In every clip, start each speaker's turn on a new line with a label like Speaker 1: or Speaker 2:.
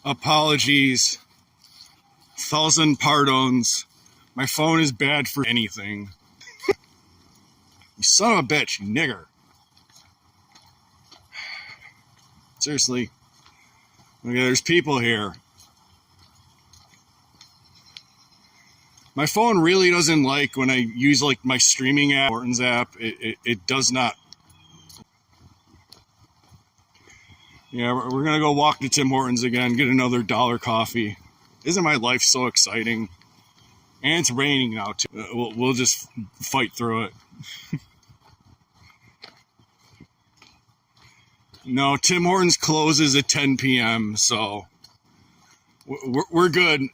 Speaker 1: Apologies. 1,000 pardons. My phone is bad for anything. You son of a bitch, you nigger. Seriously. Okay, there's people here. My phone really doesn't like when I use like my streaming app, Hortons app. It does not. Yeah, we're gonna go walk to Tim Hortons again, get another dollar coffee. Isn't my life so exciting? And it's raining now too. We'll just fight through it. No, Tim Hortons closes at 10 p.m. So we're good.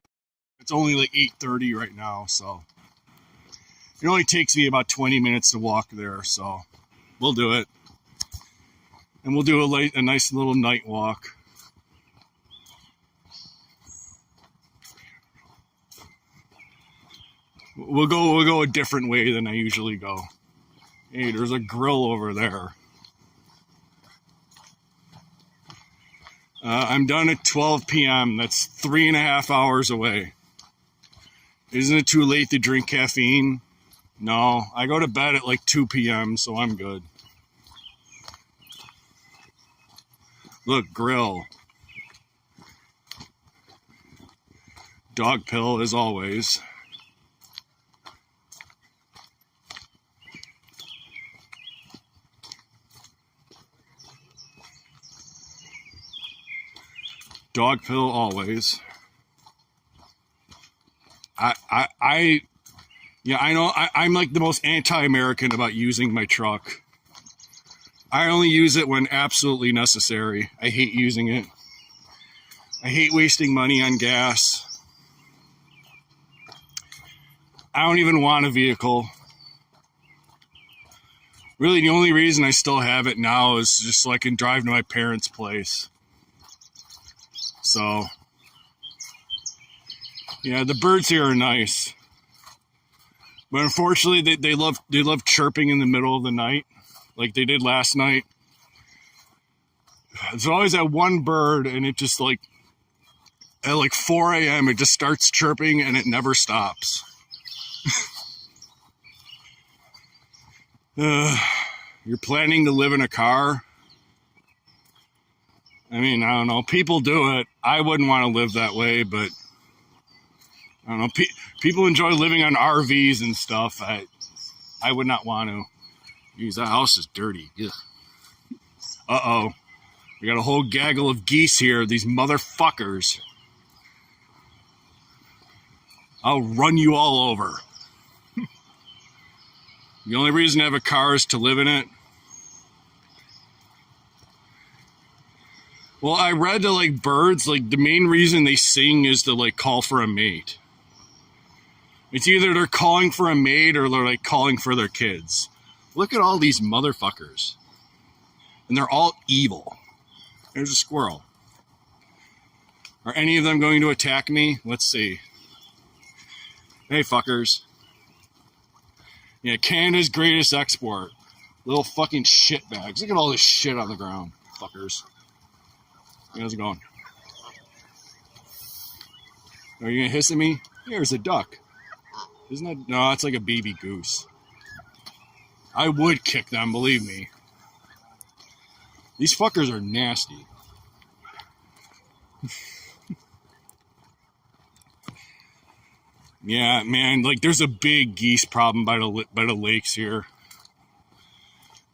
Speaker 1: It's only like 8:30 right now, so it only takes me about 20 minutes to walk there. So we'll do it, and we'll do a nice little night walk. We'll go a different way than I usually go. Hey, there's a grill over there. I'm done at 12 p.m. That's 3.5 hours away. Isn't it too late to drink caffeine? No, I go to bed at like 2 p.m., so I'm good. Look, grill. Dog pill, as always. Dog pill, always. I know I'm like the most anti-American about using my truck. I only use it when absolutely necessary. I hate using it. I hate wasting money on gas. I don't even want a vehicle. Really, the only reason I still have it now is just so I can drive to my parents' place. So, yeah, the birds here are nice. But unfortunately, they love chirping in the middle of the night, like they did last night. There's always that one bird, and it just like, at like 4 a.m., it just starts chirping, and it never stops. You're planning to live in a car? I mean, I don't know. People do it. I wouldn't want to live that way, but I don't know. People enjoy living on RVs and stuff. I would not want to. Jeez, that house is dirty. Ugh. Uh-oh. We got a whole gaggle of geese here. These motherfuckers. I'll run you all over. The only reason I have a car is to live in it. Well, I read that, like, birds, like, the main reason they sing is to, like, call for a mate. It's either they're calling for a mate or they're, like, calling for their kids. Look at all these motherfuckers. And they're all evil. There's a squirrel. Are any of them going to attack me? Let's see. Hey, fuckers. Yeah, Canada's greatest export. Little fucking shitbags. Look at all this shit on the ground, fuckers. How's it going? Are you gonna hiss at me? There's a duck. Isn't that? No, it's like a baby goose. I would kick them, believe me. These fuckers are nasty. Yeah, man, like there's a big geese problem by the lakes here.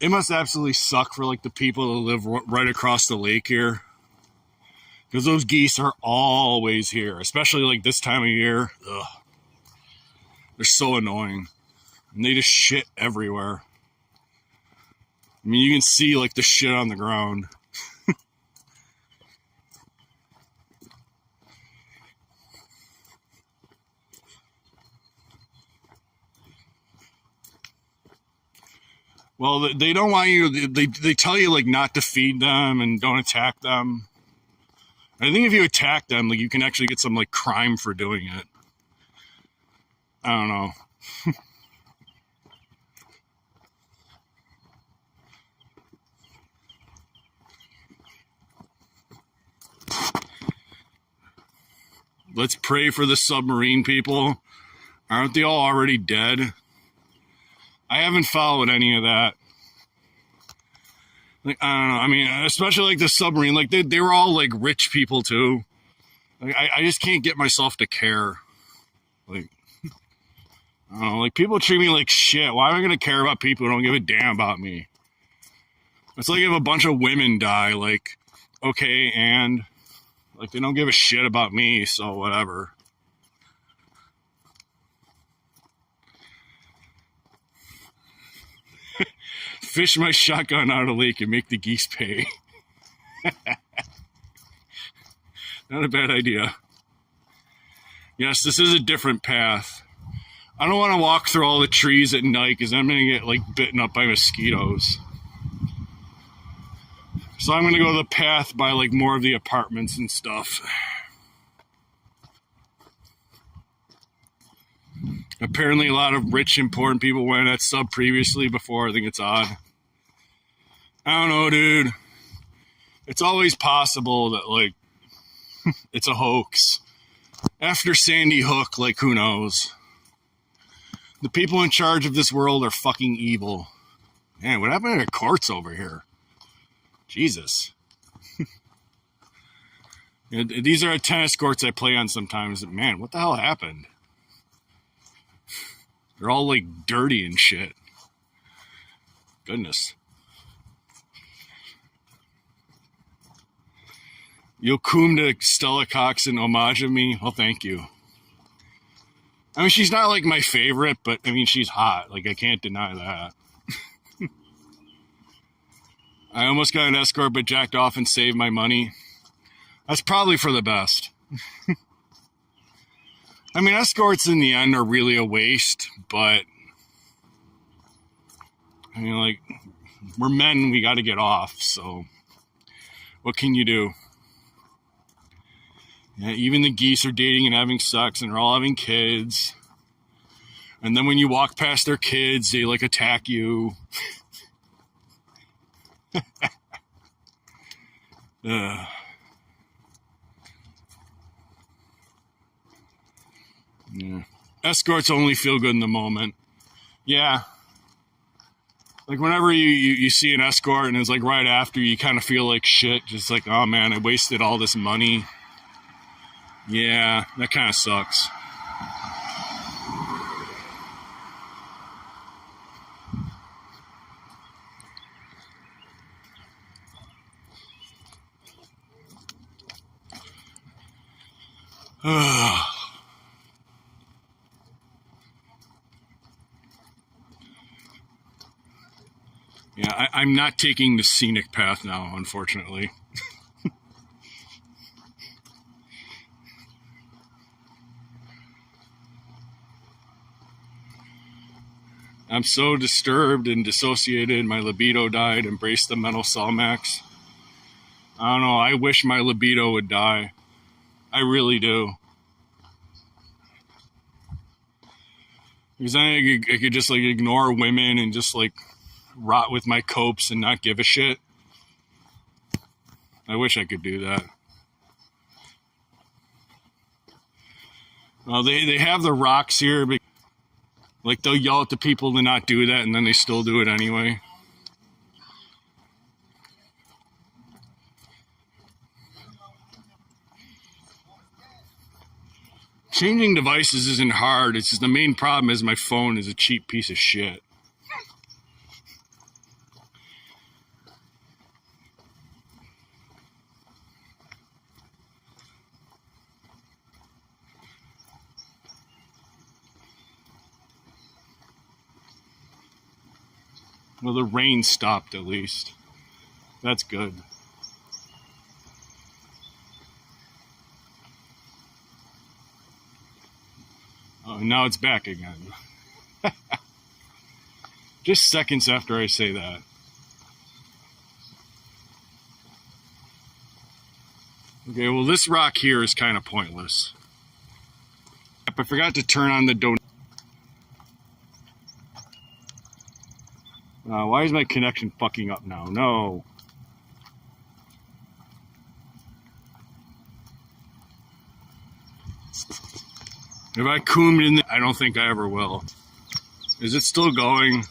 Speaker 1: It must absolutely suck for like the people that live right across the lake here. Because those geese are always here, especially like this time of year. Ugh. They're so annoying. And they just shit everywhere. I mean, you can see like the shit on the ground. Well, they don't want you, they tell you like not to feed them and don't attack them. I think if you attack them, like you can actually get some like crime for doing it. I don't know. Let's pray for the submarine people. Aren't they all already dead? I haven't followed any of that. Like, I don't know. I mean, especially like the submarine. Like they were all like rich people too. Like I just can't get myself to care. Like, I don't know. Like people treat me like shit. Why am I gonna care about people who don't give a damn about me? It's like if a bunch of women die. Like, okay, and like they don't give a shit about me, so whatever. Fish my shotgun out of the lake and make the geese pay. Not a bad idea. Yes, this is a different path. I don't want to walk through all the trees at night because I'm going to get like bitten up by mosquitoes. So I'm going to go the path by like more of the apartments and stuff. Apparently a lot of rich, important people went at sub previously before. I think it's odd. I don't know, dude. It's always possible that, like, it's a hoax. After Sandy Hook, like, who knows? The people in charge of this world are fucking evil. Man, what happened to the courts over here? Jesus. These are tennis courts I play on sometimes. Man, what the hell happened? They're all, like, dirty and shit. Goodness. You'll cum to Stella Cox in homage of me? Well, thank you. I mean, she's not, like, my favorite, but, I mean, she's hot. Like, I can't deny that. I almost got an escort, but jacked off and saved my money. That's probably for the best. I mean, escorts in the end are really a waste, but, I mean, like, we're men, we got to get off, so what can you do? Yeah, even the geese are dating and having sex, and they're all having kids. And then when you walk past their kids, they, like, attack you. Yeah. Escorts only feel good in the moment. Yeah. Like, whenever you see an escort and it's, like, right after, you kind of feel like shit. Just like, oh, man, I wasted all this money. Yeah, that kind of sucks. Yeah, I'm not taking the scenic path now, unfortunately. I'm so disturbed and dissociated. My libido died. Embrace the mental cell max. I don't know. I wish my libido would die. I really do. Because then I could just, like, ignore women and just, like, rot with my copes and not give a shit. I wish I could do that. Well, they have the rocks here, but, like, they'll yell at the people to not do that, and then they still do it anyway. Changing devices isn't hard. It's just the main problem is my phone is a cheap piece of shit. Well, the rain stopped at least. That's good. Oh, now it's back again. Just seconds after I say that. Okay, well, this rock here is kind of pointless. I forgot to turn on the donation. Why is my connection fucking up now? No. If I coomed in I don't think I ever will. Is it still going?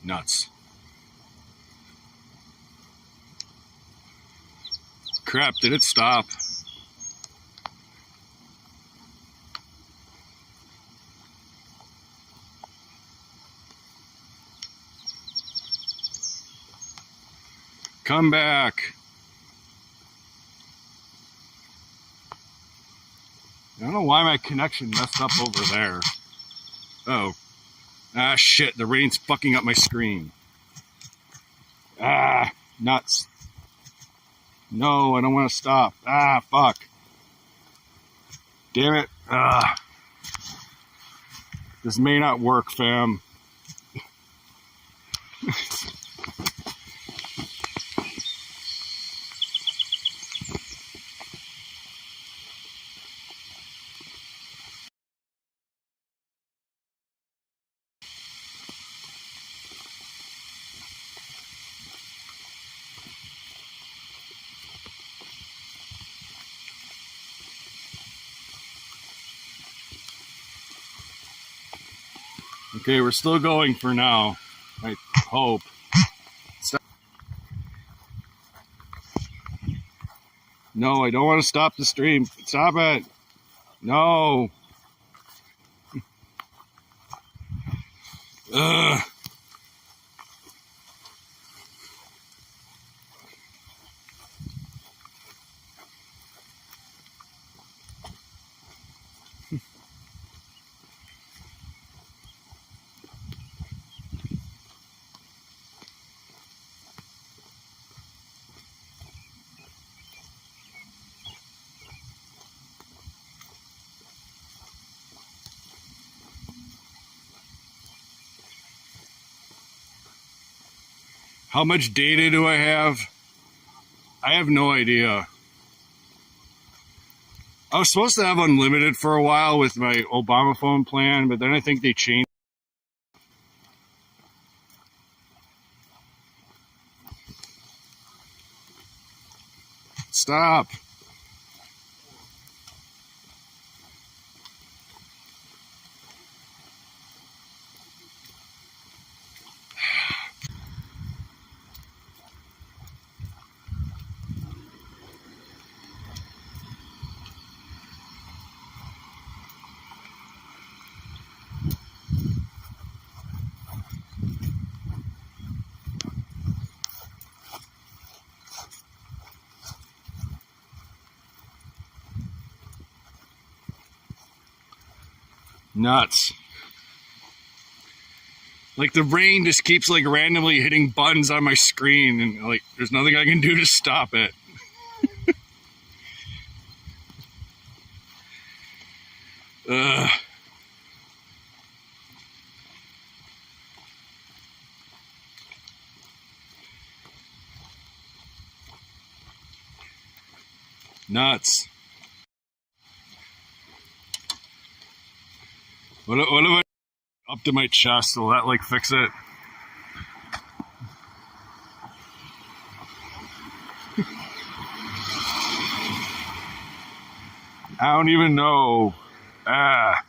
Speaker 1: Nuts. Crap, did it stop? Come back. I don't know why my connection messed up over there. Oh. Ah, shit, the rain's fucking up my screen. Ah, nuts. No, I don't want to stop. Ah, fuck. Damn it. Ah. This may not work, fam. Okay, we're still going for now. I hope. Stop. No, I don't want to stop the stream. Stop it. No. Ugh. How much data do I have? I have no idea. I was supposed to have unlimited for a while with my Obama phone plan, but then I think they changed. Stop. Nuts. Like the rain just keeps like randomly hitting buttons on my screen and like there's nothing I can do to stop it. Ugh. Nuts. What if I up to my chest? Will that like fix it? I don't even know. Ah.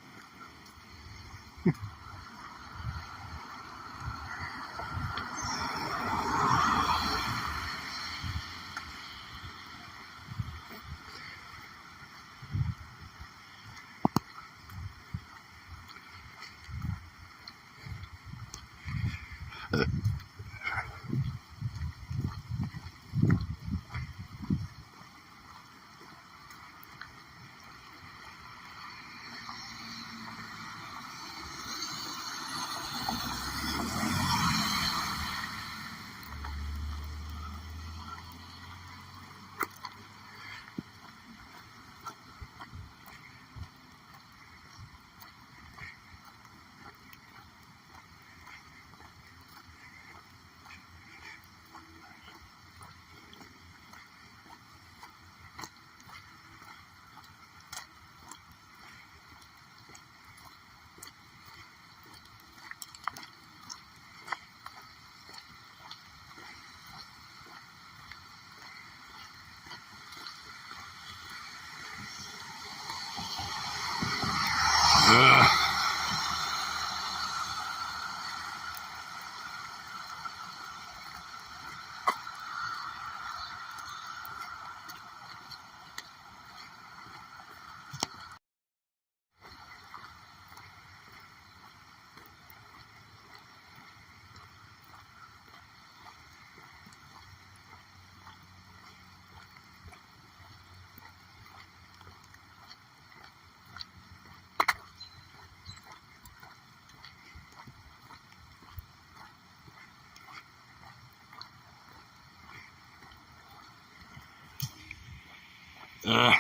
Speaker 1: Ugh.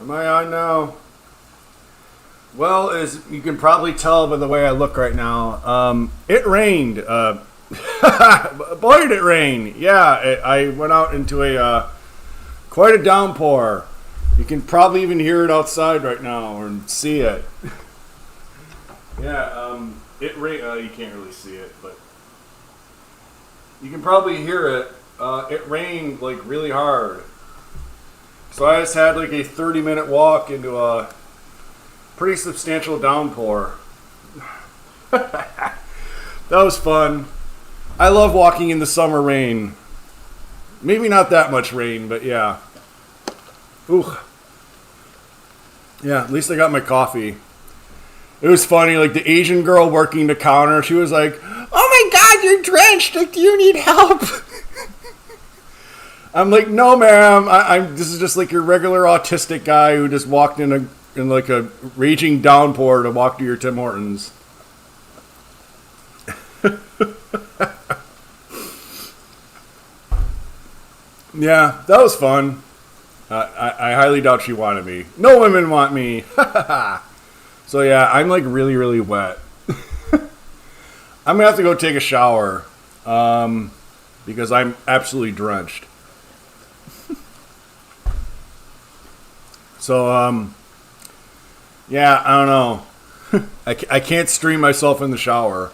Speaker 2: Am I on now? Well, as you can probably tell by the way I look right now, it rained. Boy, did it rain. Yeah, I went out into quite a downpour. You can probably even hear it outside right now and see it. Yeah, it rained. You can't really see it, but you can probably hear it. It rained like really hard. So I just had like a 30-minute walk into a pretty substantial downpour. That was fun. I love walking in the summer rain. Maybe not that much rain, but yeah. Ooh. Yeah, at least I got my coffee. It was funny, like the Asian girl working the counter, she was like, "Oh my God, you're drenched, like, do you need help?" I'm like, "No, ma'am. This is just like your regular autistic guy who just walked in like a raging downpour to walk to your Tim Hortons." Yeah, that was fun. I highly doubt she wanted me. No women want me. So yeah, I'm like really, really wet. I'm gonna have to go take a shower because I'm absolutely drenched. So, yeah, I don't know. I can't stream myself in the shower.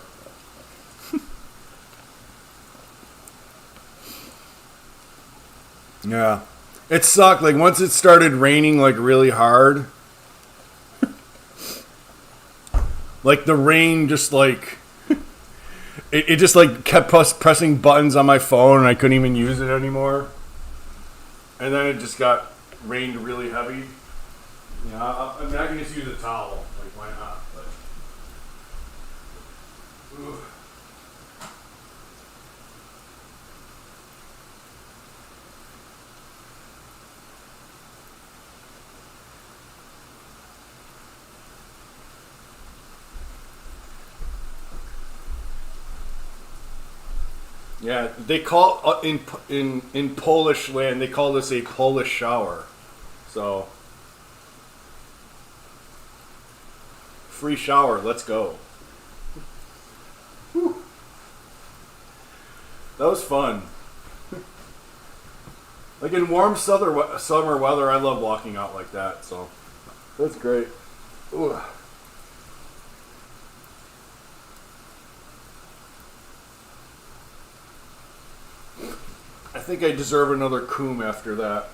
Speaker 2: Yeah. It sucked. Like, once it started raining, like, really hard, like, the rain just, like, it just, like, kept pressing buttons on my phone, and I couldn't even use it anymore. And then it just got rained really heavy. Yeah, I mean, I can just use a towel. Like, why not? But, ugh. Yeah, they call in Polish land, they call this a Polish shower. So, free shower, let's go. Whew. That was fun. Like in warm summer weather, I love walking out like that. So, that's great. Ooh. I think I deserve another coom after that.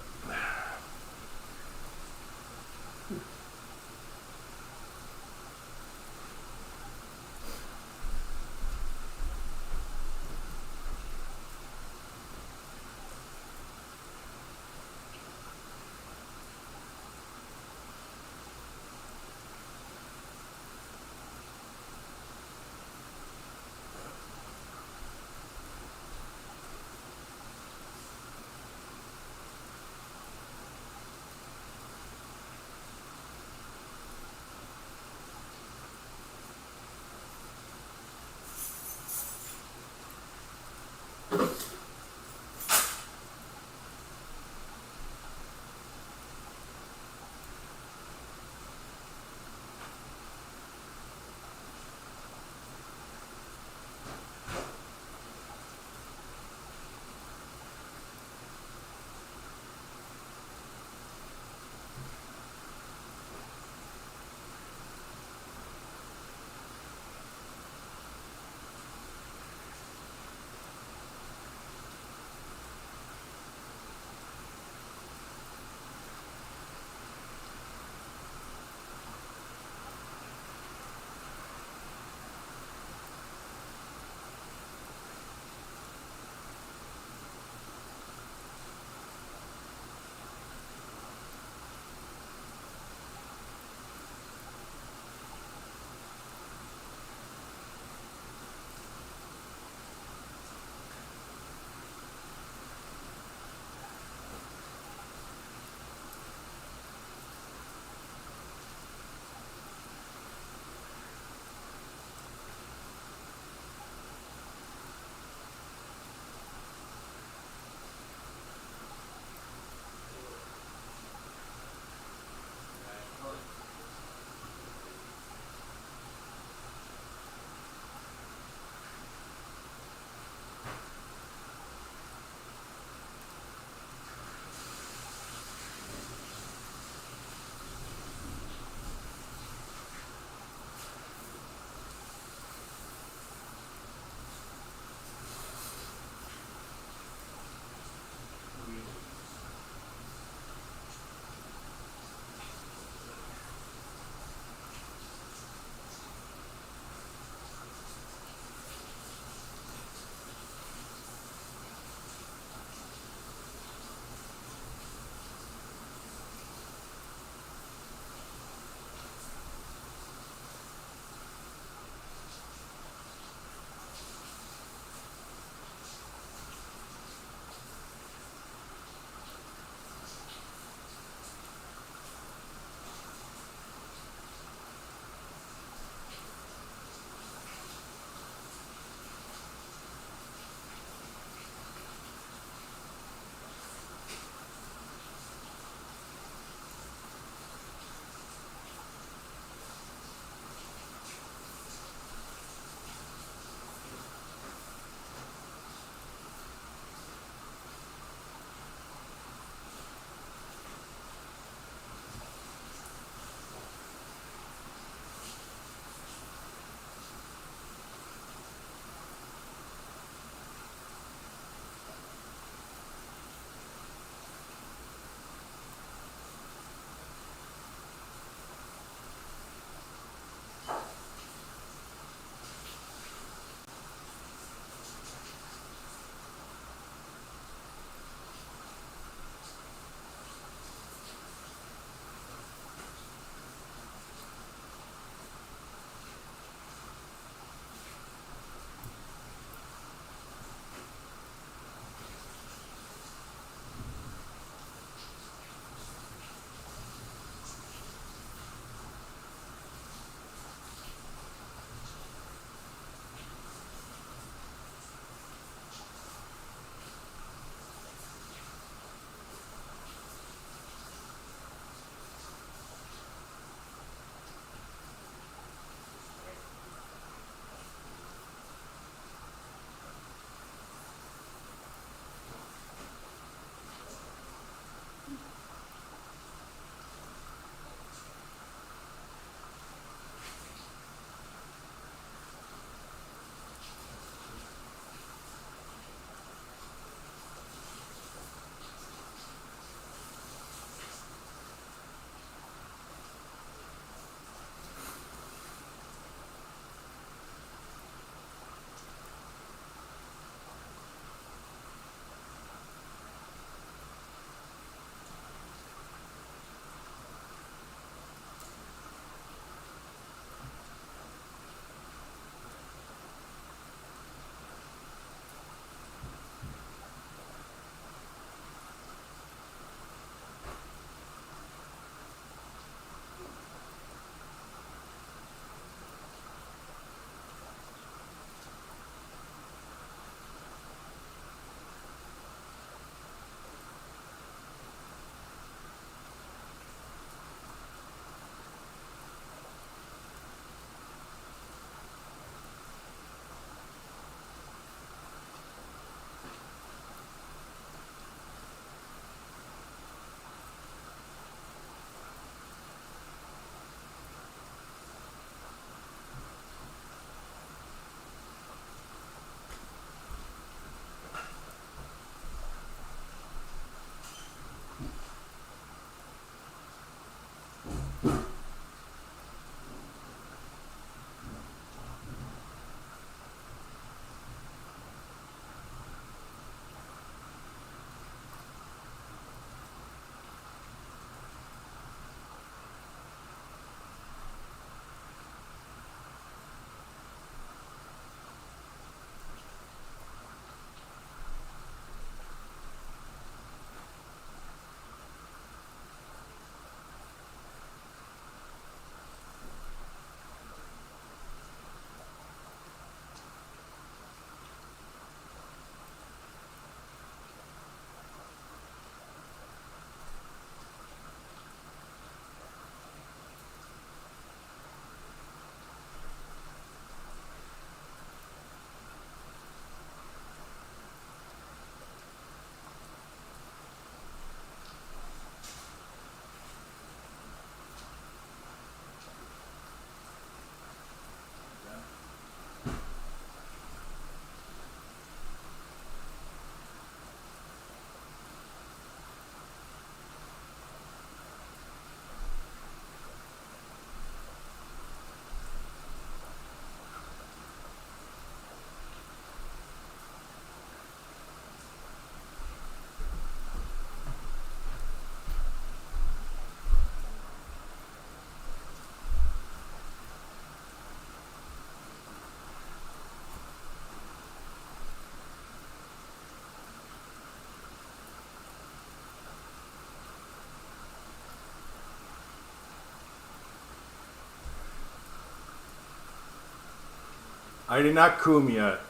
Speaker 2: I did not coom yet.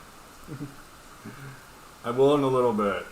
Speaker 2: I will in a little bit.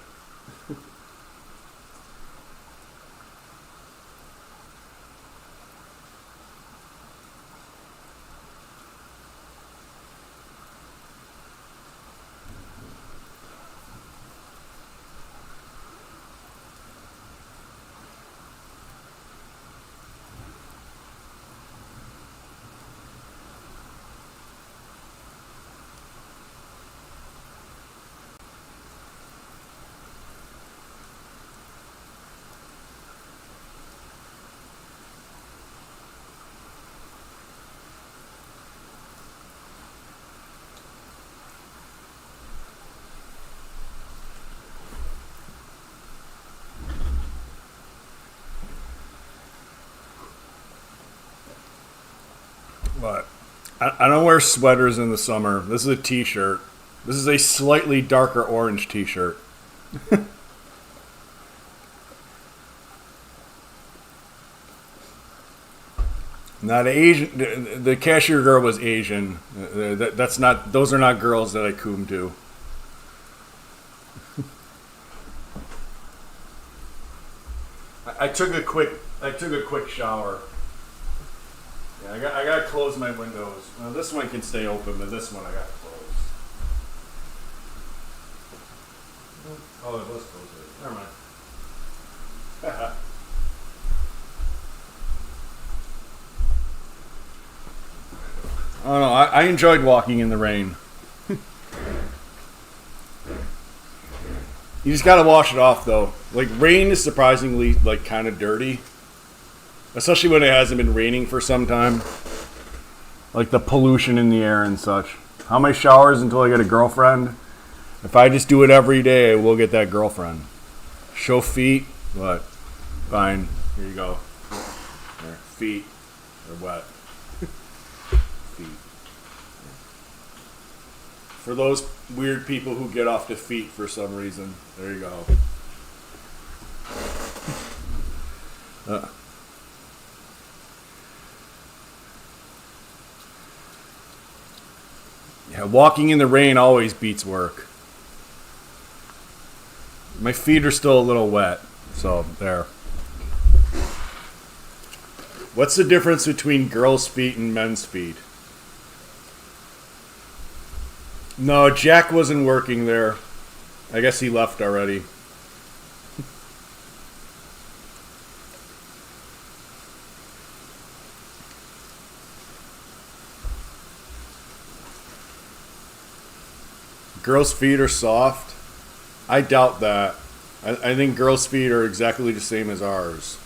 Speaker 2: But I don't wear sweaters in the summer. This is a t-shirt. This is a slightly darker orange t-shirt. Not Asian. The cashier girl was Asian. That's not. Those are not girls that I coom to. I took a quick shower. Yeah, I gotta close my windows. Well, this one can stay open, but this one I gotta close. Oh, it was closed. Never mind. I don't know. I enjoyed walking in the rain. You just gotta wash it off, though. Like, rain is surprisingly, like, kind of dirty. Especially when it hasn't been raining for some time. Like the pollution in the air and such. How many showers until I get a girlfriend? If I just do it every day, I will get that girlfriend. Show feet? What? Fine. Here you go. There. Feet. They're wet. Feet. For those weird people who get off to feet for some reason. There you go. Yeah, walking in the rain always beats work. My feet are still a little wet, so there. What's the difference between girls' feet and men's feet? No, Jack wasn't working there. I guess he left already. Girls' feet are soft? I doubt that. I think girls' feet are exactly the same as ours.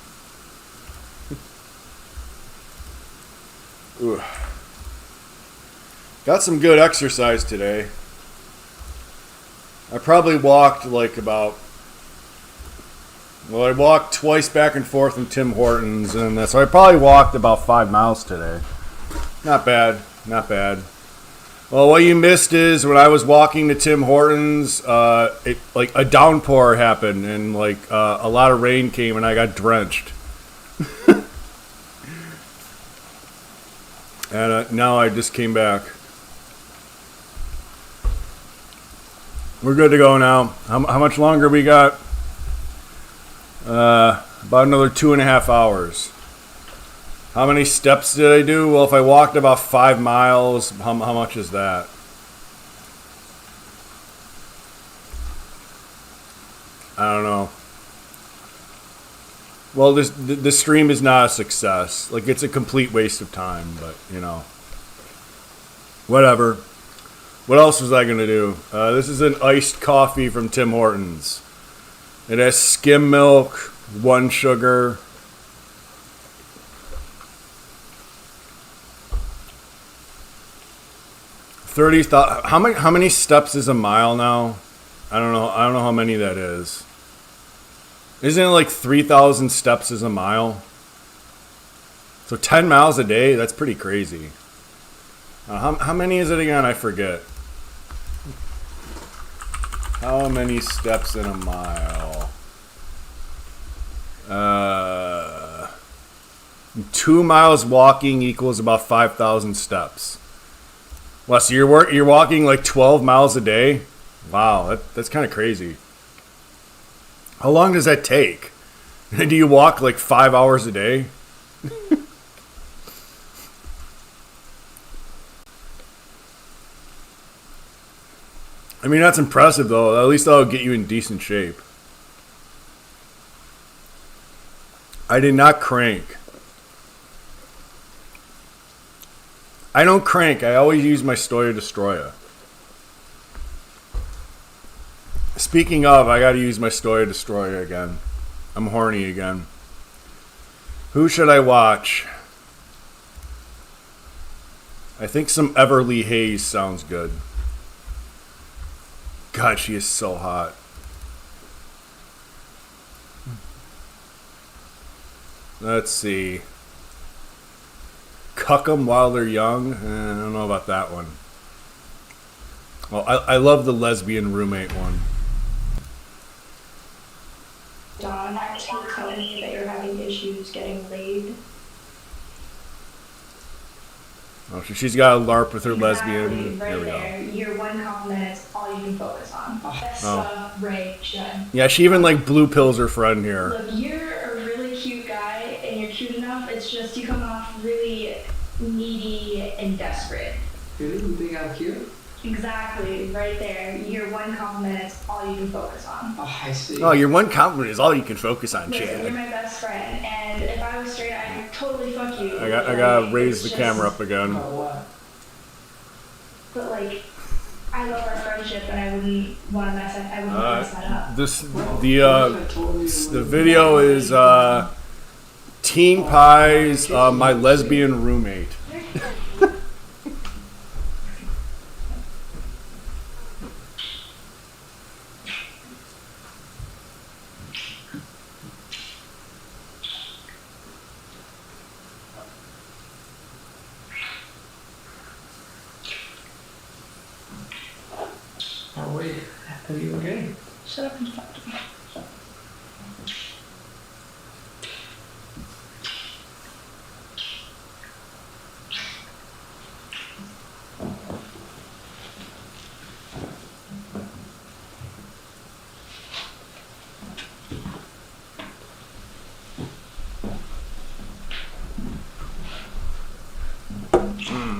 Speaker 2: Ooh. Got some good exercise today. I probably walked like about... Well, I walked twice back and forth from Tim Hortons, and so I probably walked about 5 miles today. Not bad, not bad. Well, what you missed is when I was walking to Tim Hortons, like a downpour happened and like a lot of rain came and I got drenched. And now I just came back. We're good to go now. How much longer we got? About another 2.5 hours. How many steps did I do? Well, if I walked about 5 miles, how much is that? I don't know. Well, the stream is not a success. Like, it's a complete waste of time, but, you know. Whatever. What else was I going to do? This is an iced coffee from Tim Hortons. It has skim milk, 1 sugar... 30,000. How many steps is a mile now? I don't know how many that is. Isn't it like 3,000 steps is a mile? So 10 miles a day. That's pretty crazy. How many is it again? I forget. How many steps in a mile? 2 miles walking equals about 5,000 steps. Well, so you're walking like 12 miles a day? Wow, that's kind of crazy. How long does that take? Do you walk like 5 hours a day? I mean, that's impressive, though. At least that'll get you in decent shape. I did not crank. I don't crank. I always use my Stoya Destroya. Speaking of, I gotta use my Stoya Destroya again. I'm horny again. Who should I watch? I think some Everly Hayes sounds good. God, she is so hot. Let's see. Cuck them while they're young? I don't know about that one. Well, I love the lesbian roommate one.
Speaker 3: Dawn, can you tell me that you're having issues getting laid?
Speaker 2: Oh, she's got a LARP with her lesbian.
Speaker 3: Right
Speaker 2: Here we
Speaker 3: there.
Speaker 2: go.
Speaker 3: Your one compliment is all you can focus on. That's Ray Jen.
Speaker 2: Yeah, she even like blue pills her friend here.
Speaker 3: Look, you're a really cute guy, and you're cute enough. It's just you come off really needy and desperate.
Speaker 4: Really? You think I'm cute?
Speaker 3: Exactly, right there. Your one compliment is all you can focus on.
Speaker 4: Oh, I see.
Speaker 2: Oh, your one compliment is all you can focus on,
Speaker 3: Listen,
Speaker 2: Chad.
Speaker 3: you're my best friend, and if I was straight, I'd totally fuck you.
Speaker 2: I gotta raise the camera up again.
Speaker 4: Oh, what?
Speaker 3: But like, I love our friendship, and I wouldn't want to mess that up.
Speaker 2: The video is Teen Pie's My Lesbian Roommate.
Speaker 4: Oh, wait. Are you okay?
Speaker 3: Shut up and talk to me.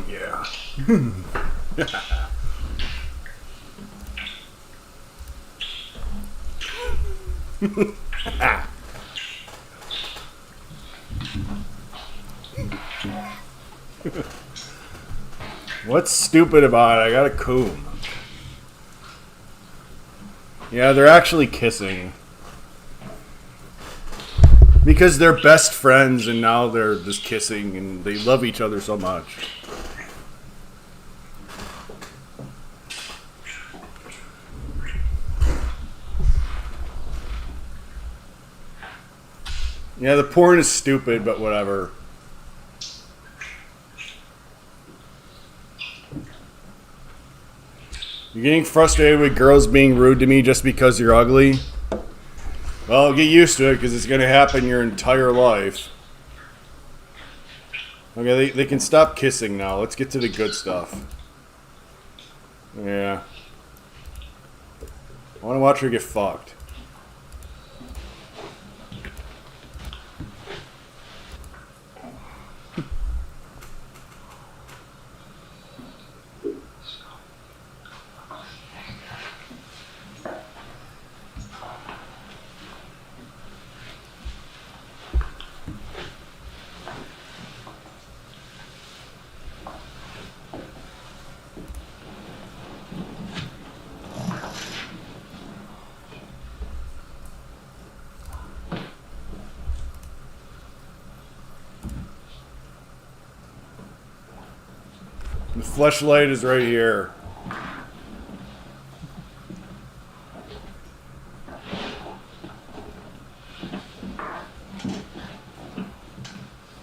Speaker 2: Yeah. What's stupid about it? I got a comb. Yeah, they're actually kissing. Because they're best friends and now they're just kissing and they love each other so much. Yeah, the porn is stupid, but whatever. You're getting frustrated with girls being rude to me just because you're ugly? Well, get used to it because it's going to happen your entire life. Okay, they can stop kissing now. Let's get to the good stuff. Yeah. I want to watch her get fucked. The fleshlight is right here.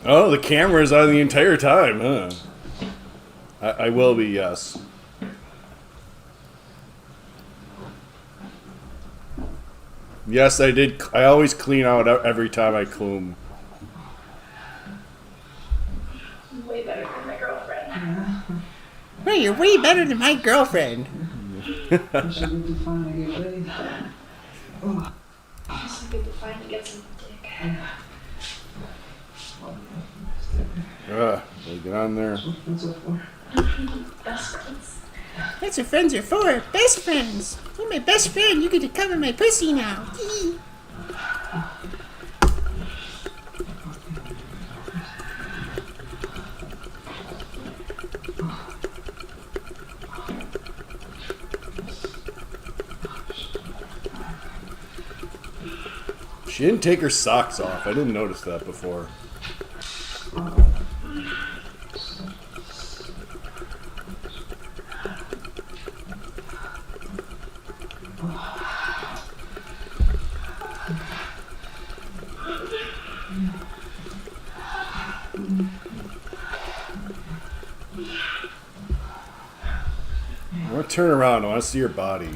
Speaker 2: Oh, the camera is on the entire time, huh? I will be, yes. Yes, I did. I always clean out every time I clean.
Speaker 3: Way better than my girlfriend.
Speaker 2: Hey,
Speaker 5: you're way better than my girlfriend.
Speaker 4: It's so good to finally get laid. Oh.
Speaker 3: It's so good to finally get some dick.
Speaker 2: Well, get on there.
Speaker 4: What's that for?
Speaker 3: Best friends.
Speaker 5: That's what friends are for. Best friends. You're my best friend. You get to cover my pussy now.
Speaker 2: She didn't take her socks off. I didn't notice that before. I want to turn around. I want to see your body.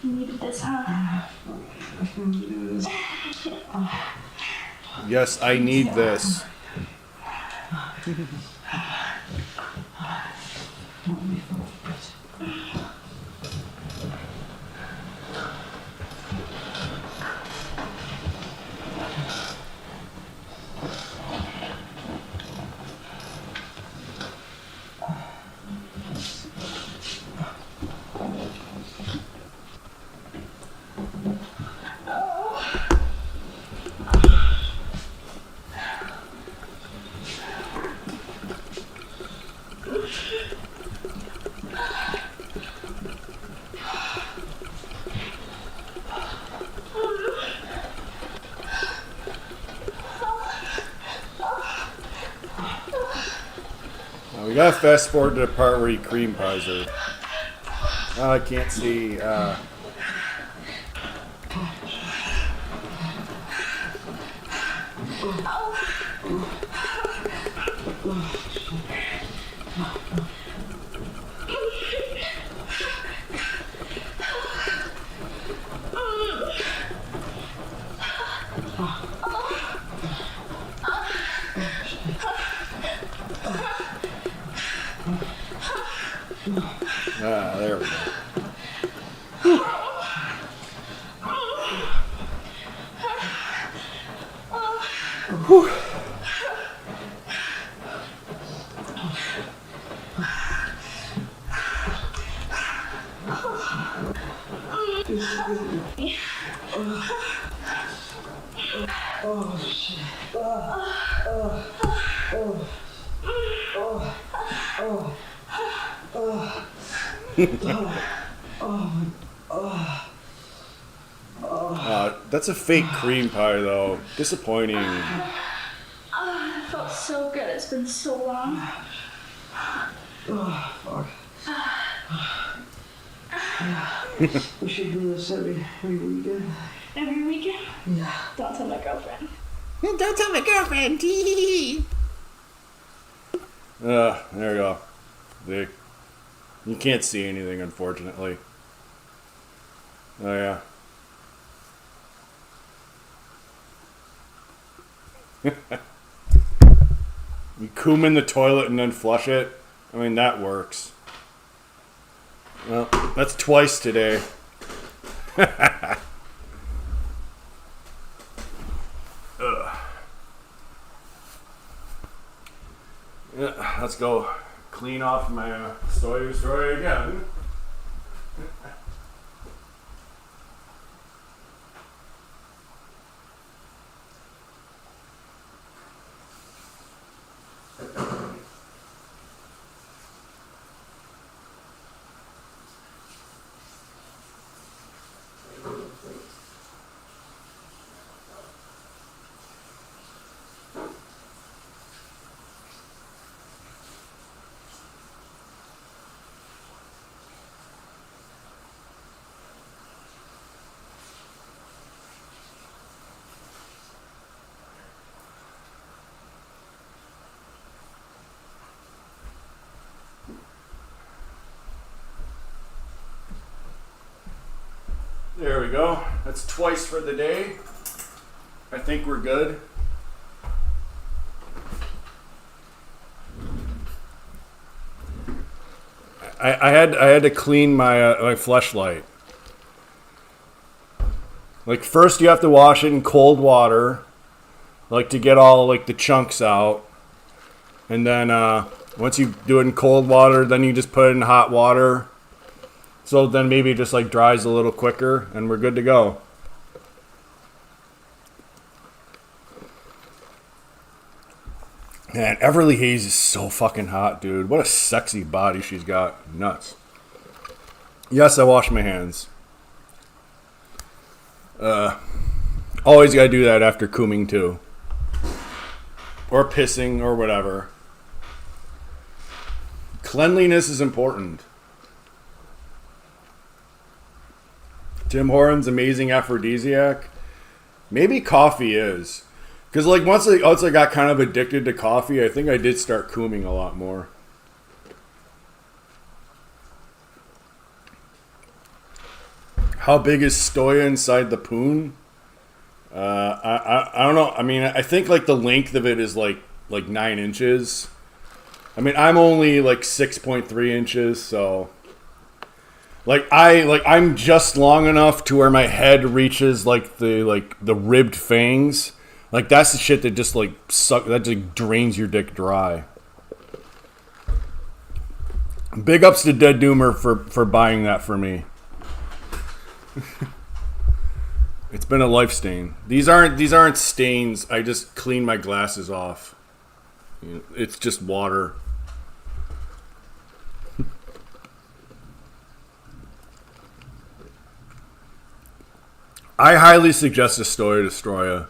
Speaker 3: You needed this, huh?
Speaker 2: Yes, I need this. We gotta fast forward to the part where he cream pies her. Oh, I can't see. There we go. Whew.
Speaker 4: Oh, shit.
Speaker 2: That's a fake cream pie, though. Disappointing.
Speaker 3: It felt so good. It's been so long.
Speaker 4: Oh, fuck. We should do this every weekend.
Speaker 3: Every weekend?
Speaker 4: Yeah.
Speaker 3: Don't tell my girlfriend.
Speaker 5: Don't tell my girlfriend.
Speaker 2: There we go. You can't see anything, unfortunately. Oh, yeah. You coom in the toilet and then flush it. I mean, that works. Well, that's twice today. Ugh. Yeah, let's go clean off my story again. There we go. That's twice for the day. I think we're good. I had to clean my my fleshlight. Like first you have to wash it in cold water, like to get all like the chunks out, and then once you do it in cold water, then you just put it in hot water. So then maybe it just like dries a little quicker, and we're good to go. Man, Everly Hayes is so fucking hot, dude. What a sexy body she's got. Nuts. Yes, I wash my hands. Always gotta do that after cooming too. Or pissing or whatever. Cleanliness is important. Tim Horton's amazing aphrodisiac. Maybe coffee is. Because like once I got kind of addicted to coffee, I think I did start cooming a lot more. How big is Stoya inside the poon? I don't know. I mean, I think like the length of it is like 9 inches. I mean, I'm only like 6.3 inches, so I'm just long enough to where my head reaches like the ribbed fangs. Like that's the shit that just like that just drains your dick dry. Big ups to Dead Doomer for buying that for me. It's been a life stain. These aren't stains. I just clean my glasses off. It's just water. I highly suggest Astoya Destroya.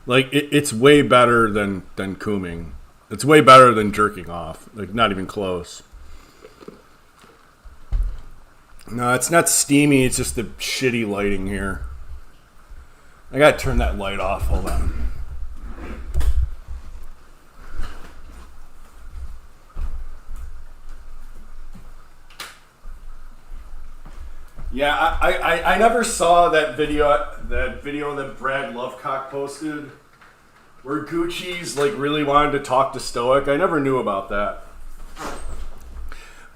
Speaker 2: Like, it's way better than cooming. It's way better than jerking off. Like, not even close. No, it's not steamy. It's just the shitty lighting here. I gotta turn that light off. Hold on. Yeah, I never saw that video that Brad Lovecock posted where Gucci's like really wanted to talk to Stoic. I never knew about that.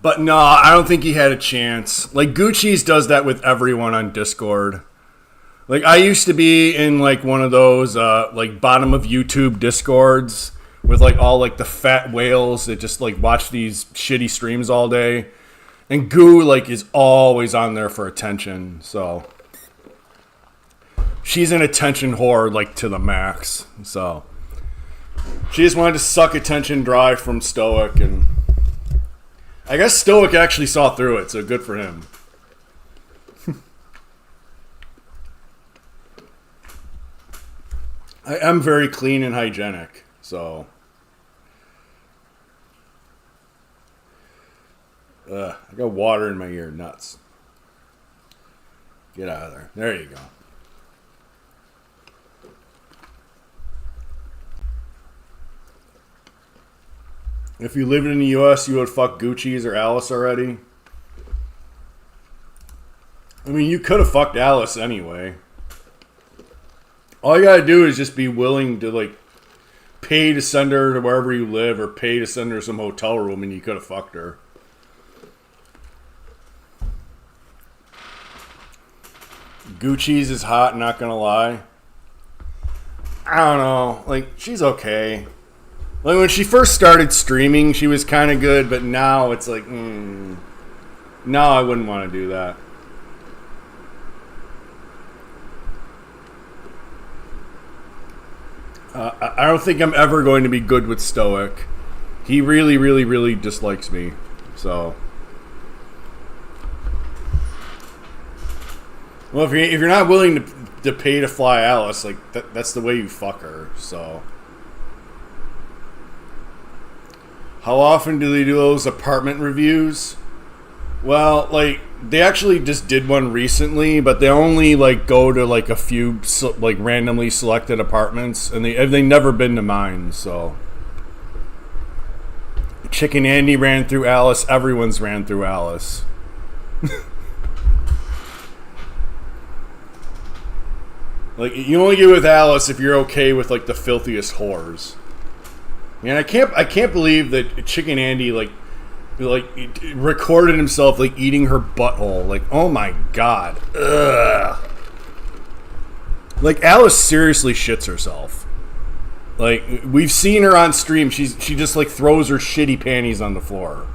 Speaker 2: But no, I don't think he had a chance. Like Gucci's does that with everyone on Discord. Like I used to be in like one of those like bottom of YouTube Discords with like all like the fat whales that just like watch these shitty streams all day. And Goo, like, is always on there for attention, so. She's an attention whore, like, to the max, so. She just wanted to suck attention dry from Stoic, and I guess Stoic actually saw through it, so good for him. I am very clean and hygienic, so. I got water in my ear. Nuts. Get out of there. There you go. If you lived in the U.S., you would fuck Gucci's or Alice already. I mean, you could have fucked Alice anyway. All you gotta do is just be willing to, like, pay to send her to wherever you live or pay to send her some hotel room and you could have fucked her. Gucci's is hot, not gonna lie. I don't know. Like, she's okay. Like, when she first started streaming, she was kind of good, but now it's like, no, I wouldn't want to do that. I don't think I'm ever going to be good with Stoic. He really, really, really dislikes me. So... Well, if you're not willing to pay to fly Alice, like that's the way you fuck her. So, how often do they do those apartment reviews? Well, like they actually just did one recently, but they only like go to like a few like randomly selected apartments, and they never been to mine. So, Chicken Andy ran through Alice. Everyone's ran through Alice. Like, you only get with Alice if you're okay with, like, the filthiest whores. And I can't believe that Chicken Andy, like recorded himself, like, eating her butthole. Like, oh my god. Ugh. Like, Alice seriously shits herself. Like, we've seen her on stream. She just, like, throws her shitty panties on the floor.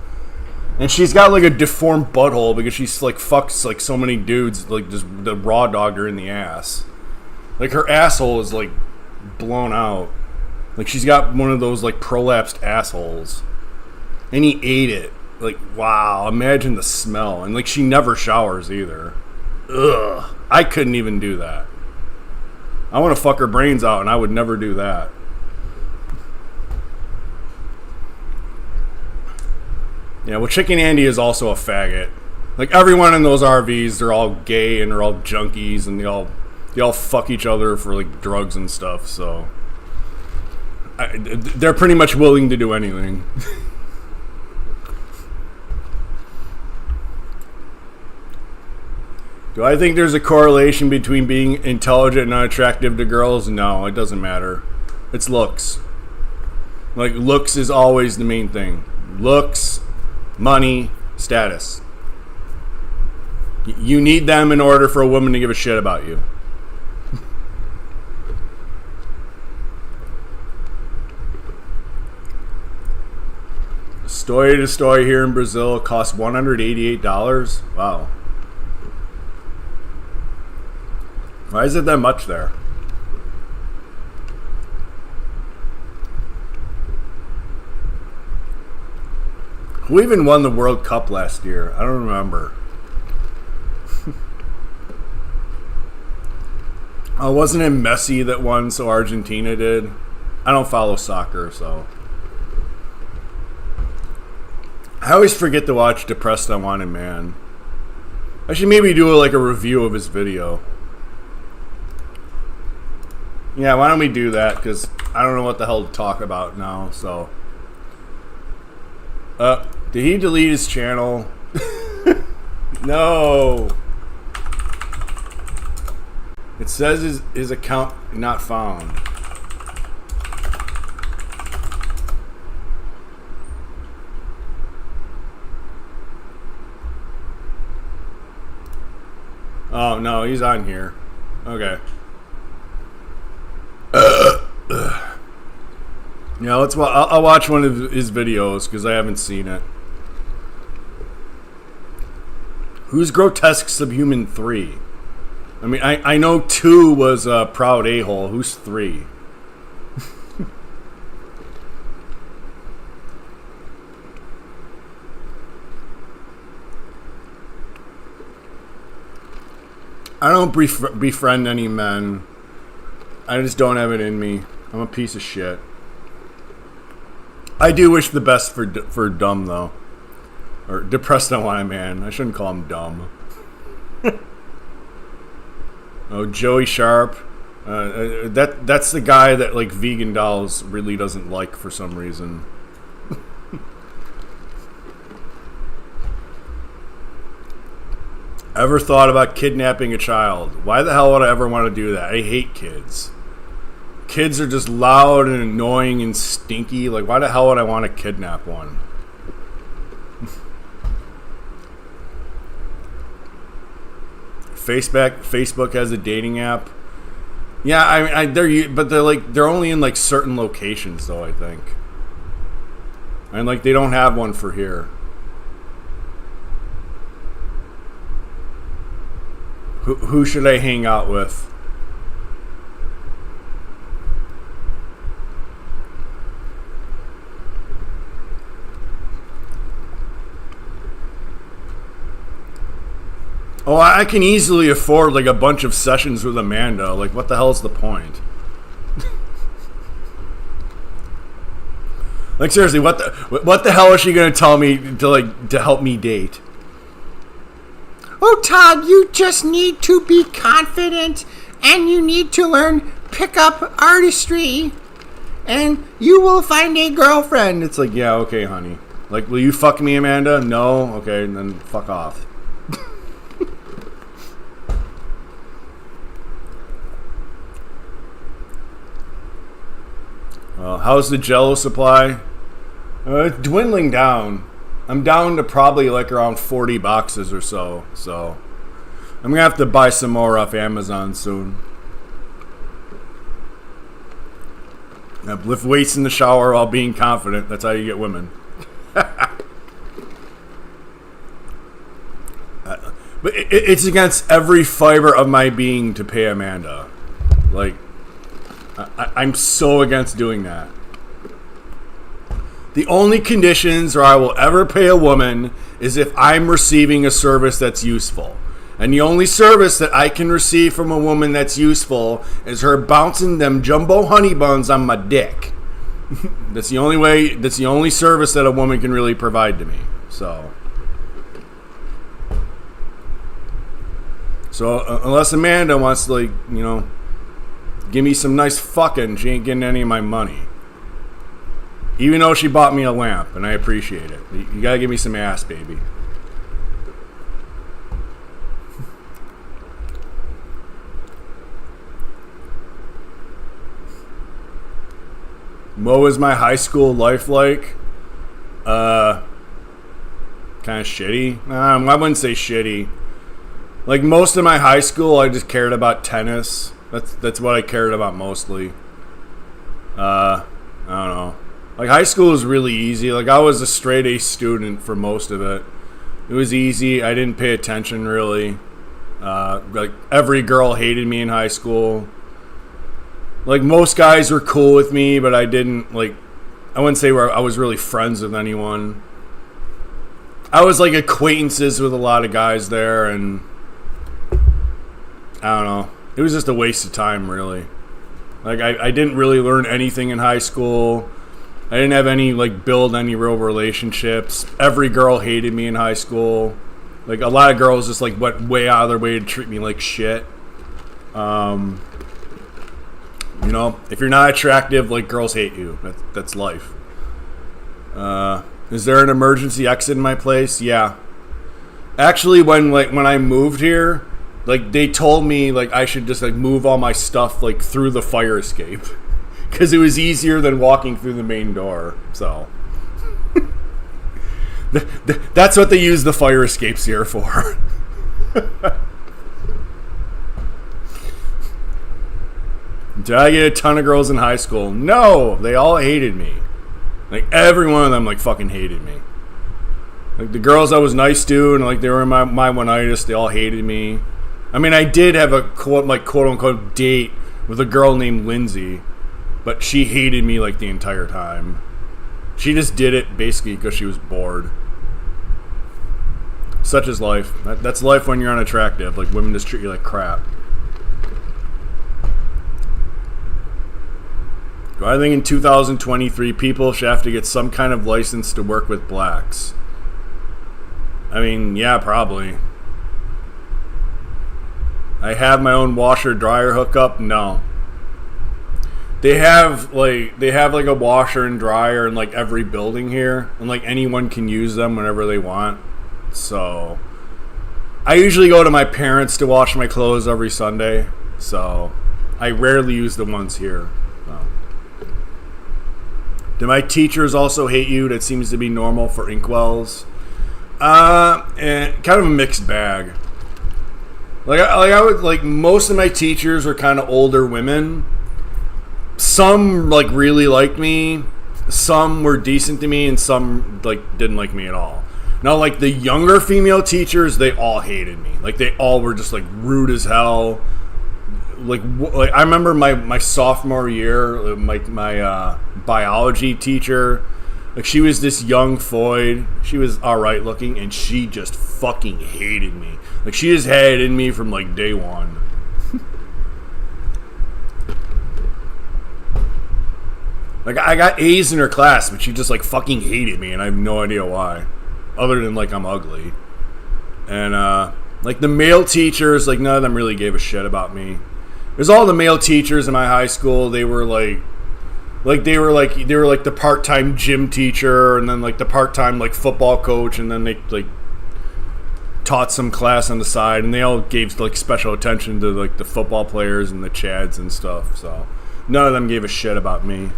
Speaker 2: And she's got, like, a deformed butthole because she's, like, fucks, like, so many dudes, like, just the raw dogged her in the ass. Like, her asshole is, like, blown out. Like, she's got one of those, like, prolapsed assholes. And he ate it. Like, wow, imagine the smell. And, like, she never showers either. Ugh. I couldn't even do that. I want to fuck her brains out, and I would never do that. Yeah, well, Chicken Andy is also a faggot. Like, everyone in those RVs, they're all gay, and they're all junkies, and they all fuck each other for, like, drugs and stuff, so... they're pretty much willing to do anything. Do I think there's a correlation between being intelligent and unattractive to girls? No, it doesn't matter. It's looks. Like, looks is always the main thing. Looks, money, status. You need them in order for a woman to give a shit about you. Story to story here in Brazil costs $188. Wow. Why is it that much there? Who even won the World Cup last year? I don't remember. Oh, wasn't it Messi that won, so Argentina did? I don't follow soccer, so... I always forget to watch Depressed Unwanted Man. I should maybe do like a review of his video. Yeah, why don't we do that? Because I don't know what the hell to talk about now, so... did he delete his channel? No! It says his account not found. Oh, no, he's on here. Okay. Yeah, I'll watch one of his videos because I haven't seen it. Who's Grotesque Subhuman 3? I mean, I know 2 was a Proud A-hole. Who's 3? I don't befriend any men. I just don't have it in me. I'm a piece of shit. I do wish the best for dumb, though. Or Depressed Unwanted Man. I shouldn't call him dumb. Oh, Joey Sharp. That's the guy that, like, Vegan Dolls really doesn't like for some reason. Ever thought about kidnapping a child? Why the hell would I ever want to do that? I hate kids. Kids are just loud and annoying and stinky. Like, why the hell would I want to kidnap one? Facebook has a dating app. Yeah, they're only in like certain locations though, I think. And like they don't have one for here. Who should I hang out with? Oh, I can easily afford like a bunch of sessions with Amanda. Like, what the hell's the point? Like, seriously, what the hell is she gonna tell me to help me date?
Speaker 5: Oh, Todd, you just need to be confident and you need to learn pickup artistry and you will find a girlfriend.
Speaker 2: It's like, yeah, okay, honey. Like, will you fuck me, Amanda? No? Okay, then fuck off. How's the Jello supply? It's dwindling down. I'm down to probably like around 40 boxes or so. So I'm gonna have to buy some more off Amazon soon. Lift weights in the shower while being confident. That's how you get women. But it's against every fiber of my being to pay Amanda. Like, I'm so against doing that. The only conditions where I will ever pay a woman is if I'm receiving a service that's useful. And the only service that I can receive from a woman that's useful is her bouncing them jumbo honey buns on my dick. That's the only way, that's the only service that a woman can really provide to me. So unless Amanda wants to, like, you know, give me some nice fucking, she ain't getting any of my money. Even though she bought me a lamp, and I appreciate it. You gotta give me some ass, baby. What was my high school life like? Kind of shitty. I wouldn't say shitty. Like, most of my high school, I just cared about tennis. That's what I cared about mostly. I don't know. Like, high school was really easy. Like, I was a straight A student for most of it. It was easy. I didn't pay attention, really. Like, every girl hated me in high school. Like, most guys were cool with me, but I didn't, like, I wouldn't say I was really friends with anyone. I was, like, acquaintances with a lot of guys there, and I don't know. It was just a waste of time, really. Like, I didn't really learn anything in high school. I didn't have any, like, build any real relationships. Every girl hated me in high school. Like, a lot of girls just, like, went way out of their way to treat me like shit. You know, if you're not attractive, like, girls hate you. That's life. Is there an emergency exit in my place? Yeah. Actually, when I moved here, like, they told me, like, I should just, like, move all my stuff, like, through the fire escape. Because it was easier than walking through the main door. So that's what they use the fire escapes here for. Did I get a ton of girls in high school? No, they all hated me. Like, every one of them, like, fucking hated me. Like, the girls I was nice to, and, like, they were in my one-itis, they all hated me. I mean, I did have a quote-unquote date with a girl named Lindsay, but she hated me, like, the entire time. She just did it basically because she was bored. Such is life. That's life when you're unattractive. Like, women just treat you like crap. Do I think in 2023 people should have to get some kind of license to work with blacks? I mean, yeah, probably. I have my own washer dryer hookup? No. They have like a washer and dryer in, like, every building here, and, like, anyone can use them whenever they want. So I usually go to my parents to wash my clothes every Sunday, so I rarely use the ones here. So. Do my teachers also hate you? That seems to be normal for inkwells. Kind of a mixed bag. I would, like, most of my teachers are kind of older women. Some, like, really liked me. Some were decent to me, and some, like, didn't like me at all. Now, like, the younger female teachers, they all hated me. Like, they all were just, like, rude as hell. Like I remember my sophomore year, my biology teacher, like, she was this young Foyd. She was alright looking, and she just fucking hated me. Like, she just had it in me from, like, day one. Like, I got A's in her class, but she just, like, fucking hated me, and I have no idea why. Other than, like, I'm ugly. And, like, the male teachers, like, none of them really gave a shit about me. There's all the male teachers in my high school. They were like the part-time gym teacher, and then, like, the part-time, like, football coach, and then they, like, taught some class on the side, and they all gave, like, special attention to, like, the football players and the chads and stuff. So none of them gave a shit about me.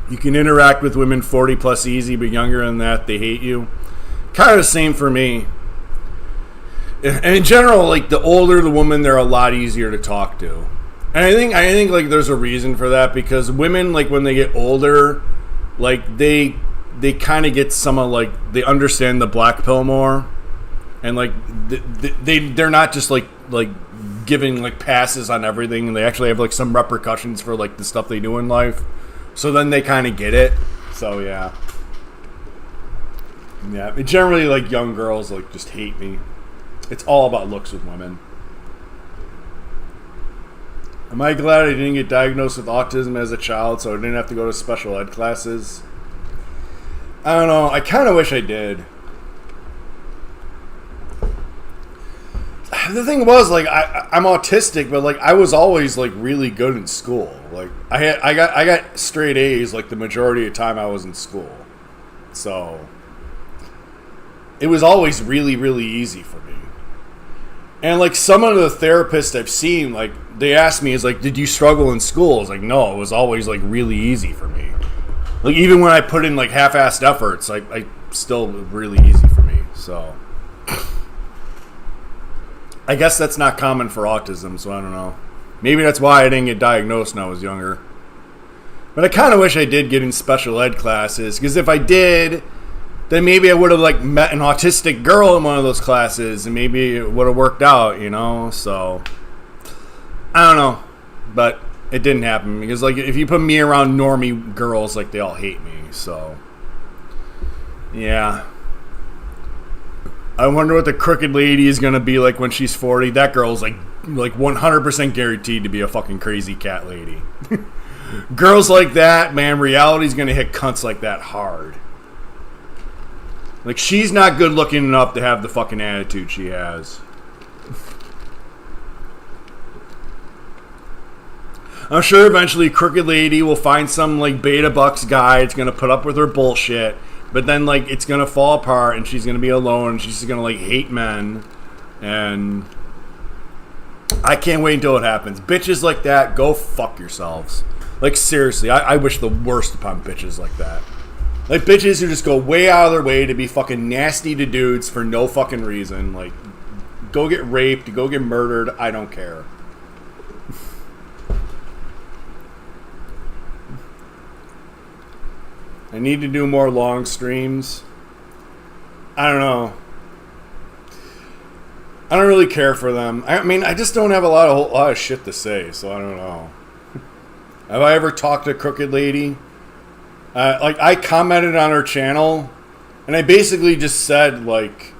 Speaker 2: You can interact with women 40 plus easy, but younger than that, they hate you. Kind of the same for me. And in general, like, the older the woman, they're a lot easier to talk to. And I think like there's a reason for that, because women, like, when they get older, like, they kind of get some of, like, they understand the black pill more, and, like, they're not just like giving, like, passes on everything, and they actually have, like, some repercussions for, like, the stuff they do in life. So then they kind of get it. So yeah, generally, like, young girls, like, just hate me. It's all about looks with women. Am I glad I didn't get diagnosed with autism as a child, so I didn't have to go to special ed classes? I don't know. I kind of wish I did. The thing was, like, I'm autistic, but, like, I was always, like, really good in school. Like, I got straight A's, like, the majority of the time I was in school. So it was always really, really easy for me. And, like, some of the therapists I've seen, like, they asked me, is like, did you struggle in school? I was like, no, it was always, like, really easy for me. Like, even when I put in, like, half-assed efforts, I still really easy for me. So I guess that's not common for autism, so I don't know. Maybe that's why I didn't get diagnosed when I was younger. But I kind of wish I did get in special ed classes, because if I did, then maybe I would have, like, met an autistic girl in one of those classes, and maybe it would have worked out, you know? So I don't know, but it didn't happen, because, like, if you put me around normie girls, like, they all hate me. So yeah, I wonder what the crooked lady is gonna be like when she's 40. That girl's like 100% guaranteed to be a fucking crazy cat lady. Girls like that, man, reality's gonna hit cunts like that hard. Like, she's not good looking enough to have the fucking attitude she has. I'm sure eventually Crooked Lady will find some, like, beta bucks guy that's gonna put up with her bullshit, but then, like, it's gonna fall apart and she's gonna be alone and she's just gonna, like, hate men. And I can't wait until it happens. Bitches like that, go fuck yourselves. Like, seriously, I wish the worst upon bitches like that. Like, bitches who just go way out of their way to be fucking nasty to dudes for no fucking reason. Like, go get raped, go get murdered, I don't care. I need to do more long streams. I don't know. I don't really care for them. I mean, I just don't have a lot of shit to say, so I don't know. Have I ever talked to Crooked Lady? Like, I commented on her channel, and I basically just said, like,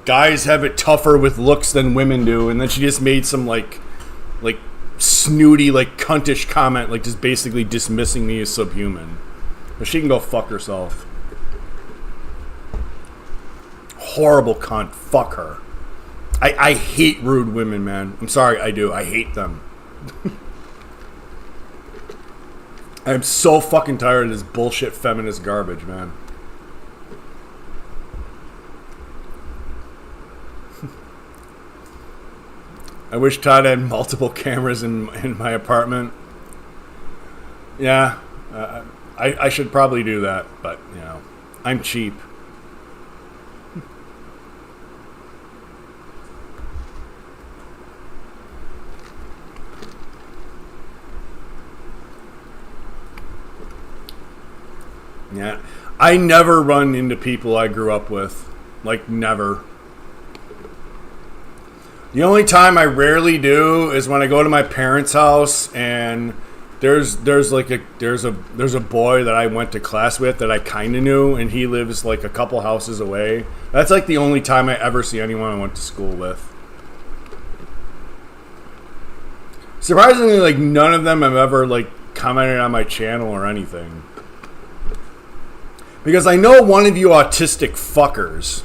Speaker 2: guys have it tougher with looks than women do, and then she just made some, like snooty, like, cuntish comment, like, just basically dismissing me as subhuman. But she can go fuck herself. Horrible cunt. Fuck her. I hate rude women, man. I'm sorry, I do. I hate them. I'm so fucking tired of this bullshit feminist garbage, man. I wish Todd had multiple cameras in my apartment. Yeah, I should probably do that, but, you know, I'm cheap. Yeah, I never run into people I grew up with. Like, never. The only time I rarely do is when I go to my parents' house and there's a boy that I went to class with that I kind of knew, and he lives like a couple houses away. That's like the only time I ever see anyone I went to school with. Surprisingly, like, none of them have ever, like, commented on my channel or anything. Because I know one of you autistic fuckers.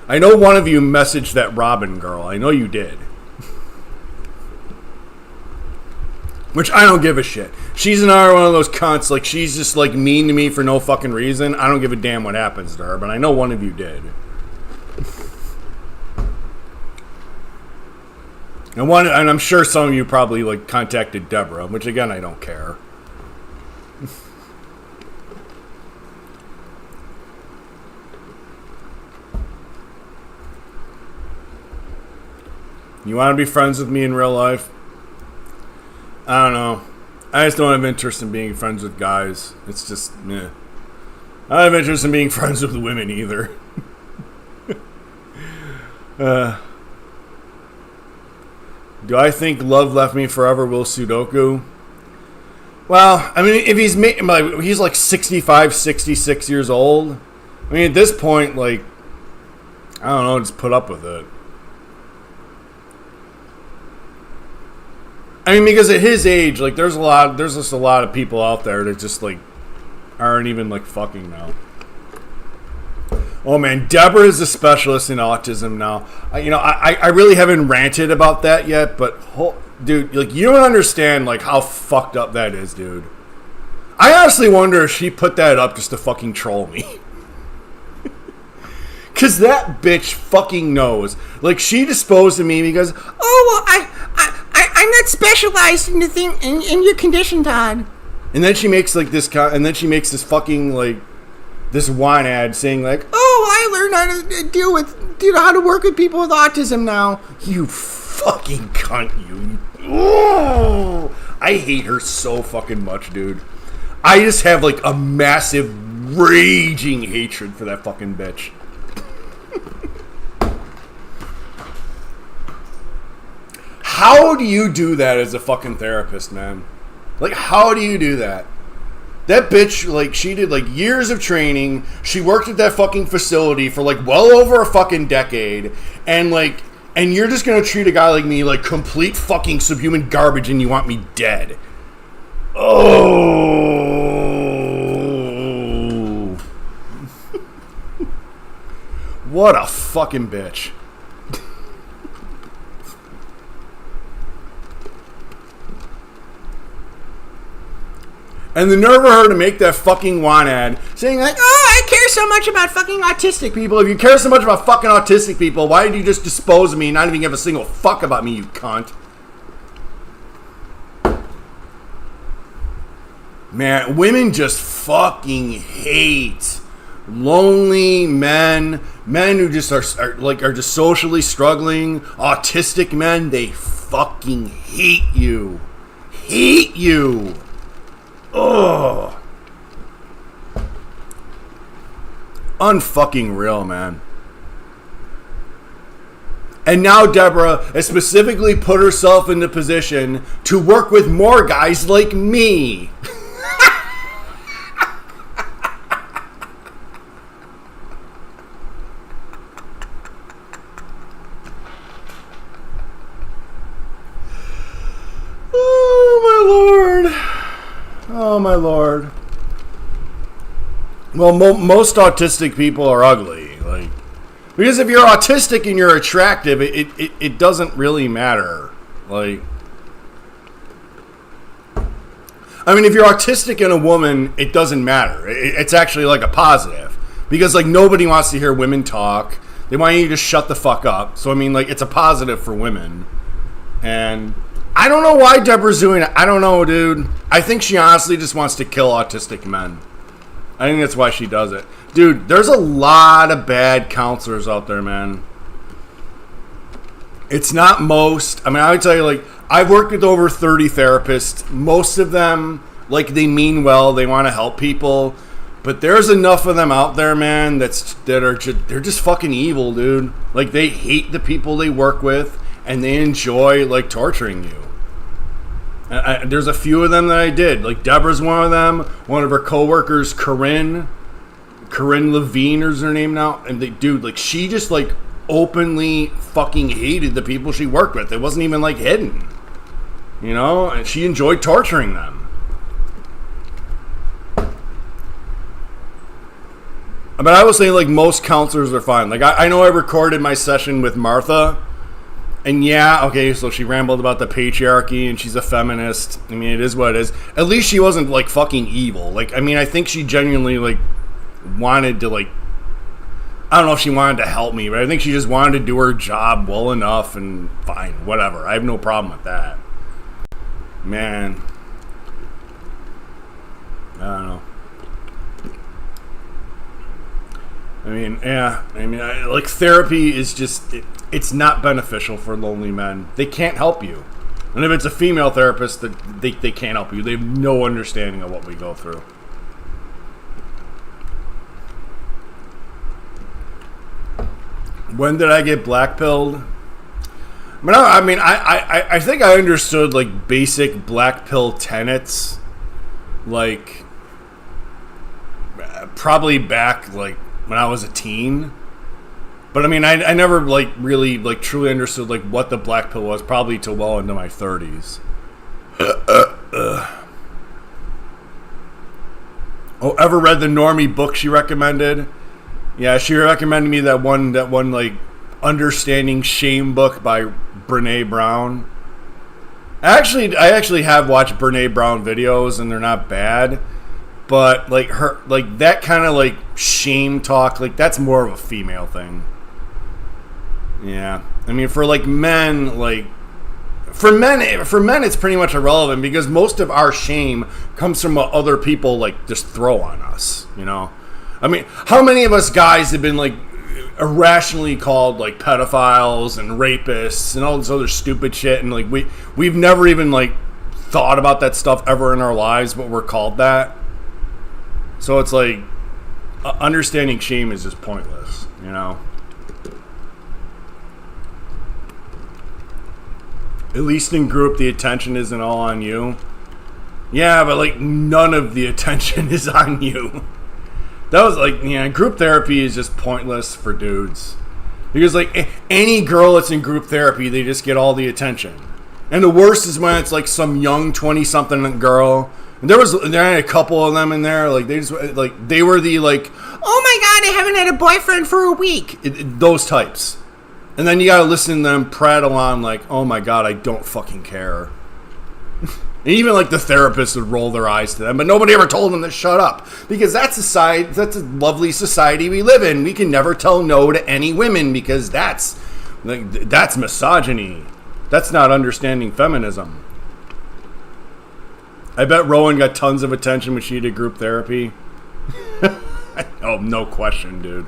Speaker 2: I know one of you messaged that Robin girl. I know you did. Which I don't give a shit. She's another one of those cunts. Like, she's just, like, mean to me for no fucking reason. I don't give a damn what happens to her. But I know one of you did. And I'm sure some of you probably, like, contacted Deborah. Which, again, I don't care. You want to be friends with me in real life? I don't know. I just don't have interest in being friends with guys. It's just, meh. I don't have interest in being friends with women either. Do I think Love Left Me Forever will Sudoku? Well, I mean, if he's like 65, 66 years old. I mean, at this point, like, I don't know, just put up with it. I mean, because at his age, like, there's just a lot of people out there that just, like, aren't even, like, fucking now. Oh, man, Deborah is a specialist in autism now. I really haven't ranted about that yet, but, dude, like, you don't understand, like, how fucked up that is, dude. I honestly wonder if she put that up just to fucking troll me. Because that bitch fucking knows. Like, she disposed of me because,
Speaker 5: oh, well, I'm not specialized in the thing in your condition, Todd.
Speaker 2: And then she makes like this, this fucking like this wine ad saying like,
Speaker 5: oh, I learned how to work with people with autism now.
Speaker 2: You fucking cunt, you. Oh, I hate her so fucking much, dude. I just have like a massive raging hatred for that fucking bitch. How do you do that as a fucking therapist, man? Like, how do you do that? That bitch, like, she did, like, years of training. She worked at that fucking facility for, like, well over a fucking decade. And, like, and you're just gonna treat a guy like me like complete fucking subhuman garbage and you want me dead. Oh. What a fucking bitch. And the nerve of her to make that fucking want ad saying like, oh, I care so much about fucking autistic people. If you care so much about fucking autistic people, why did you just dispose of me and not even give a single fuck about me, you cunt? Man, women just fucking hate lonely men who just are just socially struggling, autistic men. They fucking hate you. Hate you. Ugh. Unfucking real, man. And now Deborah has specifically put herself in the position to work with more guys like me. Oh, my lord. Well, most autistic people are ugly. Like, because if you're autistic and you're attractive, it doesn't really matter. Like, I mean, if you're autistic and a woman, it doesn't matter. It's actually like a positive. Because, like, nobody wants to hear women talk. They want you to just shut the fuck up. So, I mean, like, it's a positive for women. And I don't know why Deborah's doing it. I don't know, dude. I think she honestly just wants to kill autistic men. I think that's why she does it. Dude, there's a lot of bad counselors out there, man. It's not most. I mean, I would tell you, like, I've worked with over 30 therapists. Most of them, like, they mean well. They want to help people. But there's enough of them out there, man, they're just fucking evil, dude. Like, they hate the people they work with, and they enjoy, like, torturing you. There's a few of them that I did. Like, Deborah's one of them. One of her coworkers, Corinne Levine is her name now. And dude, like, she just, like, openly fucking hated the people she worked with. It wasn't even, like, hidden. You know? And she enjoyed torturing them. But I was saying, like, most counselors are fine. Like, I know I recorded my session with Martha. And yeah, okay, so she rambled about the patriarchy and she's a feminist. I mean, it is what it is. At least she wasn't, like, fucking evil. Like, I mean, I think she genuinely, like, wanted to, like, I don't know if she wanted to help me, but I think she just wanted to do her job well enough and fine, whatever. I have no problem with that. Man. don't know. I mean, yeah. I mean, like, therapy is just, it's not beneficial for lonely men. They can't help you. And if it's a female therapist, they can't help you. They have no understanding of what we go through. When did I get black-pilled? I think I understood, like, basic black pill tenets, like, probably back, like, when I was a teen. But, I mean, I never, like, really, like, truly understood, like, what the black pill was, probably till well into my 30s. Oh, ever read the Normie book she recommended? Yeah, she recommended me that one, like, Understanding Shame book by Brene Brown. I actually have watched Brene Brown videos, and they're not bad. But, like, her, like, that kind of, like, shame talk, like, that's more of a female thing. Yeah. I mean, for, like, men, like, for men, it's pretty much irrelevant, because most of our shame comes from what other people, like, just throw on us, you know? I mean, how many of us guys have been, like, irrationally called, like, pedophiles and rapists and all this other stupid shit, and, like, we've never even, like, thought about that stuff ever in our lives, but we're called that. So it's like, understanding shame is just pointless, you know? At least in group, the attention isn't all on you. Yeah, but, like, none of the attention is on you. That was, like, yeah, group therapy is just pointless for dudes. Because, like, any girl that's in group therapy, they just get all the attention. And the worst is when it's, like, some young 20-something girl. And there had a couple of them in there, like, they were the, like, oh my god, I haven't had a boyfriend for a week. Those types. And then you gotta listen to them prattle on, like, oh my god, I don't fucking care. And even, like, the therapist would roll their eyes to them, but nobody ever told them to shut up. Because that's a lovely society we live in. We can never tell no to any women, because that's misogyny. That's not understanding feminism. I bet Rowan got tons of attention when she did group therapy. Oh, no question, dude.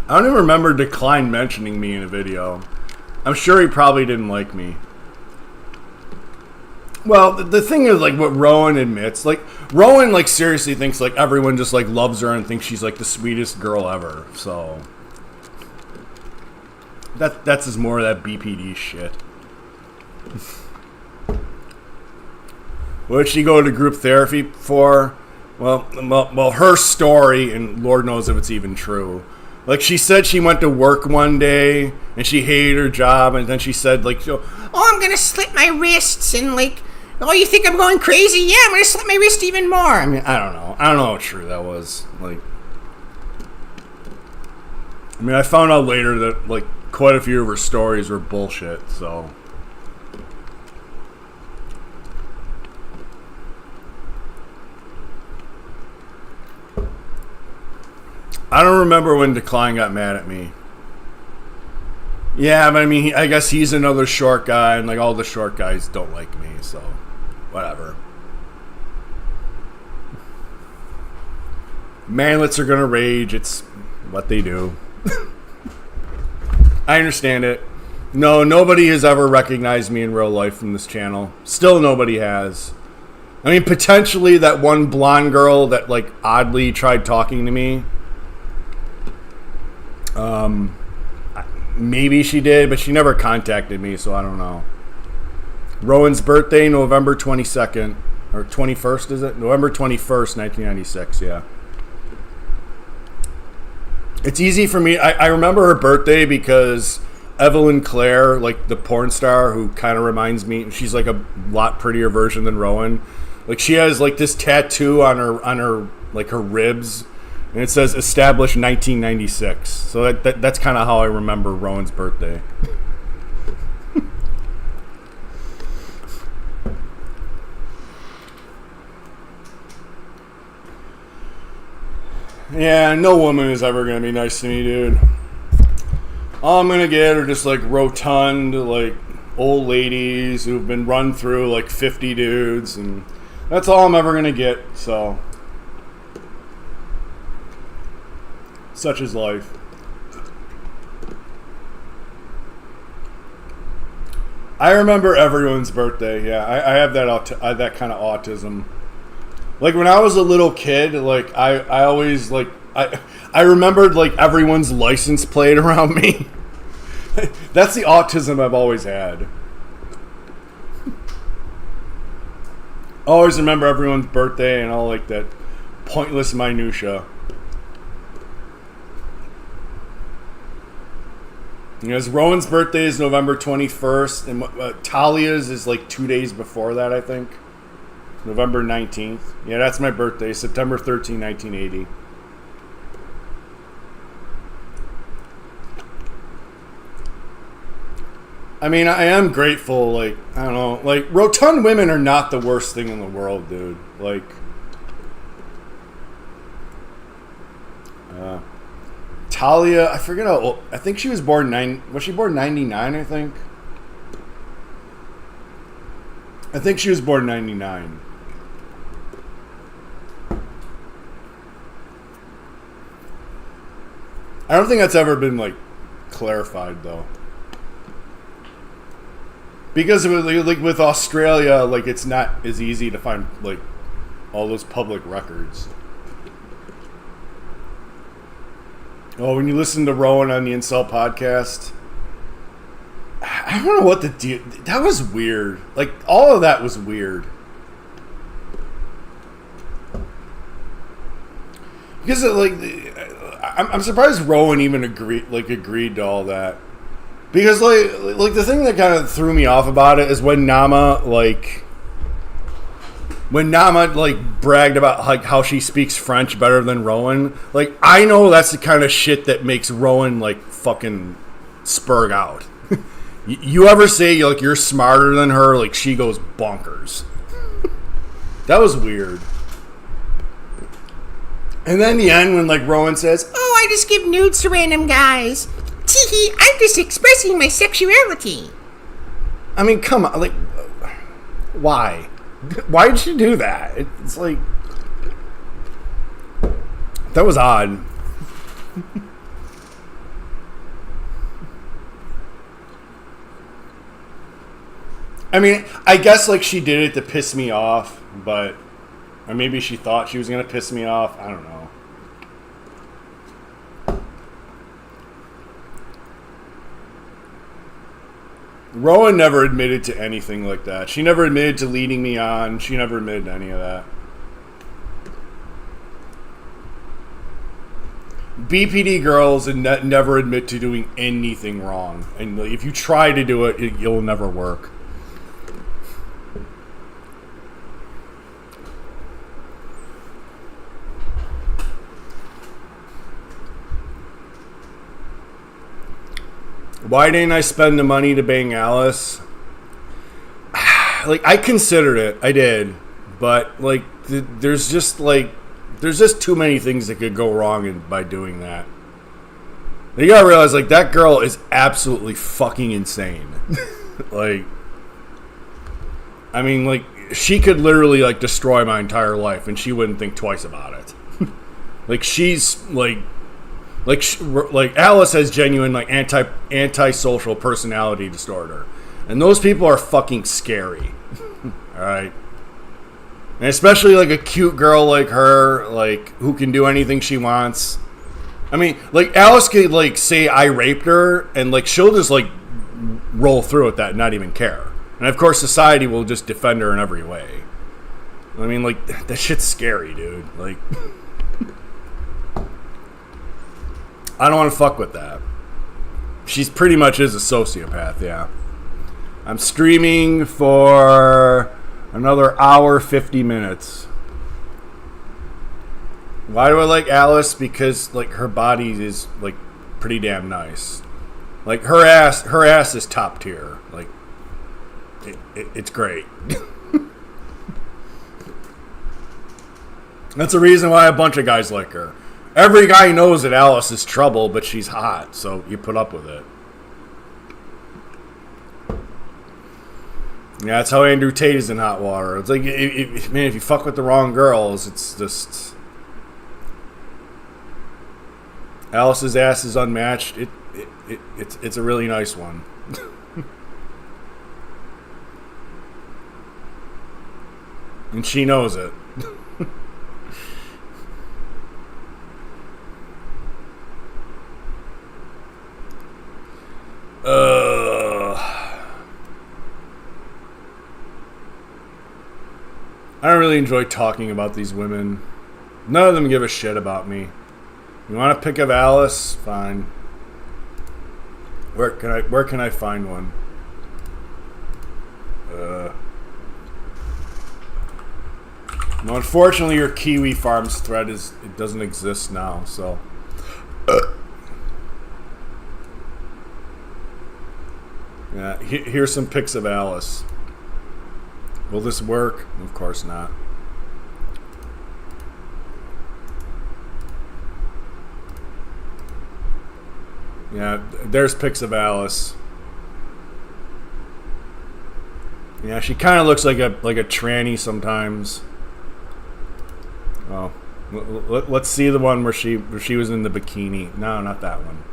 Speaker 2: I don't even remember Decline mentioning me in a video. I'm sure he probably didn't like me. Well, the thing is, like, what Rowan admits, like, Rowan, like, seriously thinks, like, everyone just, like, loves her and thinks she's, like, the sweetest girl ever, so. That's just more of that BPD shit. What did she go to group therapy for? Well, her story, and Lord knows if it's even true. Like, she said she went to work one day, and she hated her job, and then she said, like, oh, I'm gonna slit my wrists, and, like, oh, you think I'm going crazy? Yeah, I'm gonna slit my wrist even more. I mean, I don't know how true that was. Like, I mean, I found out later that, like, quite a few of her stories were bullshit, so. I don't remember when Decline got mad at me. Yeah, but I mean, I guess he's another short guy, and, like, all the short guys don't like me, so whatever. Manlets are gonna rage. It's what they do. I understand it. No, nobody has ever recognized me in real life from this channel. Still nobody has. I mean, potentially that one blonde girl that, like, oddly tried talking to me. Maybe she did, but she never contacted me, so I don't know. Rowan's birthday, November 22nd, or 21st, is it? November 21st, 1996, yeah. It's easy for me. I remember her birthday because Evelyn Clare, like the porn star who kind of reminds me, she's like a lot prettier version than Rowan. Like, she has, like, this tattoo on her like, her ribs. And it says established 1996. So that's kind of how I remember Rowan's birthday. Yeah, no woman is ever gonna be nice to me, dude. All I'm gonna get are just like rotund, like old ladies who've been run through like 50 dudes, and that's all I'm ever gonna get. So, such is life. I remember everyone's birthday. Yeah, I have that kind of autism. Like when I was a little kid, like I always like I remembered like everyone's license plate around me. That's the autism I've always had. I always remember everyone's birthday and all like that pointless minutia. Because Rowan's birthday is November 21st, and Talia's is like 2 days before that, I think. November 19th. Yeah, that's my birthday, September 13, 1980. I mean, I am grateful, like, I don't know, like, rotund women are not the worst thing in the world, dude. Like, Talia, I forget how old, I think she was born was she born 99, I think? I think she was born 99. I don't think that's ever been, like, clarified, though. Because, like, with Australia, like, it's not as easy to find, like, all those public records. Oh, when you listen to Rowan on the Incel podcast, I don't know what the deal. That was weird. Like, all of that was weird. Because, like, I'm surprised Rowan even agreed to all that. Because, like the thing that kind of threw me off about it is when Nama bragged about like how she speaks French better than Rowan. Like, I know that's the kind of shit that makes Rowan like fucking spurg out. You ever say like you're smarter than her? Like, she goes bonkers. That was weird. And then the end when like Rowan says,
Speaker 5: Oh, I just give nudes to random guys. Teehee, I'm just expressing my sexuality.
Speaker 2: I mean, come on, like, why? Why did she do that? It's like, that was odd. I mean, I guess like she did it to piss me off, but or maybe she thought she was gonna piss me off. I don't know. Rowan never admitted to anything like that. She never admitted to leading me on. She never admitted to any of that. BPD girls never admit to doing anything wrong. And if you try to do it, it'll never work. Why didn't I spend the money to bang Alice? Like, I considered it. I did. But, like, there's just too many things that could go wrong by doing that. You gotta realize, like, that girl is absolutely fucking insane. Like, I mean, like, she could literally, like, destroy my entire life and she wouldn't think twice about it. Like, she's, like Alice has genuine like anti-social personality disorder, and those people are fucking scary. All right, and especially like a cute girl like her, like who can do anything she wants. I mean, like Alice could like say I raped her, and like she'll just like roll through with that and not even care. And of course, society will just defend her in every way. I mean, like that shit's scary, dude. Like. I don't want to fuck with that. She's pretty much is a sociopath, yeah. I'm streaming for another hour, 50 minutes. Why do I like Alice? Because, like, her body is, like, pretty damn nice. Like, her ass is top tier. Like, it's great. That's the reason why a bunch of guys like her. Every guy knows that Alice is trouble, but she's hot, so you put up with it. Yeah, that's how Andrew Tate is in hot water. It's like, man, if you fuck with the wrong girls, it's just... Alice's ass is unmatched. It's a really nice one. And she knows it. I don't really enjoy talking about these women. None of them give a shit about me. You want a pic of Alice? Fine. Where can I find one? No, unfortunately, your Kiwi Farms thread doesn't exist now. So. Yeah, here's some pics of Alice. Will this work? Of course not. Yeah, there's pics of Alice. Yeah, she kind of looks like a tranny sometimes. Oh, let's see the one where she was in the bikini. No, not that one.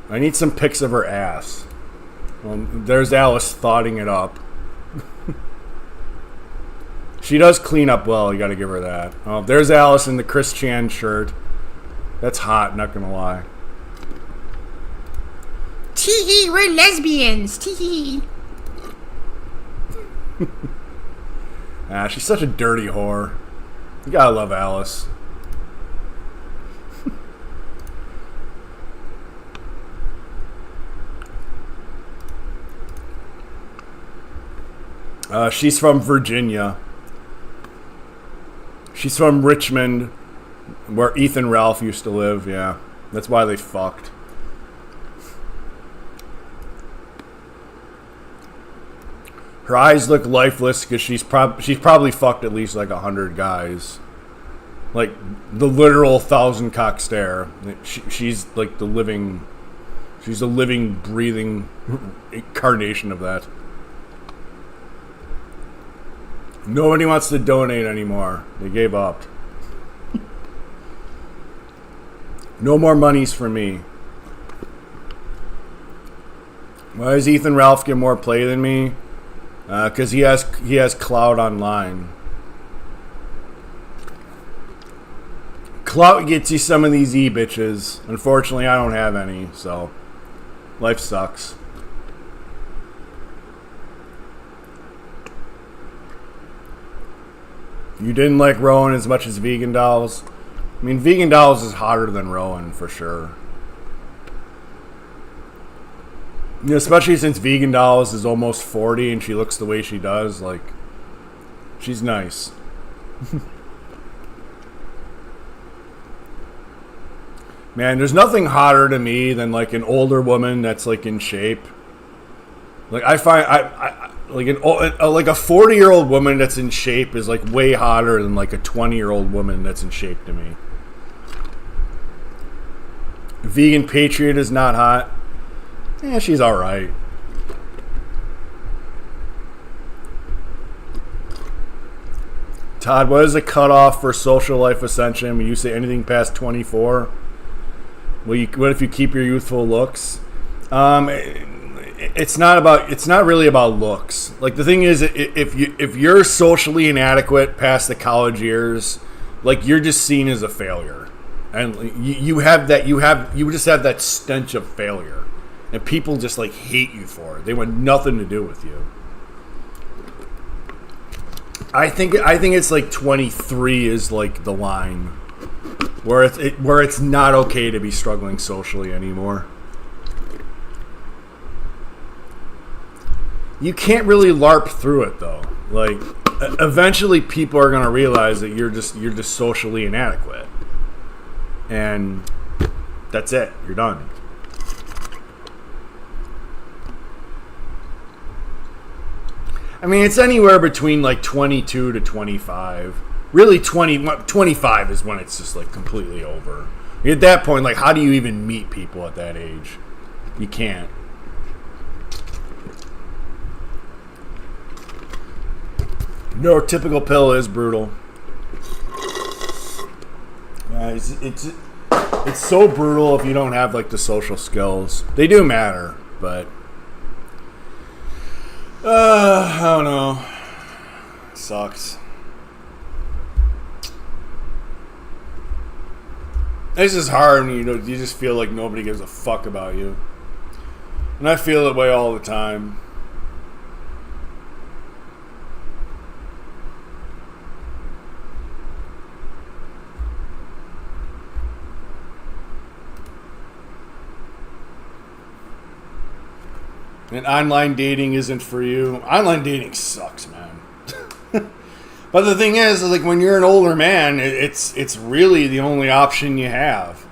Speaker 2: I need some pics of her ass. Well, there's Alice thoughting it up. She does clean up well, you gotta give her that. Oh, there's Alice in the Chris Chan shirt. That's hot, not gonna lie.
Speaker 5: Tee-hee, we're lesbians. Tee-hee.
Speaker 2: She's such a dirty whore. You gotta love Alice. She's from Virginia. She's from Richmond, where Ethan Ralph used to live. Yeah, that's why they fucked. Her eyes look lifeless because she's probably fucked at least like 100 guys. Like the literal 1,000-cock stare. She's like the living. She's a living, breathing incarnation of that. Nobody wants to donate anymore. They gave up. No more monies for me. Why does Ethan Ralph get more play than me? Because he has clout online. Clout gets you some of these e-bitches. Unfortunately, I don't have any, so life sucks. You didn't like Rowan as much as Vegan Dolls? I mean, Vegan Dolls is hotter than Rowan, for sure. You know, especially since Vegan Dolls is almost 40 and she looks the way she does. Like, she's nice. Man, there's nothing hotter to me than, like, an older woman that's, like, in shape. Like, I find... like a 40-year-old woman that's in shape is like way hotter than like a 20-year-old woman that's in shape to me. Vegan Patriot is not hot. Yeah, she's all right. Todd, what is the cutoff for social life ascension when you say anything past 24? What if you keep your youthful looks? It's not really about looks. Like, the thing is, if you're socially inadequate past the college years, like, you're just seen as a failure, and you just have that stench of failure, and people just like hate you for it. They want nothing to do with you. I think it's like 23 is like the line where it's not okay to be struggling socially anymore. You can't really LARP through it though. Like, eventually people are gonna realize that you're just socially inadequate, and that's it. You're done. I mean, it's anywhere between like 22 to 25. Really, 25 is when it's just like completely over. At that point, like, how do you even meet people at that age? You can't. No, typical pill is brutal. It's so brutal if you don't have like the social skills. They do matter, but I don't know. It sucks. It's just hard when you just feel like nobody gives a fuck about you. And I feel that way all the time. And online dating isn't for you. Online dating sucks, man. But the thing is, like, when you're an older man, it's really the only option you have.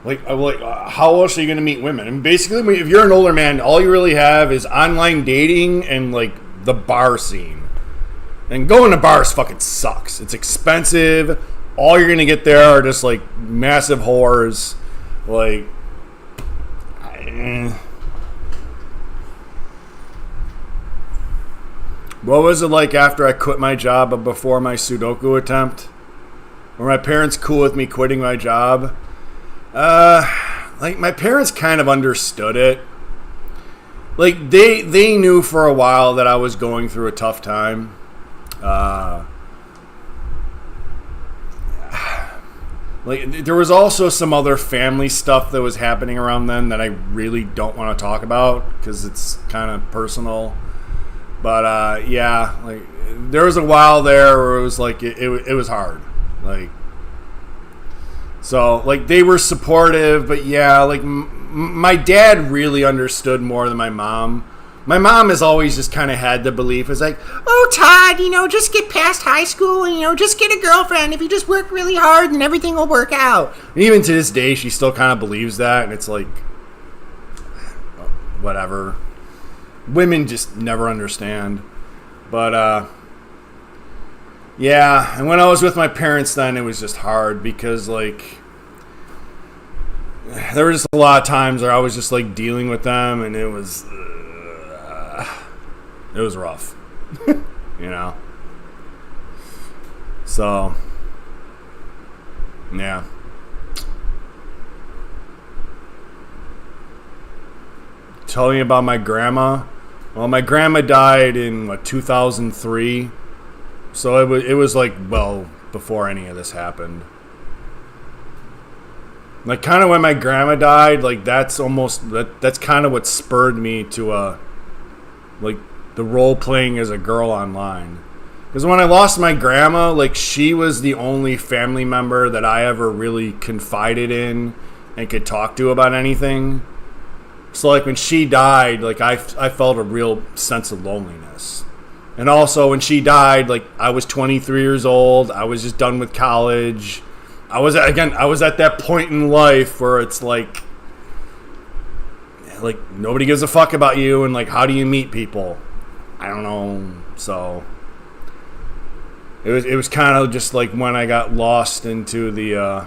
Speaker 2: Like how else are you going to meet women? And basically, if you're an older man, all you really have is online dating and, like, the bar scene. And going to bars fucking sucks. It's expensive. All you're going to get there are just, like, massive whores. Like, What was it like after I quit my job but before my Sudoku attempt? Were my parents cool with me quitting my job? Like, my parents kind of understood it. Like, they knew for a while that I was going through a tough time. Like, there was also some other family stuff that was happening around then that I really don't want to talk about because it's kind of personal. But, yeah, like, there was a while there where it was, like, it was hard. Like, so, like, they were supportive, but, yeah, like, my dad really understood more than my mom. My mom has always just kind of had the belief, it's like, oh, Todd, just get past high school and, just get a girlfriend. If you just work really hard, then everything will work out. And even to this day, she still kind of believes that, and it's like, whatever. Women just never understand. But, yeah, and when I was with my parents then, it was just hard because, like, there were just a lot of times where I was just, like, dealing with them, and it was rough, So, yeah. Tell me about my grandma. Well, my grandma died in 2003, so it was like, well, before any of this happened. Like, kind of when my grandma died, like, that's kind of what spurred me to like, the role playing as a girl online. Because when I lost my grandma, like, she was the only family member that I ever really confided in and could talk to about anything. So, like, when she died, like, I felt a real sense of loneliness. And also, when she died, like, I was 23 years old. I was just done with college. I was at that point in life where it's like, nobody gives a fuck about you. And, like, how do you meet people? I don't know. So, it was kind of just, like, when I got lost into the...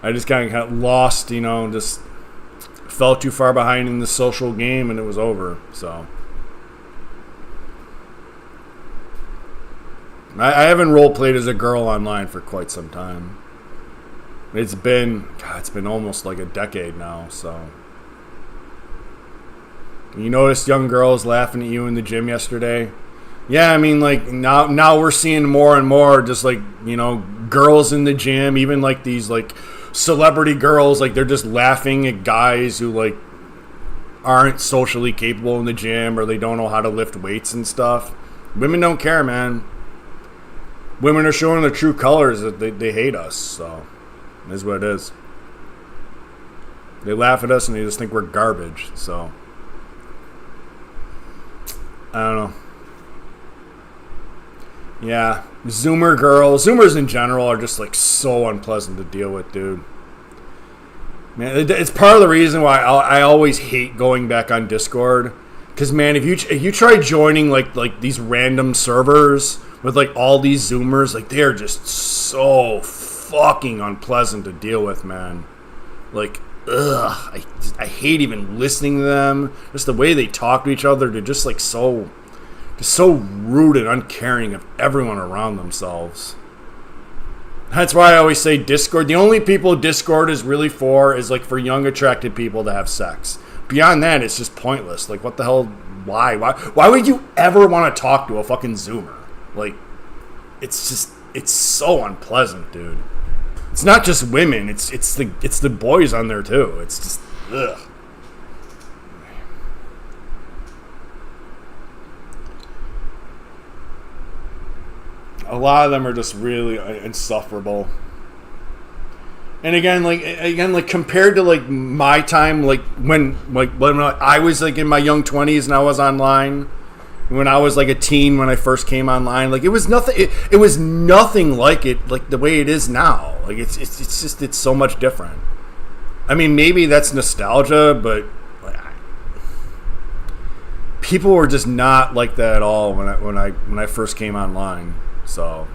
Speaker 2: I just kind of got lost, just fell too far behind in the social game, and it was over. So I haven't role played as a girl online for quite some time. It's been almost like a decade now. So you noticed young girls laughing at you in the gym yesterday? Yeah, I mean, like, now we're seeing more and more just, like, girls in the gym, even, like, these, like, celebrity girls, like, they're just laughing at guys who, like, aren't socially capable in the gym or they don't know how to lift weights and stuff. Women don't care, man. Women are showing their true colors that they hate us, so it is what it is. They laugh at us and they just think we're garbage, so I don't know. Yeah, Zoomers in general are just, like, so unpleasant to deal with, dude. Man, it's part of the reason why I always hate going back on Discord. Because, man, if you try joining, like these random servers with, like, all these Zoomers, like, they are just so fucking unpleasant to deal with, man. Like, ugh. I hate even listening to them. Just the way they talk to each other. They're just, like, so rude and uncaring of everyone around themselves. That's why I always say Discord. The only people Discord is really for is, like, for young, attracted people to have sex. Beyond that, it's just pointless. Like, what the hell? Why would you ever want to talk to a fucking Zoomer? Like, it's so unpleasant, dude. It's not just women. It's the boys on there too. It's just ugh. A lot of them are just really insufferable. And again, like compared to like my time, like when I was like in my young 20s and I was online, when I was like a teen when I first came online, like it was nothing. It was nothing like it, like the way it is now. Like it's so much different. I mean, maybe that's nostalgia, but like, people were just not like that at all when I first came online. So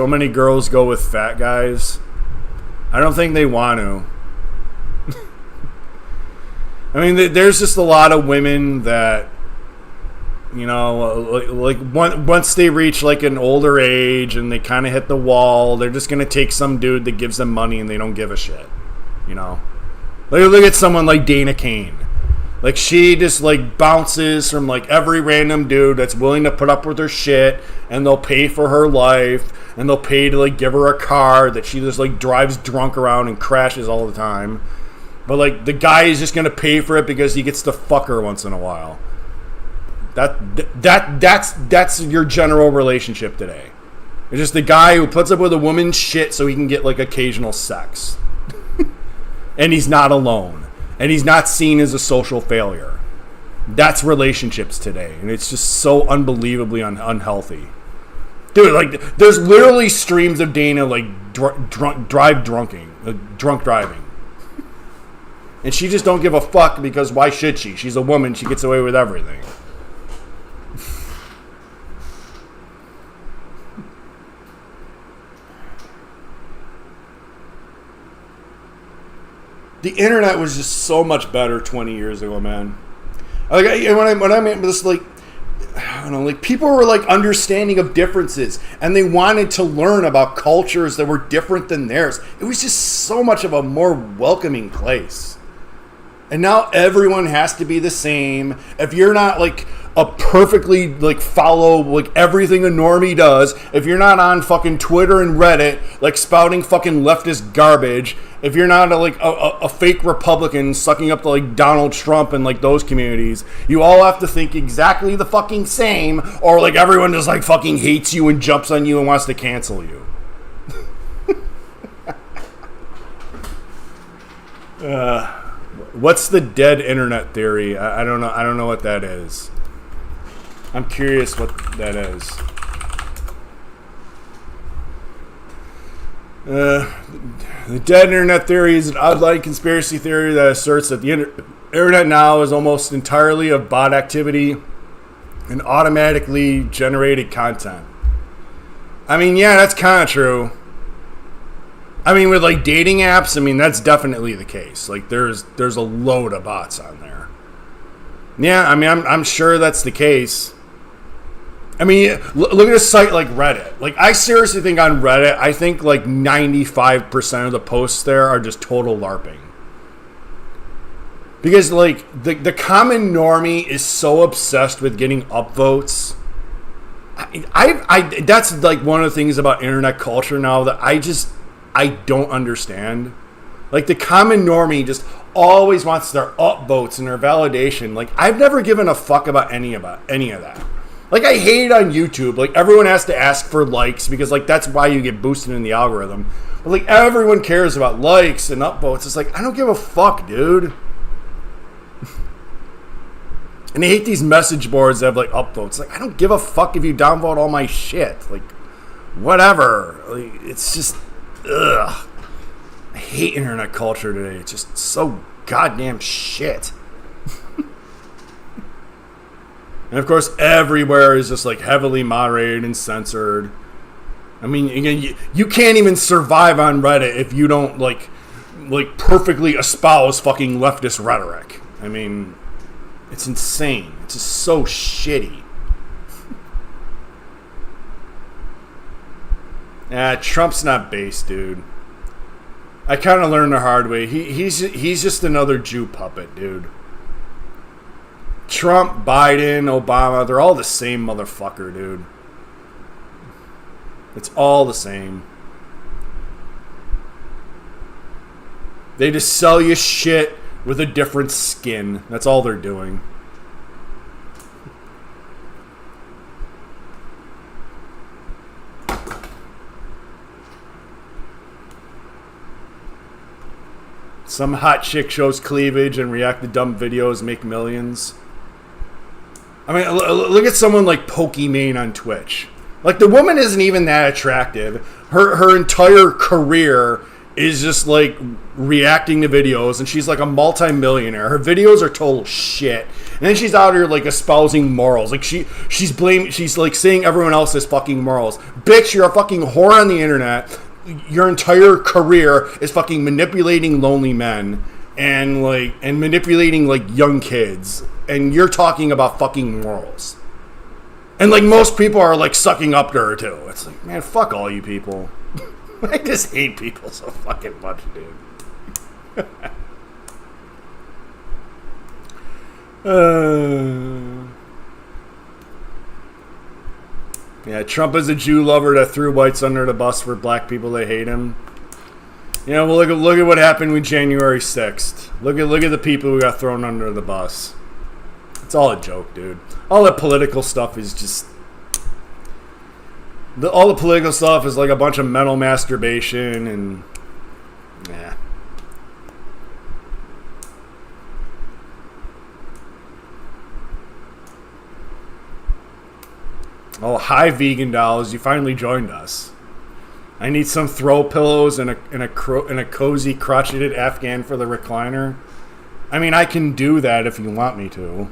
Speaker 2: many girls go with fat guys. I don't think they want to. I mean, there's just a lot of women that, you know, like once they reach like an older age and they kind of hit the wall, they're just gonna take some dude that gives them money and they don't give a shit. You know, look at someone like Dana Kane. Like, she just, like, bounces from, like, every random dude that's willing to put up with her shit, and they'll pay for her life, and they'll pay to, like, give her a car that she just, like, drives drunk around and crashes all the time. But, like, the guy is just going to pay for it because he gets to fuck her once in a while. That's your general relationship today. It's just the guy who puts up with a woman's shit so he can get, like, occasional sex. And he's not alone. And he's not seen as a social failure. That's relationships today. And it's just so unbelievably unhealthy. Dude, like, there's literally streams of Dana, like, drunk driving. And she just don't give a fuck because why should she? She's a woman. She gets away with everything. The internet was just so much better 20 years ago, man. Like, when I meant this, like, I don't know, like, people were, like, understanding of differences, and they wanted to learn about cultures that were different than theirs. It was just so much of a more welcoming place. And now everyone has to be the same. If you're not, like, a perfectly, like, follow, like, everything a normie does, if you're not on fucking Twitter and Reddit, like, spouting fucking leftist garbage, if you're not a fake Republican sucking up to, like, Donald Trump and, like, those communities, you all have to think exactly the fucking same, or, like, everyone just, like, fucking hates you and jumps on you and wants to cancel you. What's the dead internet theory? I don't know. I don't know what that is. I'm curious what that is. The dead internet theory is an outline conspiracy theory that asserts that the internet now is almost entirely of bot activity and automatically generated content. I mean, yeah, that's kind of true. I mean, with, like, dating apps, I mean, that's definitely the case. Like, there's a load of bots on there. Yeah, I mean, I'm sure that's the case. I mean, look at a site like Reddit. Like, I seriously think on Reddit, I think, like, 95% of the posts there are just total LARPing. Because, like, the common normie is so obsessed with getting upvotes. That's, like, one of the things about internet culture now that I don't understand. Like, the common normie just always wants their upvotes and their validation. Like, I've never given a fuck about any of that. Like, I hate it on YouTube. Like, everyone has to ask for likes because, like, that's why you get boosted in the algorithm. But, like, everyone cares about likes and upvotes. It's like, I don't give a fuck, dude. And I hate these message boards that have, like, upvotes. Like, I don't give a fuck if you downvote all my shit. Like, whatever. Like, it's just, ugh. I I hate internet culture today. It's just so goddamn shit. And of course, everywhere is just like heavily moderated and censored. I mean, again, you can't even survive on Reddit if you don't like perfectly espouse fucking leftist rhetoric. I mean, it's insane. It's just so shitty. Trump's not base, dude. I kind of learned the hard way. He's just another Jew puppet, dude. Trump, Biden, Obama, they're all the same motherfucker, dude. It's all the same. They just sell you shit with a different skin. That's all they're doing. Some hot chick shows cleavage and react to dumb videos, make millions. I mean, look at someone like Pokimane on Twitch. Like, the woman isn't even that attractive. Her entire career is just like reacting to videos, and she's like a multi-millionaire. Her videos are total shit. And then she's out here like espousing morals. Like she's like saying everyone else has fucking morals. Bitch, you're a fucking whore on the internet. Your entire career is fucking manipulating lonely men and manipulating like young kids. And you're talking about fucking morals. And like most people are like sucking up to her too. It's like, man, fuck all you people. I just hate people so fucking much, dude. Yeah, Trump is a Jew lover that threw whites under the bus for black people that hate him. You know, well, look at what happened with January 6th. Look at the people who got thrown under the bus. It's all a joke, dude. All that political stuff is just... all the political stuff is like a bunch of mental masturbation and... yeah. Oh, hi, vegan dolls. You finally joined us. I need some throw pillows and a cozy crotcheted Afghan for the recliner. I mean, I can do that if you want me to.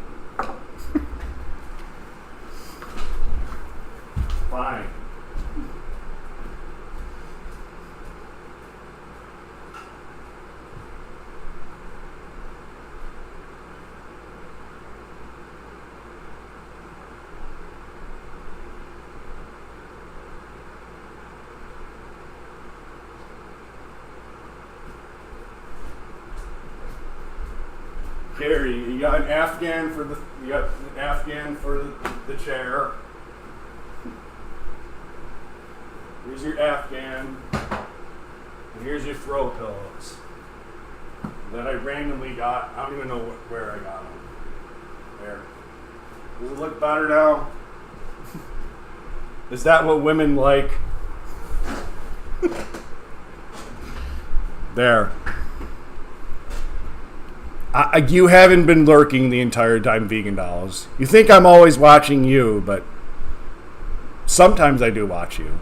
Speaker 2: Fine. Here, you got an Afghan for the chair. Here's your Afghan, and here's your throw pillows that I randomly got. I don't even know where I got them. There. Does it look better now? Is that what women like? There. You haven't been lurking the entire time, vegan dolls. You think I'm always watching you, but sometimes I do watch you.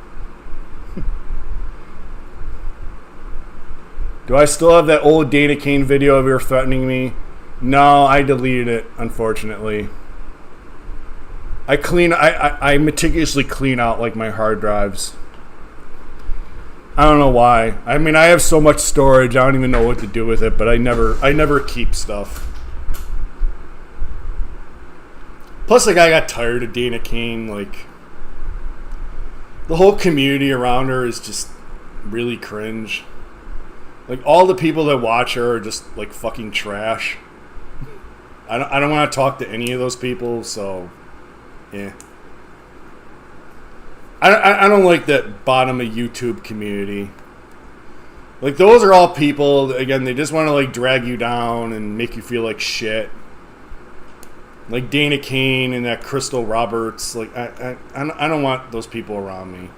Speaker 2: Do I still have that old Dana Kane video of you threatening me? No, I deleted it, unfortunately. I meticulously clean out like my hard drives. I don't know why. I mean, I have so much storage, I don't even know what to do with it, but I never keep stuff. Plus, like, I got tired of Dana Kane. Like, the whole community around her is just really cringe. Like, all the people that watch her are just, like, fucking trash. I don't want to talk to any of those people, so, yeah. I don't like that bottom of YouTube community. Like, those are all people, again, they just want to, like, drag you down and make you feel like shit. Like Dana Kane and that Crystal Roberts. Like, I don't want those people around me.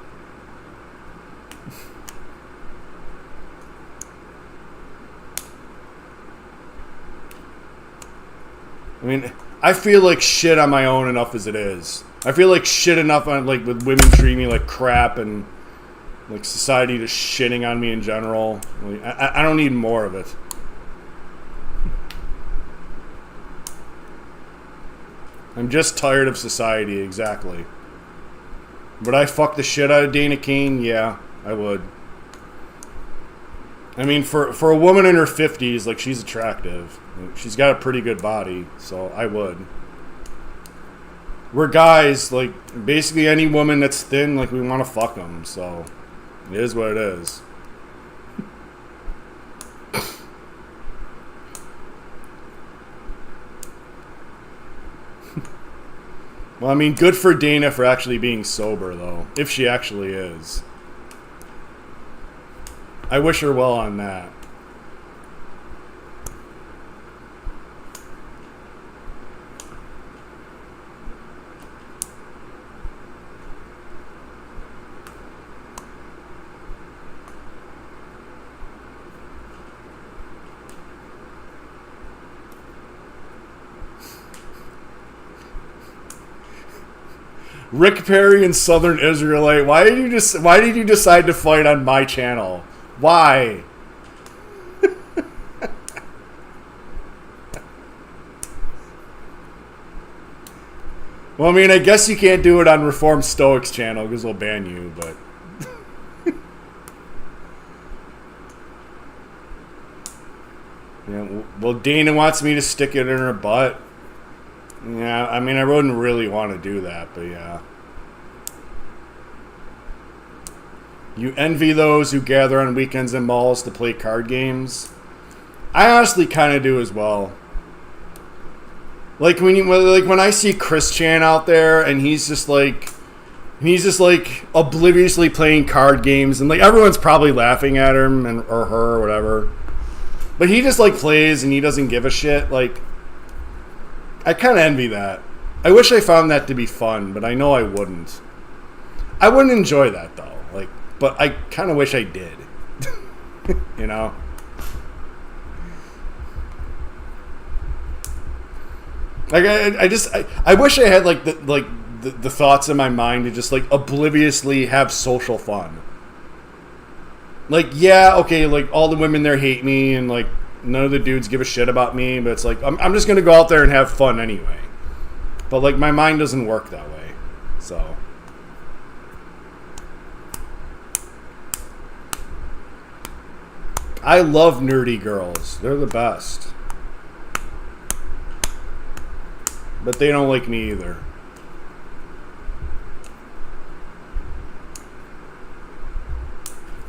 Speaker 2: I mean, I feel like shit on my own enough as it is. I feel like shit enough on, like, with women treating me like crap, and Like society just shitting on me in general. Like, I don't need more of it. I'm just tired of society, exactly. Would I fuck the shit out of Dana Kane? Yeah, I would. I mean, for a woman in her 50s, like, she's attractive. She's got a pretty good body, so I would. We're guys, like, basically any woman that's thin, like, we want to fuck them, so it is what it is. Well, I mean, good for Dana for actually being sober, though. If she actually is. I wish her well on that. Rick Perry and Southern Israelite. Why did you decide to fight on my channel? Why? Well, I mean, I guess you can't do it on Reformed Stoics channel because they'll ban you, but yeah, well, Dana wants me to stick it in her butt. Yeah, I mean, I wouldn't really want to do that, but yeah. You envy those who gather on weekends in malls to play card games. I honestly kind of do as well. Like when I see Chris Chan out there and he's just like obliviously playing card games and like everyone's probably laughing at him or her or whatever. But he just like plays and he doesn't give a shit. Like, I kind of envy that. I wish I found that to be fun, but I know I wouldn't. I wouldn't enjoy that though. Like, but I kind of wish I did. You know? Like I wish I had like the thoughts in my mind to just like obliviously have social fun. Like, yeah, okay, like all the women there hate me and like none of the dudes give a shit about me, but it's like I'm just gonna go out there and have fun anyway. But like my mind doesn't work that way. So I love nerdy girls. They're the best. But they don't like me either.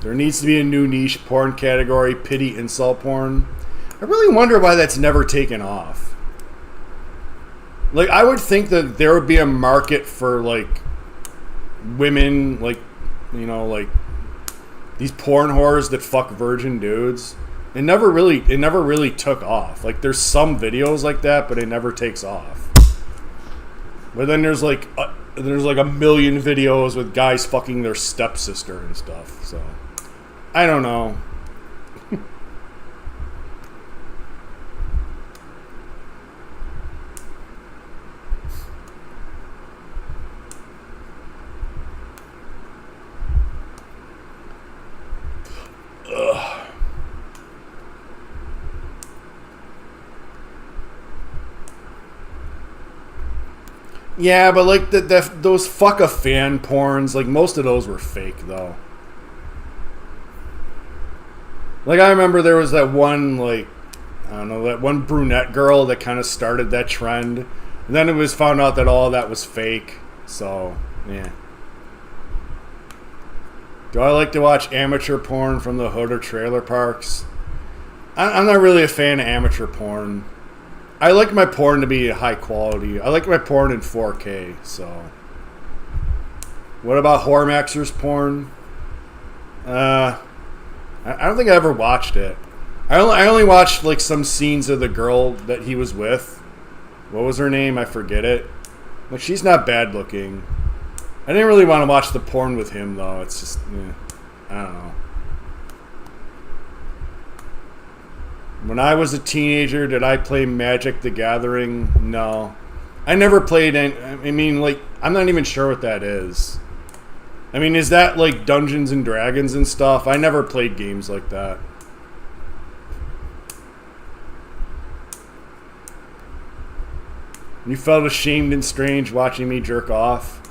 Speaker 2: There needs to be a new niche porn category, pity insult porn. I really wonder why that's never taken off. Like, I would think that there would be a market for, like, women, like, you know, like, these porn whores that fuck virgin dudes. It never really took off. Like, there's some videos like that, but it never takes off. But then there's like a million videos with guys fucking their stepsister and stuff. So, I don't know. Yeah, but like those fuck a fan porns, like most of those were fake though. Like I remember there was that one like I don't know, that one brunette girl that kind of started that trend. And then it was found out that all that was fake. So, yeah. Do I like to watch amateur porn from the hood or trailer parks? I'm not really a fan of amateur porn. I like my porn to be high quality. I like my porn in 4K, so. What about Hormaxer's porn? I don't think I ever watched it. I only watched like some scenes of the girl that he was with. What was her name? I forget it. Like, she's not bad looking. I didn't really want to watch the porn with him though. It's just, I don't know. When I was a teenager, did I play Magic the Gathering? No. I never played any. I mean, like, I'm not even sure what that is. I mean, is that like Dungeons and Dragons and stuff? I never played games like that. You felt ashamed and strange watching me jerk off?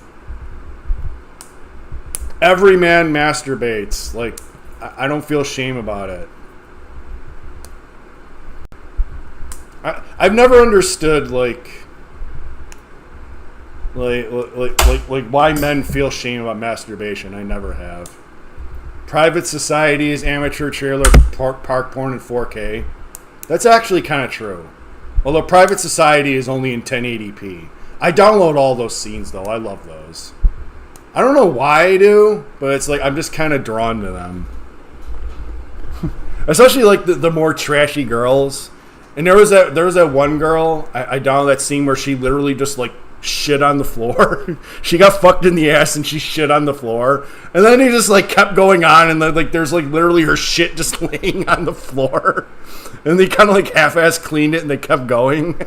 Speaker 2: Every man masturbates. Like, I don't feel shame about it. I've never understood like why men feel shame about masturbation. I never have. Private societies, amateur trailer park porn in 4K. That's actually kind of true. Although Private Society is only in 1080p. I download all those scenes though. I love those. I don't know why I do, but it's like I'm just kind of drawn to them. Especially like the more trashy girls. And there was that one girl, I downloaded that scene where she literally just like shit on the floor. She got fucked in the ass and she shit on the floor. And then he just like kept going on and then like there's like literally her shit just laying on the floor. And they kind of like half-ass cleaned it and they kept going.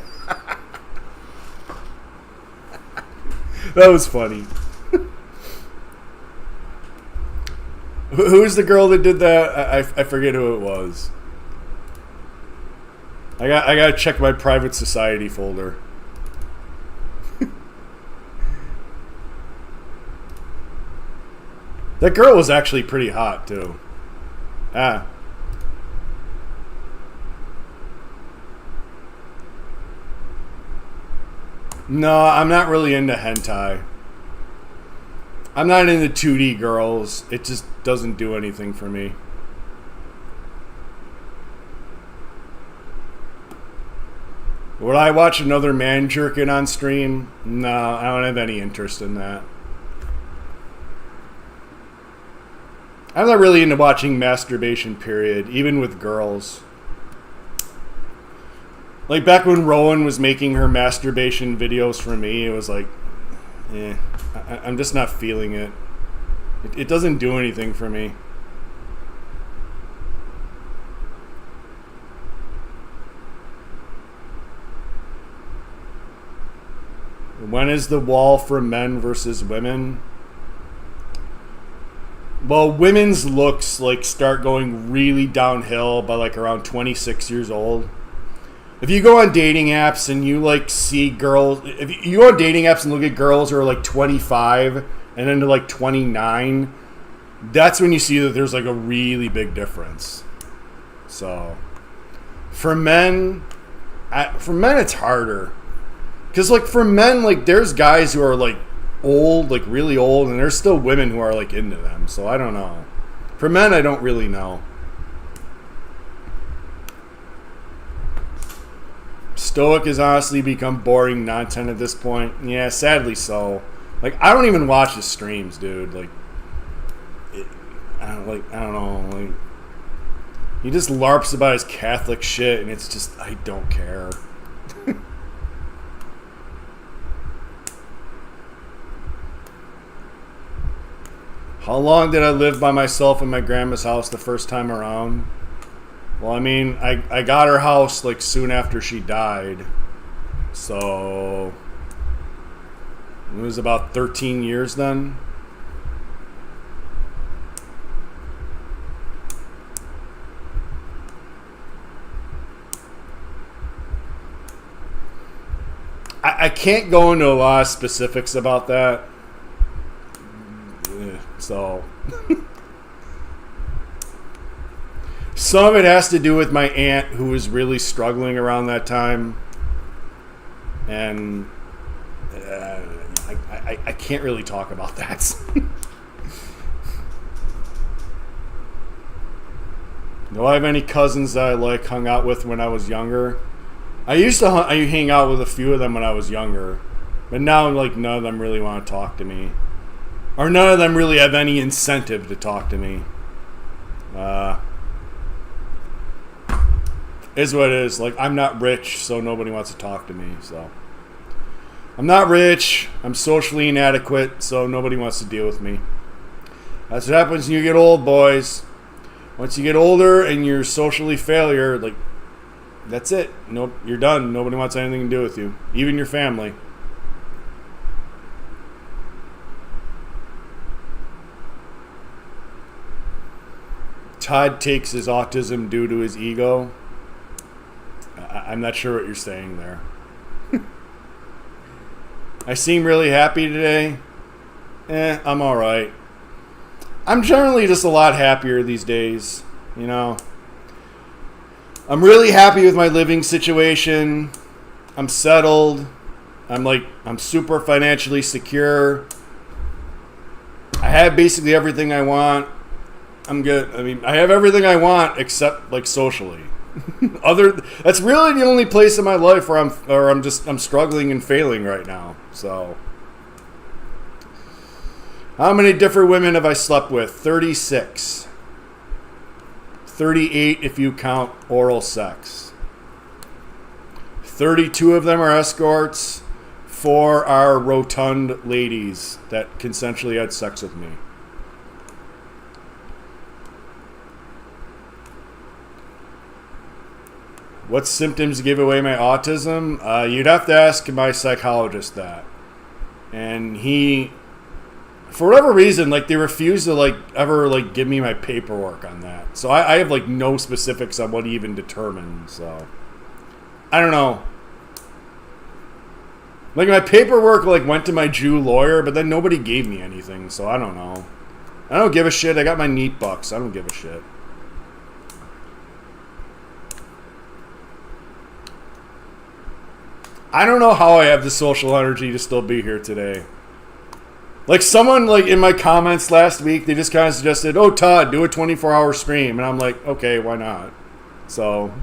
Speaker 2: That was funny. Who's the girl that did that? I forget who it was. I gotta check my Private Society folder. That girl was actually pretty hot too. Ah. No, I'm not really into hentai. I'm not into 2D girls. It just doesn't do anything for me. Would I watch another man jerking on stream? No, I don't have any interest in that. I'm not really into watching masturbation, period, even with girls. Like back when Rowan was making her masturbation videos for me, it was like, I'm just not feeling it. It doesn't do anything for me. When is the wall for men versus women? Well, women's looks like start going really downhill by like around 26 years old. If you go on dating apps and you like see girls, if you go on dating apps and look at girls who are like 25 and then to like 29, that's when you see that there's like a really big difference. So, for men it's harder. Because like for men, like there's guys who are like old, like really old, and there's still women who are like into them. So I don't know. For men, I don't really know. Stoic has honestly become boring content at this point. Yeah, sadly so. Like I don't even watch his streams, dude. Like, I don't know. Like, he just larps about his Catholic shit, and it's just I don't care. How long did I live by myself in my grandma's house the first time around? Well, I mean, I got her house like soon after she died. So it was about 13 years then. I can't go into a lot of specifics about that. So some of it has to do with my aunt who was really struggling around that time, and I can't really talk about that. Do I have any cousins that I like hung out with when I was younger? I used to hang out with a few of them when I was younger, but now like none of them really want to talk to me. Or none of them really have any incentive to talk to me. Is what it is. Like, I'm not rich, so nobody wants to talk to me. So, I'm not rich. I'm socially inadequate, so nobody wants to deal with me. That's what happens when you get old, boys. Once you get older and you're socially failure, like, that's it. Nope, you're done. Nobody wants anything to do with you, even your family. Todd takes his autism due to his ego. I'm not sure what you're saying there. I seem really happy today. I'm alright. I'm generally just a lot happier these days, you know. I'm really happy with my living situation. I'm settled. I'm super financially secure. I have basically everything I want. I'm good. I mean, I have everything I want except like socially. That's really the only place in my life where I'm struggling and failing right now. So, how many different women have I slept with? 36. 38 if you count oral sex. 32 of them are escorts. 4 are rotund ladies that consensually had sex with me. What symptoms give away my autism? You'd have to ask my psychologist that. And he, for whatever reason, like they refuse to like ever like give me my paperwork on that. So I have like no specifics on what he even determined. So I don't know. Like my paperwork like went to my Jew lawyer, but then nobody gave me anything. So I don't know. I don't give a shit. I got my neat bucks. I don't give a shit. I don't know how I have the social energy to still be here today. Like someone like in my comments last week, they just kind of suggested, "Oh, Todd, do a 24-hour stream." And I'm like, "Okay, why not?" So,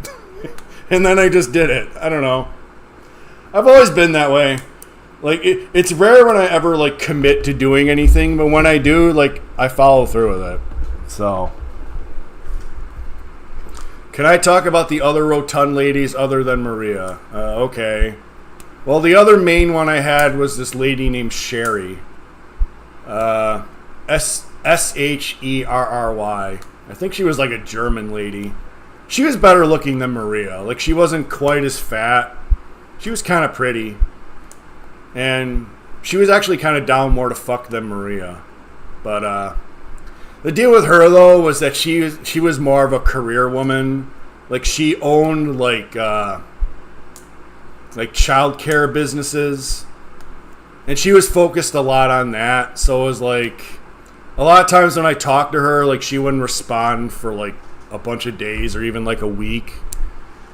Speaker 2: and then I just did it. I don't know. I've always been that way. Like it's rare when I ever like commit to doing anything, but when I do, like I follow through with it. So, can I talk about the other rotund ladies other than Maria? Okay. Well, the other main one I had was this lady named Sherry. Sherry. I think she was like a German lady. She was better looking than Maria. Like she wasn't quite as fat. She was kind of pretty. And she was actually kind of down more to fuck than Maria. But the deal with her though was that she was more of a career woman. Like she owned like childcare businesses, and she was focused a lot on that. So it was like a lot of times when I talked to her, like she wouldn't respond for like a bunch of days or even like a week.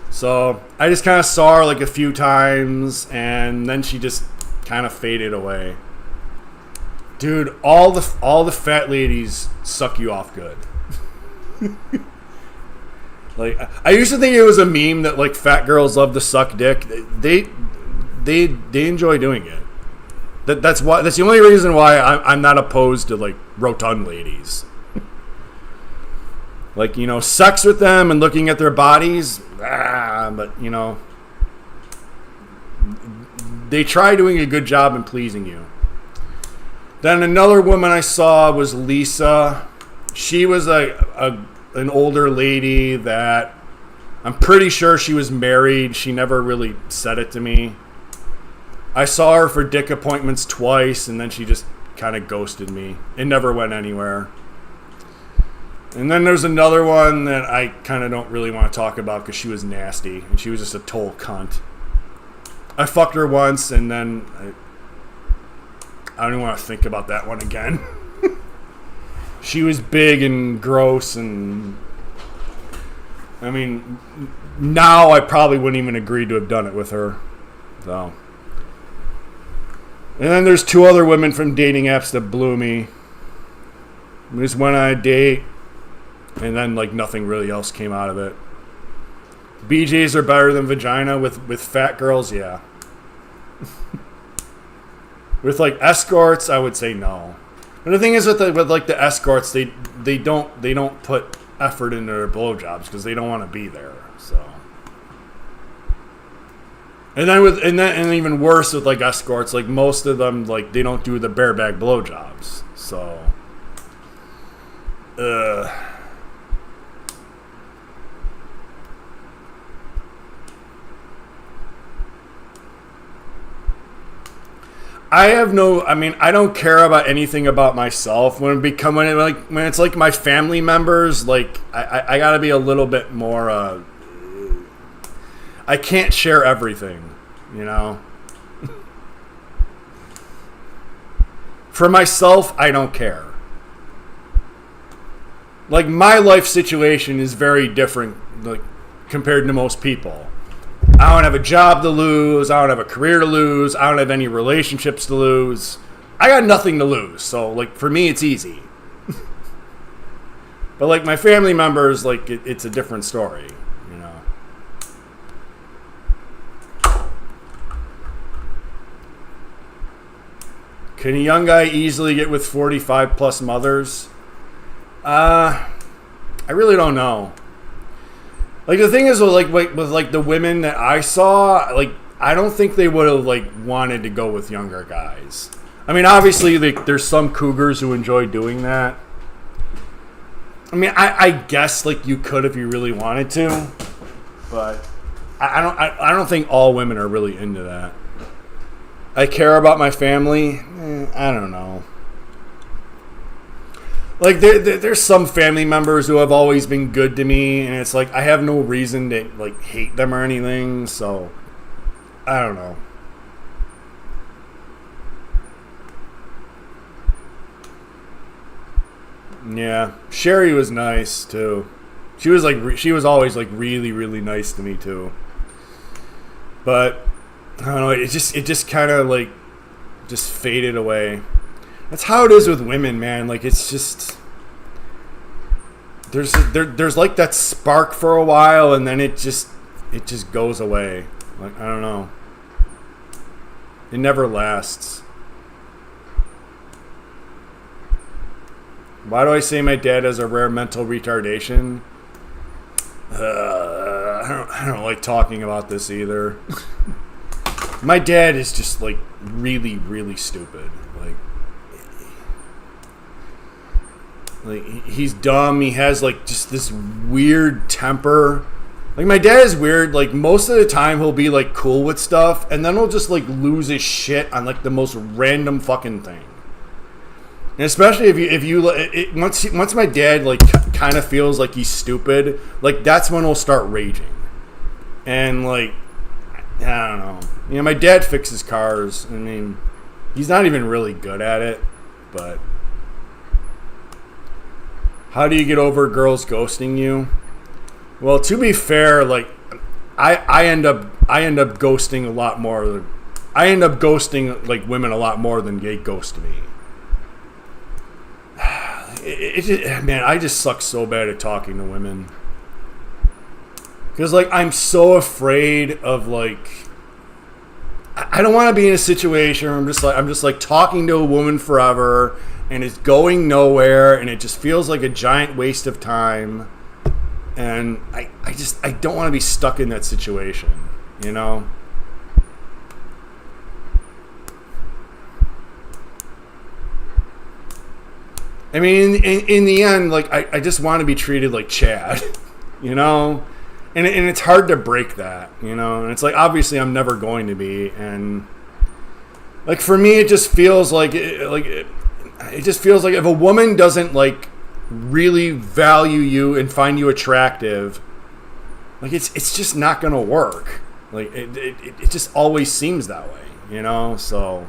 Speaker 2: So I just kind of saw her like a few times, and then she just kind of faded away. Dude, all the fat ladies suck you off good. Like I used to think it was a meme that like fat girls love to suck dick. They enjoy doing it. That's the only reason why I'm not opposed to like rotund ladies. Like, you know, sex with them and looking at their bodies, but you know, they try doing a good job in pleasing you. Then another woman I saw was Lisa. She was an older lady that I'm pretty sure she was married. She never really said it to me. I saw her for dick appointments twice, and then she just kind of ghosted me. It never went anywhere. And then there's another one that I kind of don't really want to talk about because she was nasty, and she was just a total cunt. I fucked her once, and then I don't even want to think about that one again. She was big and gross, and I mean, now I probably wouldn't even agree to have done it with her. So, and then there's 2 other women from dating apps that blew me. We just went on a date, and then like nothing really else came out of it. BJs are better than vagina with fat girls, yeah. With like escorts, I would say no. And the thing is with the escorts, they don't put effort into their blowjobs because they don't want to be there. So, and then even worse with like escorts, like most of them like they don't do the bareback blowjobs. So, I have no. I mean, I don't care about anything about myself. When it's like my family members, like I gotta be a little bit more. I can't share everything, you know. For myself, I don't care. Like, my life situation is very different, like, compared to most people. I don't have a job to lose. I don't have a career to lose. I don't have any relationships to lose. I got nothing to lose. So, like, for me, it's easy. But, like, my family members, like, it's a different story, you know. Can a young guy easily get with 45 plus mothers? I really don't know. Like, the thing is, with the women that I saw, like, I don't think they would have, like, wanted to go with younger guys. I mean, obviously, there's some cougars who enjoy doing that. I mean, I guess, like, you could if you really wanted to, but I don't think all women are really into that. I care about my family. I don't know. Like, there's some family members who have always been good to me, and it's like I have no reason to, like, hate them or anything, so I don't know. Yeah, Sherry was nice too. She was always like really, really nice to me too. But I don't know, it just kind of like just faded away. That's how it is with women, man. Like, it's just there's like that spark for a while, and then it just goes away. Like, I don't know. It never lasts. Why do I say my dad has a rare mental retardation? I don't like talking about this either. My dad is just, like, really, really stupid. Like, he's dumb. He has, like, just this weird temper. Like, my dad is weird. Like, most of the time he'll be, like, cool with stuff, and then he'll just, like, lose his shit on, like, the most random fucking thing. And especially once my dad, like, kind of feels like he's stupid, like, that's when he'll start raging. And, like, I don't know. You know, my dad fixes cars. I mean, he's not even really good at it, but how do you get over girls ghosting you? Well, to be fair, like, I end up ghosting a lot more. I end up ghosting, like, women a lot more than they ghost me. Man, I just suck so bad at talking to women. Because, like, I'm so afraid of, like, I don't want to be in a situation where I'm just like talking to a woman forever, and it's going nowhere, and it just feels like a giant waste of time. And I don't want to be stuck in that situation, you know? I mean, in the end, like, I just want to be treated like Chad, you know? And it's hard to break that, you know? And it's like, obviously, I'm never going to be. And, like, for me, it just feels like, it just feels like if a woman doesn't, like, really value you and find you attractive, like, it's just not going to work. Like, it just always seems that way, you know? So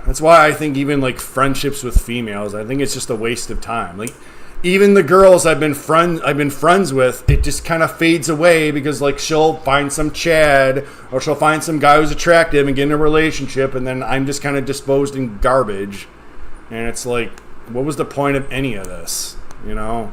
Speaker 2: that's why I think even, like, friendships with females, I think it's just a waste of time. Like, even the girls I've been friends with, it just kind of fades away because, like, she'll find some Chad or she'll find some guy who's attractive and get in a relationship, and then I'm just kind of disposed in garbage. And it's like, what was the point of any of this, you know?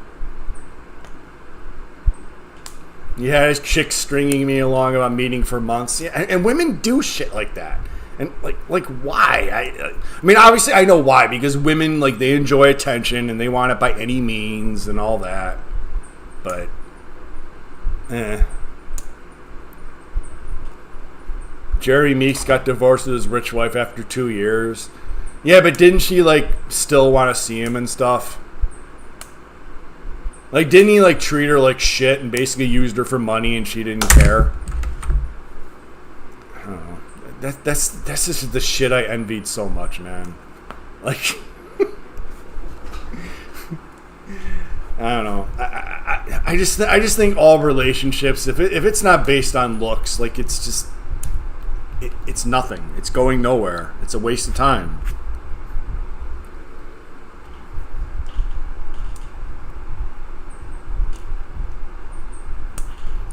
Speaker 2: You had chicks stringing me along about meeting for months. Yeah, and women do shit like that. And, like why? I mean, obviously, I know why. Because women, like, they enjoy attention and they want it by any means and all that. But, Jerry Meeks got divorced with his rich wife after 2 years. Yeah, but didn't she, like, still want to see him and stuff? Like, didn't he, like, treat her like shit and basically used her for money and she didn't care? I don't know. That's just the shit I envied so much, man. Like, I don't know. I just think all relationships, if it's not based on looks, like it's just it's nothing. It's going nowhere. It's a waste of time.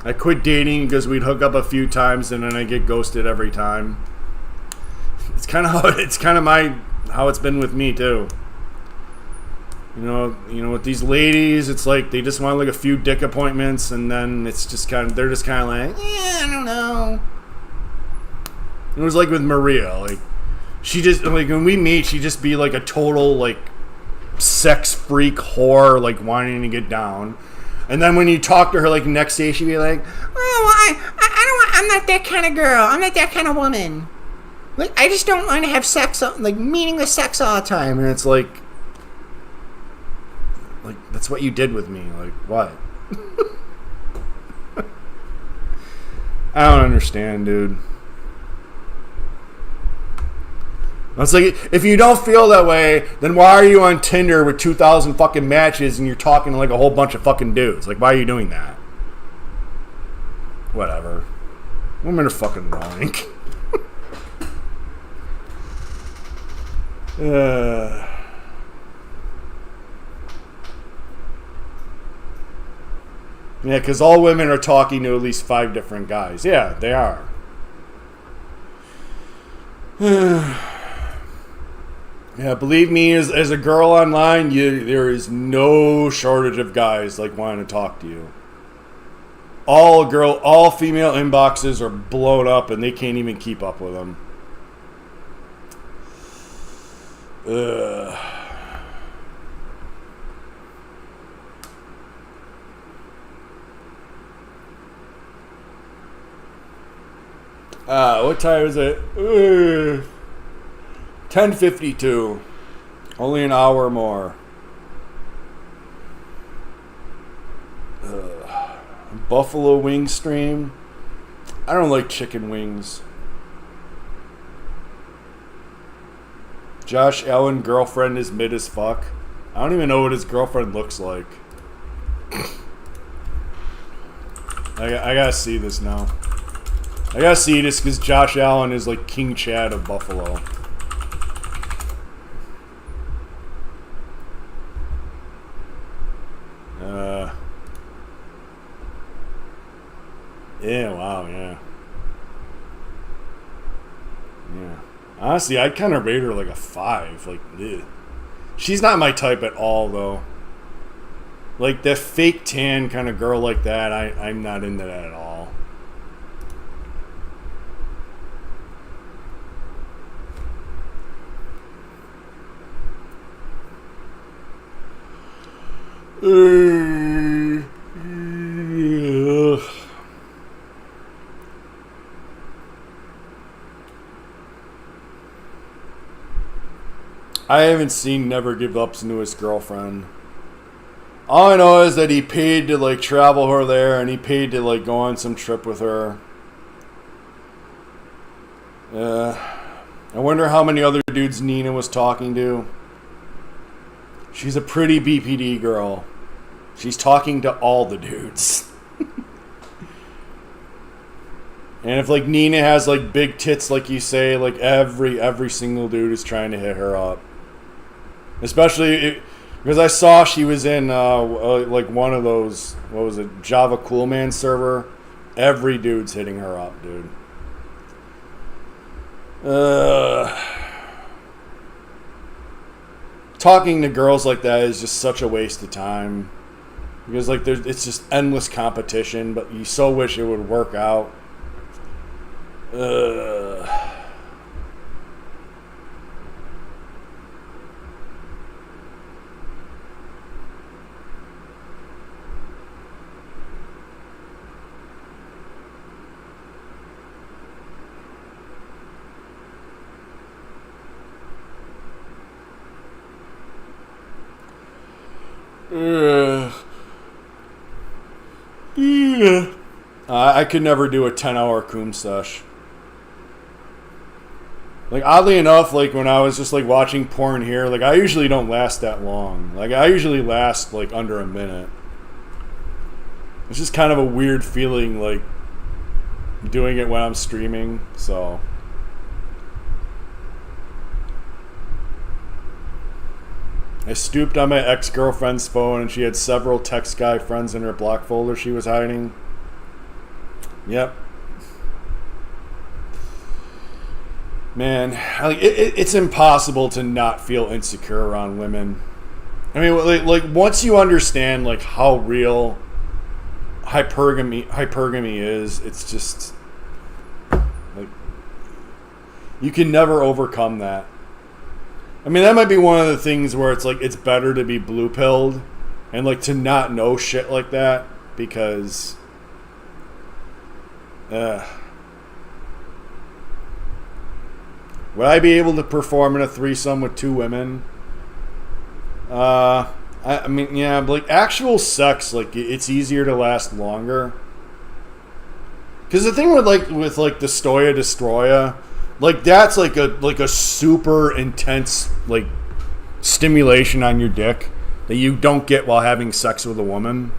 Speaker 2: I quit dating because we'd hook up a few times and then I get ghosted every time. It's kind of how it's been with me too. You know, with these ladies, it's like they just want like a few dick appointments, and then it's just they're just kind of like, I don't know. It was like with Maria, like she just like when we meet, she just be like a total like sex freak whore, like wanting to get down. And then when you talk to her, like, next day, she'd be like, I'm not that kind of girl. I'm not that kind of woman. Like, I just don't want to have sex, like, meaningless sex all the time. And it's like, that's what you did with me. Like, what? I don't understand, dude. It's like, if you don't feel that way, then why are you on Tinder with 2,000 fucking matches and you're talking to like a whole bunch of fucking dudes? Like, why are you doing that? Whatever. Women are fucking wrong. Yeah, because all women are talking to at least 5 different guys. Yeah, they are. Yeah, believe me, as a girl online, there is no shortage of guys like wanting to talk to you. All female inboxes are blown up, and they can't even keep up with them. What time is it? 10:52. Only an hour more. Buffalo wing stream. I don't like chicken wings. Josh Allen girlfriend is mid as fuck. I don't even know what his girlfriend looks like. I gotta see this now. I gotta see this because Josh Allen is like King Chad of Buffalo. Yeah, wow, yeah. Yeah. Honestly, I'd kind of rate her like a 5. Like, ugh. She's not my type at all, though. Like, the fake tan kind of girl like that, I'm not into that at all. I haven't seen Never Give Up's newest girlfriend. All I know is that he paid to like travel her there, and he paid to like go on some trip with her. I wonder how many other dudes Nina was talking to. She's a pretty BPD girl. She's talking to all the dudes. And if like Nina has like big tits like you say, like every single dude is trying to hit her up. Especially because I saw she was in like one of those, what was it, Java Coolman server. Every dude's hitting her up, dude. Talking to girls like that is just such a waste of time. Because like it's just endless competition, but you so wish it would work out. I could never do a 10-hour coom sesh. Like, oddly enough, like, when I was just, like, watching porn here, like, I usually don't last that long. Like, I usually last, like, under a minute. It's just kind of a weird feeling, like, doing it when I'm streaming, so... I stooped on my ex-girlfriend's phone, and she had several text guy friends in her block folder she was hiding. Yep. Man, it's impossible to not feel insecure around women. I mean, like once you understand like how real hypergamy is, it's just like you can never overcome that. I mean, that might be one of the things where it's like it's better to be blue pilled and like to not know shit like that because would I be able to perform in a threesome with 2 women? I mean, yeah, but like actual sex, like it's easier to last longer. Because the thing with the Stoya Destroya, like that's like a super intense like stimulation on your dick that you don't get while having sex with a woman.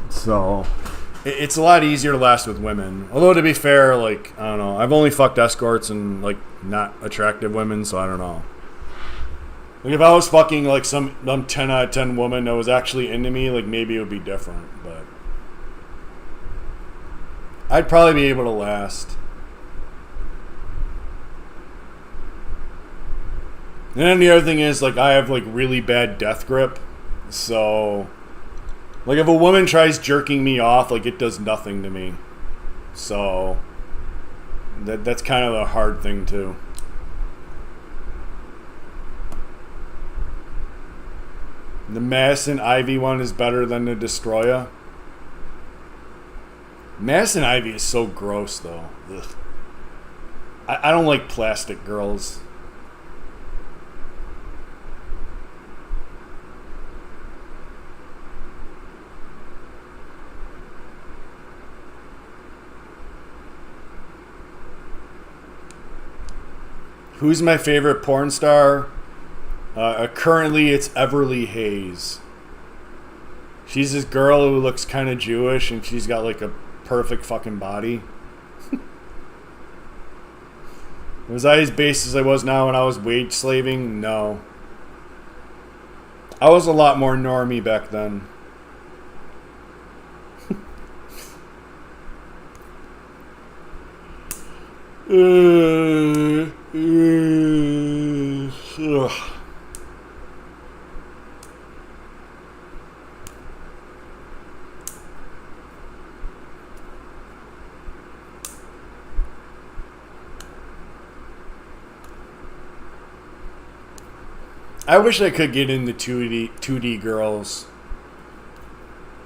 Speaker 2: So it's a lot easier to last with women. Although to be fair, like I don't know, I've only fucked escorts and like not attractive women, so I don't know. Like if I was fucking like some 10 out of 10 woman that was actually into me, like maybe it would be different, but I'd probably be able to last. And then the other thing is like I have like really bad death grip, so like if a woman tries jerking me off, like it does nothing to me. So that's kind of the hard thing too. The Madison Ivy one is better than the Destroya. Madison Ivy is so gross though. Ugh. I don't like plastic girls. Who's my favorite porn star? Currently, it's Everly Hayes. She's this girl who looks kind of Jewish, and she's got like a perfect fucking body. Was I as base as I was now when I was wage slaving? No. I was a lot more normie back then. Ugh. I wish I could get into 2D girls.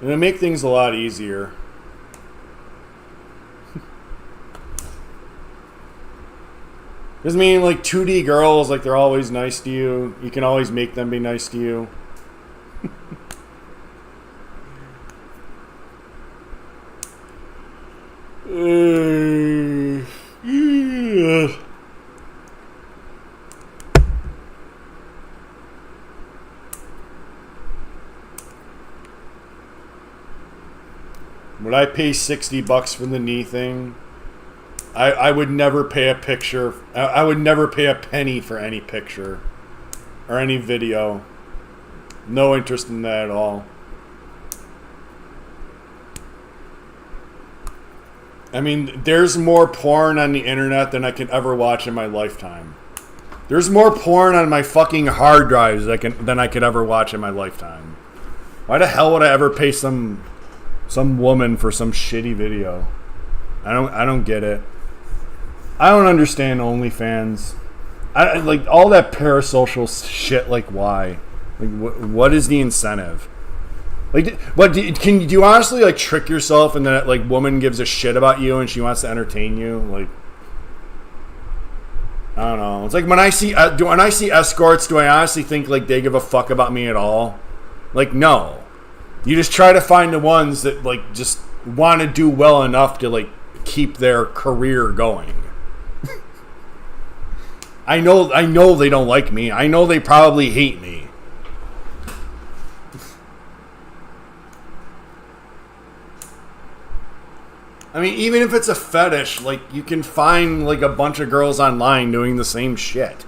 Speaker 2: It would make things a lot easier. Because I mean, like 2D girls, like they're always nice to you. You can always make them be nice to you. Would I pay $60 for the knee thing? I would never pay a picture. I would never pay a penny for any picture or any video. No interest in that at all. I mean, there's more porn on the internet than I could ever watch in my lifetime. There's more porn on my fucking hard drives than I could ever watch in my lifetime. Why the hell would I ever pay some woman for some shitty video? I don't get it. I don't understand OnlyFans. I like all that parasocial shit. Like, why? Like, what is the incentive? Like, what do you honestly like trick yourself and that like woman gives a shit about you and she wants to entertain you? Like, I don't know. It's like when I see escorts, do I honestly think like they give a fuck about me at all? Like, no. You just try to find the ones that like just want to do well enough to like keep their career going. I know they don't like me. I know they probably hate me. I mean, even if it's a fetish, like, you can find, like, a bunch of girls online doing the same shit.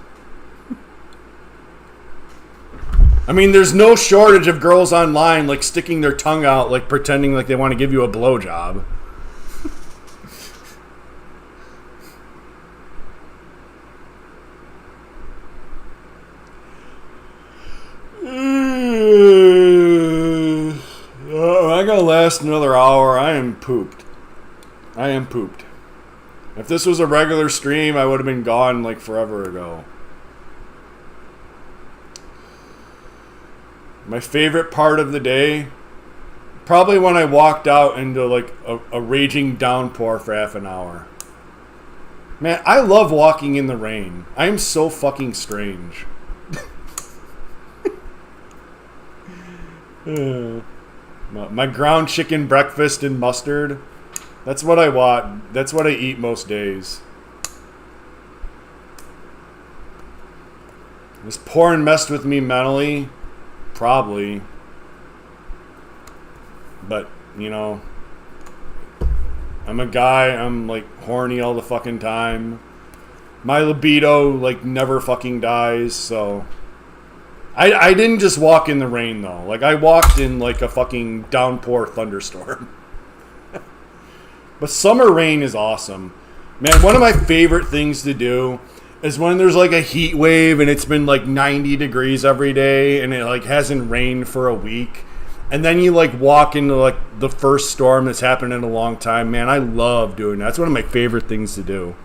Speaker 2: I mean, there's no shortage of girls online, like, sticking their tongue out, like, pretending like they want to give you a blowjob. I gotta last another hour. I am pooped. If this was a regular stream, I would have been gone like forever ago. My favorite part of the day, probably when I walked out into like a raging downpour for half an hour. Man, I love walking in the rain. I am so fucking strange. My ground chicken breakfast and mustard. That's what I want. That's what I eat most days. This porn messed with me mentally. Probably. But, you know, I'm a guy. I'm, like, horny all the fucking time. My libido, like, never fucking dies, so... I didn't just walk in the rain, though. Like, I walked in, like, a fucking downpour thunderstorm. But summer rain is awesome. Man, one of my favorite things to do is when there's like a heat wave and it's been like 90 degrees every day and it like hasn't rained for a week. And then you like walk into like the first storm that's happened in a long time. Man, I love doing that. That's one of my favorite things to do.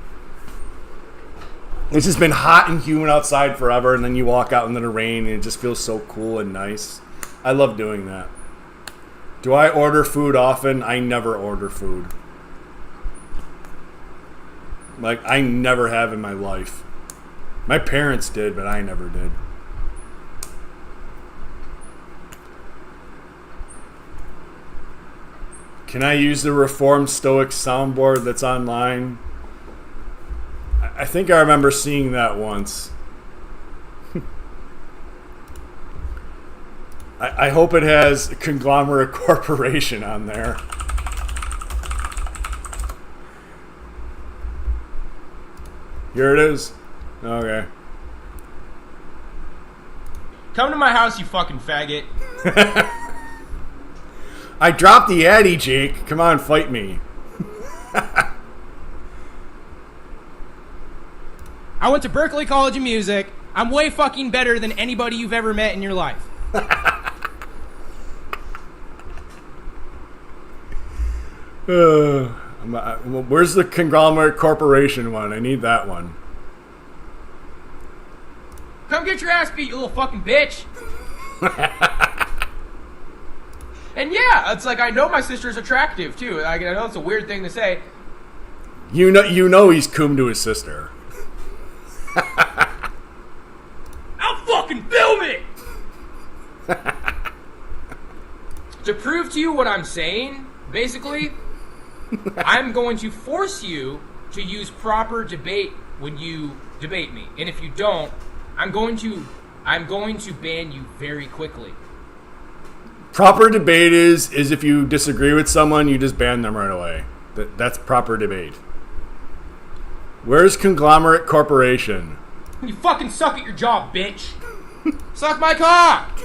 Speaker 2: It's just been hot and humid outside forever, and then you walk out into the rain and it just feels so cool and nice. I love doing that. Do I order food often? I never order food. Like, I never have in my life. My parents did, but I never did. Can I use the Reformed Stoic soundboard that's online? I think I remember seeing that once. I hope it has Conglomerate Corporation on there. Here it is. Okay.
Speaker 6: Come to my house, you fucking faggot.
Speaker 2: I dropped the Addy, Jake. Come on, fight me.
Speaker 6: I went to Berklee College of Music. I'm way fucking better than anybody you've ever met in your life.
Speaker 2: Where's the Conglomerate Corporation one? I need that one.
Speaker 6: Come get your ass beat, you little fucking bitch. And yeah, it's like I know my sister's attractive too. I know it's a weird thing to say.
Speaker 2: You know he's cum to his sister.
Speaker 6: I'll fucking film it. To prove to you what I'm saying, basically, I'm going to force you to use proper debate when you debate me. And if you don't, I'm going to ban you very quickly.
Speaker 2: Proper debate is if you disagree with someone, you just ban them right away. That's proper debate. Where's Conglomerate Corporation?
Speaker 6: You fucking suck at your job, bitch. Suck my cock.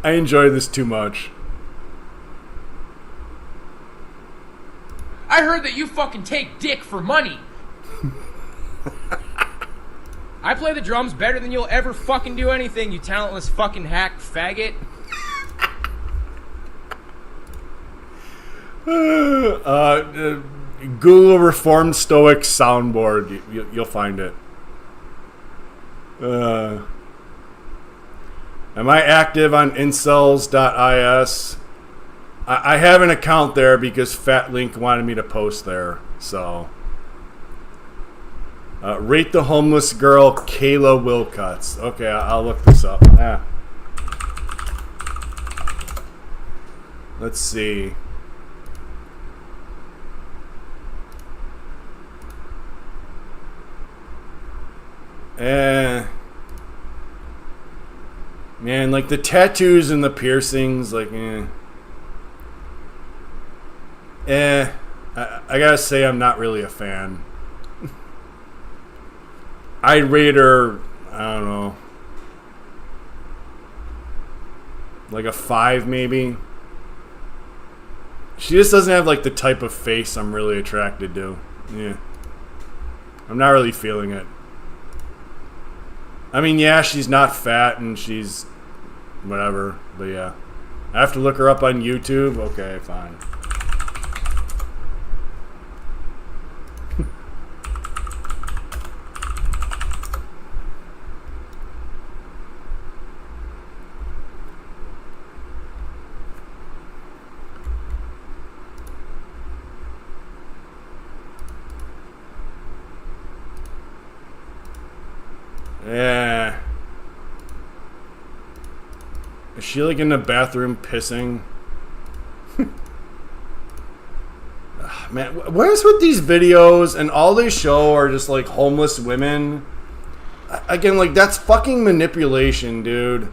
Speaker 2: I enjoy this too much.
Speaker 6: I heard that you fucking take dick for money. I play the drums better than you'll ever fucking do anything, you talentless fucking hack faggot.
Speaker 2: Google Reformed Stoic soundboard. You'll find it. Am I active on incels.is? I have an account there because Fat Link wanted me to post there. So Rate the homeless girl Kayla Wilcuts. Okay, I'll look this up. Let's see. Man, like the tattoos and the piercings, like, I gotta say I'm not really a fan. I'd rate her, I don't know, like a 5 maybe. She just doesn't have like the type of face I'm really attracted to. Yeah. I'm not really feeling it. I mean, yeah, she's not fat and she's whatever, but yeah. I have to look her up on YouTube? Okay, fine. Yeah. Is she like in the bathroom pissing? Man, what is with these videos and all they show are just like homeless women? Again, like that's fucking manipulation, dude.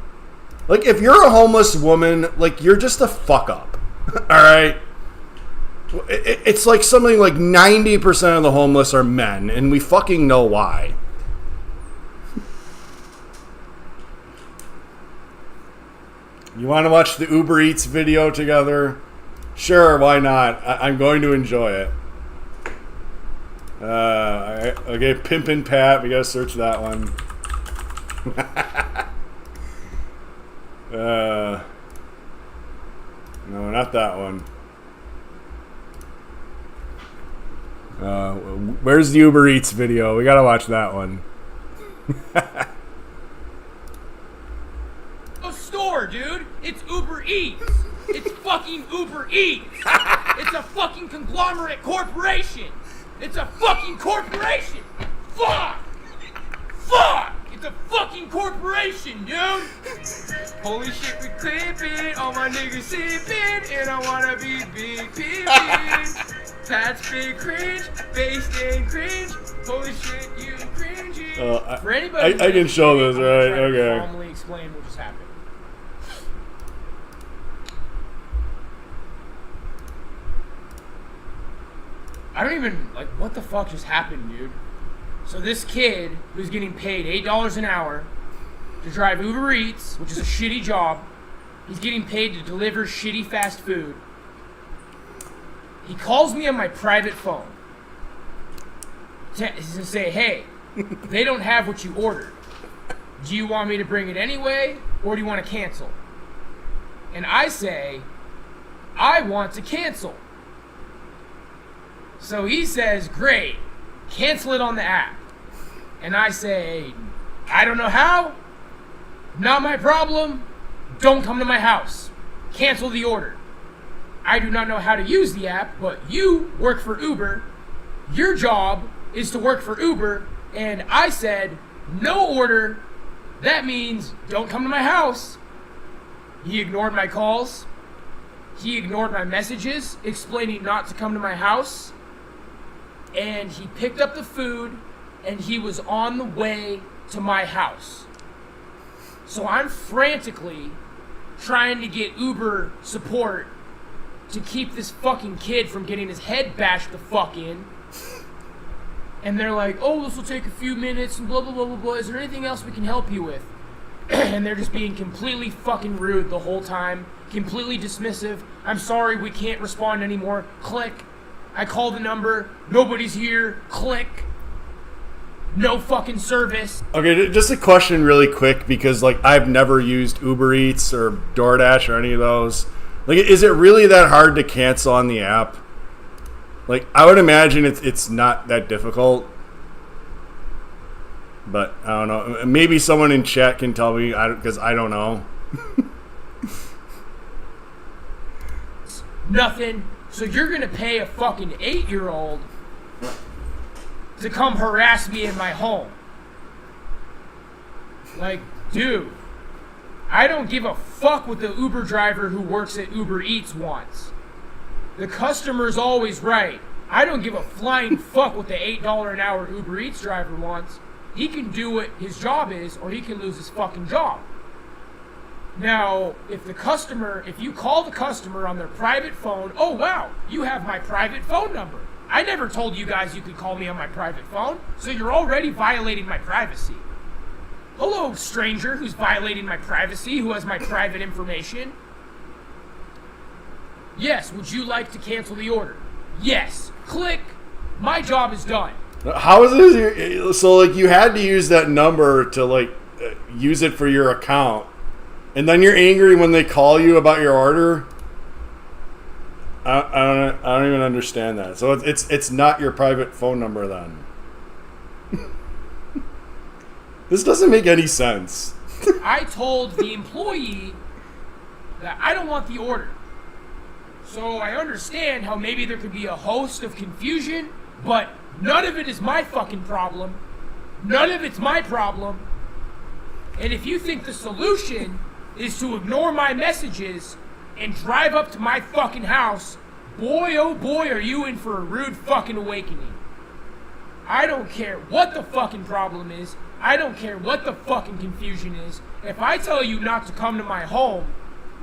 Speaker 2: Like if you're a homeless woman, like you're just a fuck up. Alright? It's like something like 90% of the homeless are men, and we fucking know why. You want to watch the Uber Eats video together? Sure, why not? I'm going to enjoy it. Okay, Pimpin' Pat. We gotta search that one. No, not that one. Where's the Uber Eats video? We gotta watch that one.
Speaker 6: Store, dude. It's Uber Eats. It's fucking Uber Eats. It's a fucking conglomerate corporation. It's a fucking corporation. Fuck. It's a fucking corporation, dude. Holy shit, we clipping. All my niggas sipping, and I wanna be big pimpin'. Pat's big cringe, based in cringe. Holy shit, you cringy. For anybody,
Speaker 2: I can show this, right? Okay.
Speaker 6: Calmly explain what just happened. I don't even, like, what the fuck just happened, dude? So this kid who's getting paid $8 an hour to drive Uber Eats, which is a shitty job, he's getting paid to deliver shitty fast food. He calls me on my private phone to say, hey, they don't have what you ordered. Do you want me to bring it anyway, or do you want to cancel? And I say, I want to cancel. So he says, great, cancel it on the app. And I say, I don't know how, not my problem, don't come to my house, cancel the order. I do not know how to use the app, but you work for Uber, your job is to work for Uber, and I said, no order, that means don't come to my house. He ignored my calls, he ignored my messages explaining not to come to my house, and he picked up the food, and he was on the way to my house. So I'm frantically trying to get Uber support to keep this fucking kid from getting his head bashed the fuck in. And they're like, oh, this will take a few minutes, and blah, blah, blah, blah, blah. Is there anything else we can help you with? And they're just being completely fucking rude the whole time, completely dismissive. I'm sorry, we can't respond anymore. Click. I call the number, nobody's here, click. No fucking service.
Speaker 2: Okay, just a question really quick, because like I've never used Uber Eats or DoorDash or any of those. Like, is it really that hard to cancel on the app? Like, I would imagine it's not that difficult. But I don't know. Maybe someone in chat can tell me, because I don't know.
Speaker 6: Nothing. So you're gonna pay a fucking 8-year-old to come harass me in my home. Like, dude, I don't give a fuck what the Uber driver who works at Uber Eats wants. The customer's always right. I don't give a flying fuck what the $8 an hour Uber Eats driver wants. He can do what his job is, or he can lose his fucking job. Now, if you call the customer on their private phone, oh wow, you have my private phone number. I never told you guys you could call me on my private phone, so you're already violating my privacy. Hello, stranger who's violating my privacy, who has my private information. Yes, would you like to cancel the order? Yes. Click. My job is done.
Speaker 2: How is this? So, like, you had to use that number to, like, use it for your account. And then you're angry when they call you about your order? I don't even understand that. So it's not your private phone number then. This doesn't make any sense.
Speaker 6: I told the employee that I don't want the order. So I understand how maybe there could be a host of confusion, but none of it is my fucking problem. None of it's my problem. And if you think the solution is to ignore my messages and drive up to my fucking house, boy oh boy are you in for a rude fucking awakening. I don't care what the fucking problem is. I don't care what the fucking confusion is. If I tell you not to come to my home,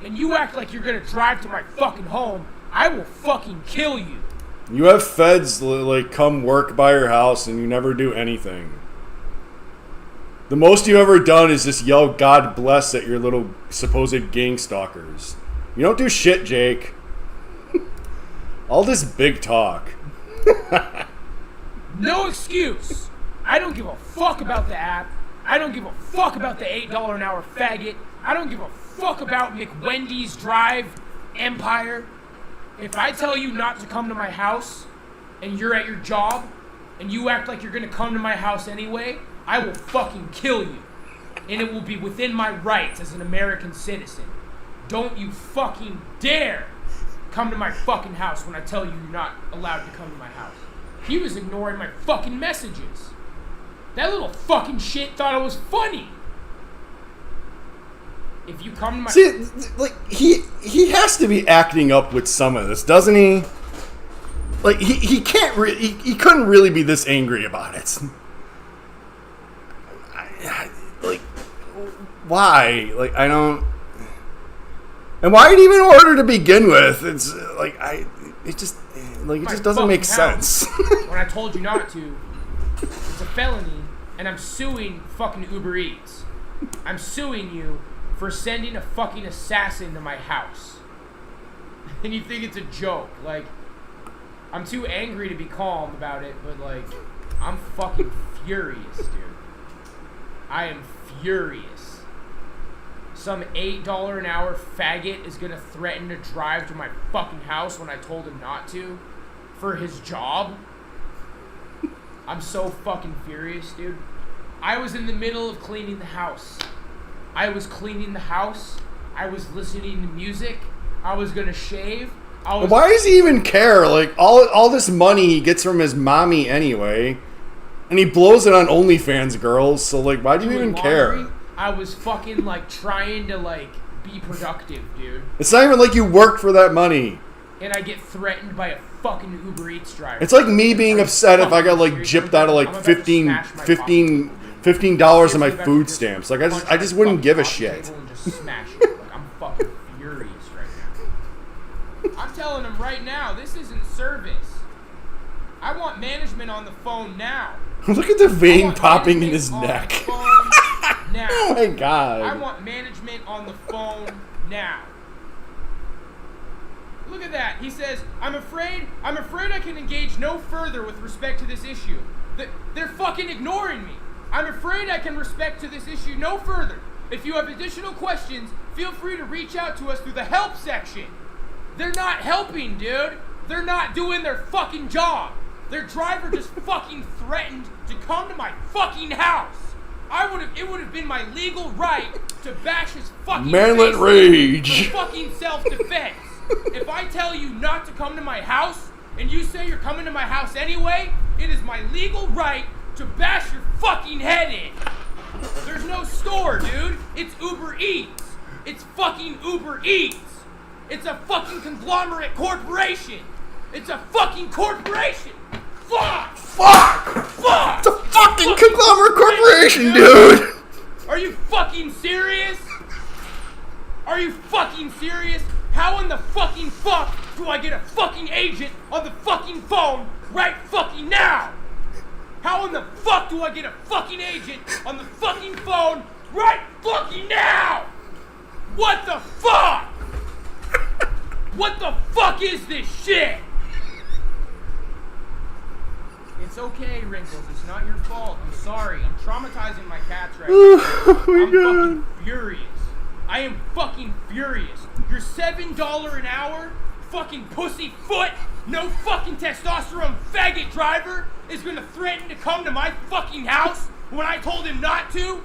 Speaker 6: and you act like you're gonna drive to my fucking home, I will fucking kill you.
Speaker 2: You have feds, like, come work by your house and you never do anything. The most you've ever done is just yell God bless at your little supposed gang stalkers. You don't do shit, Jake. All this big talk.
Speaker 6: No excuse. I don't give a fuck about the app. I don't give a fuck about the $8 an hour faggot. I don't give a fuck about McWendy's Drive Empire. If I tell you not to come to my house and you're at your job and you act like you're gonna come to my house anyway, I will fucking kill you. And it will be within my rights as an American citizen. Don't you fucking dare come to my fucking house when I tell you you're not allowed to come to my house. He was ignoring my fucking messages. That little fucking shit thought it was funny. If you come to my...
Speaker 2: See, like, he has to be acting up with some of this, doesn't he? Like, he can't he couldn't really be this angry about it. Like, why? Like, I don't... And why did he even order to begin with? It's, like, it just doesn't make sense.
Speaker 6: When I told you not to, it's a felony, and I'm suing fucking Uber Eats. I'm suing you for sending a fucking assassin to my house. And you think it's a joke. Like, I'm too angry to be calm about it, but, like, I'm fucking furious, dude. I am furious. Some $8 an hour faggot is gonna threaten to drive to my fucking house when I told him not to for his job. I'm so fucking furious, dude. I was in the middle of cleaning the house. I was cleaning the house. I was listening to music. I was gonna shave.
Speaker 2: Why does he even care? Like, all this money he gets from his mommy anyway, and he blows it on OnlyFans girls. So, like, why do you even care?
Speaker 6: I was fucking, like, trying to, like, be productive, dude.
Speaker 2: It's not even like you worked for that money.
Speaker 6: And I get threatened by a fucking Uber Eats driver.
Speaker 2: It's like me being upset if I got, like, gypped out of, like, $15 of my food stamps. Like, I just wouldn't give a shit.
Speaker 6: Just smash it. Like, I'm fucking furious right now. I'm telling him right now, this isn't service. I want management on the phone now.
Speaker 2: Look at the vein popping in his neck.
Speaker 6: Now.
Speaker 2: Oh my god.
Speaker 6: I want management on the phone now. Look at that. He says, I'm afraid I can engage no further with respect to this issue. They're fucking ignoring me. I'm afraid I can respect to this issue no further. If you have additional questions, feel free to reach out to us through the help section. They're not helping, dude. They're not doing their fucking job. Their driver just fucking threatened to come to my fucking house. It would have been my legal right to bash his fucking
Speaker 2: manlet rage
Speaker 6: for fucking self-defense. If I tell you not to come to my house and you say you're coming to my house anyway, It is my legal right to bash your fucking head in. There's no store, dude. It's Uber Eats. It's fucking Uber Eats. It's a fucking conglomerate corporation. It's a fucking corporation. Fuck!
Speaker 5: It's a fucking conglomerate corporation, dude!
Speaker 6: Are you fucking serious? Are you fucking serious? How in the fucking fuck do I get a fucking agent on the fucking phone right fucking now? How in the fuck do I get a fucking agent on the fucking phone right fucking now? What the fuck? What the fuck is this shit? It's okay, Wrinkles. It's not your fault. I'm sorry. I'm traumatizing my cats right now. I'm fucking furious. I am fucking furious. Your $7 an hour fucking pussy foot, no fucking testosterone faggot driver is gonna threaten to come to my fucking house when I told him not to?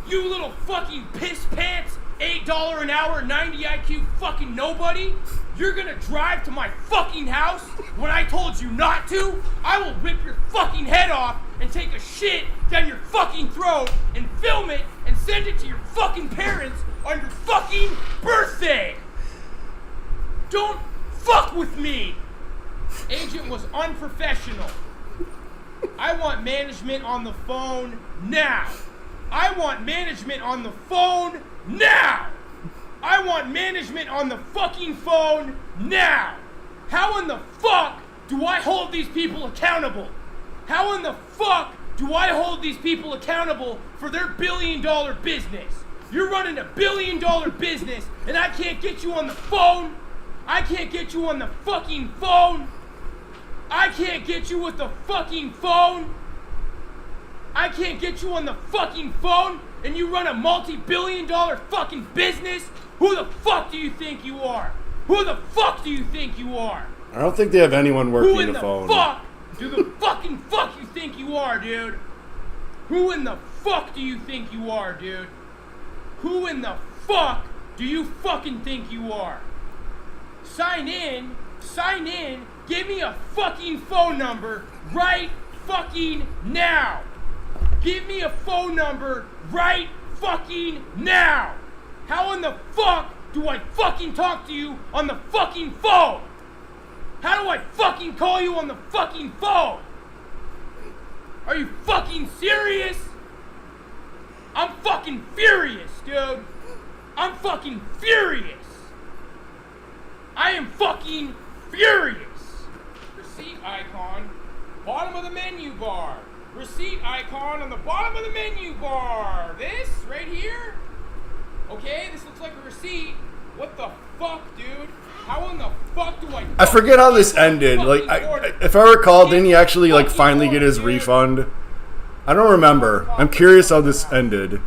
Speaker 6: You little fucking piss pants, $8 an hour, 90 IQ fucking nobody? You're gonna drive to my fucking house when I told you not to? I will rip your fucking head off and take a shit down your fucking throat and film it and send it to your fucking parents on your fucking birthday! Don't fuck with me! Agent was unprofessional. I want management on the phone now! I want management on the phone now! I want management on the fucking phone now! How in the fuck do I hold these people accountable? How in the fuck do I hold these people accountable for their billion-dollar business? You're running a billion-dollar business and I can't get you on the phone? I can't get you on the fucking phone? I can't get you with the fucking phone? I can't get you on the fucking phone and you run a multi-billion-dollar fucking business? Who the fuck do you think you are? Who the fuck do you think you are?
Speaker 2: I don't think they have anyone working
Speaker 6: Who in
Speaker 2: the
Speaker 6: the
Speaker 2: phone.
Speaker 6: fuck do the fucking fuck you think you are, dude? Who in the fuck do you think you are, dude? Who in the fuck do you fucking think you are? Sign in, give me a fucking phone number right fucking now. Give me a phone number right fucking now. How in the fuck do I fucking talk to you on the fucking phone? How do I fucking call you on the fucking phone? Are you fucking serious? I'm fucking furious, dude. I'm fucking furious. I am fucking furious. Receipt icon, bottom of the menu bar. Receipt icon on the bottom of the menu bar. This right here? Okay, this looks like a receipt. What the fuck, dude? How in the fuck do I
Speaker 2: forget how this ended. Like, if I recall, didn't he actually like finally get his refund? I don't remember. I'm curious how this ended.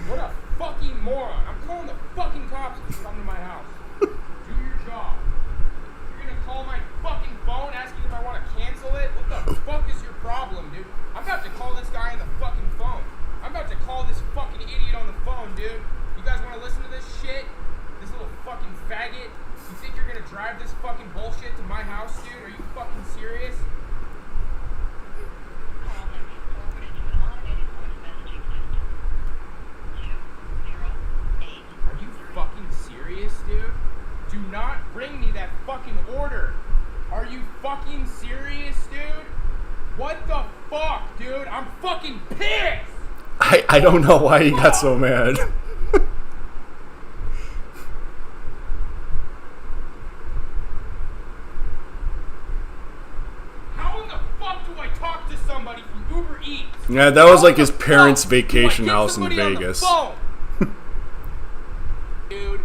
Speaker 6: What a fucking moron. I'm calling the fucking cops if you come to my house. Do your job. You're gonna call my fucking phone asking if I want to cancel it? What the fuck is your problem, dude? I'm about to call this guy on the fucking phone. I'm about to call this fucking idiot on the phone, dude. You guys want to listen to this shit? This little fucking faggot? You think you're gonna drive this fucking bullshit to my house, dude? Are you fucking serious? Are you fucking serious, dude? Do not bring me that fucking order. Are you fucking serious, dude? What the fuck, dude? I'm fucking pissed!
Speaker 2: I don't know why he got so mad.
Speaker 6: How in the fuck do I talk to somebody from Uber Eats?
Speaker 2: Yeah, that was like his parents'
Speaker 6: How in the fuck do I
Speaker 2: vacation
Speaker 6: get
Speaker 2: house in
Speaker 6: somebody on the
Speaker 2: Vegas.
Speaker 6: phone? Dude,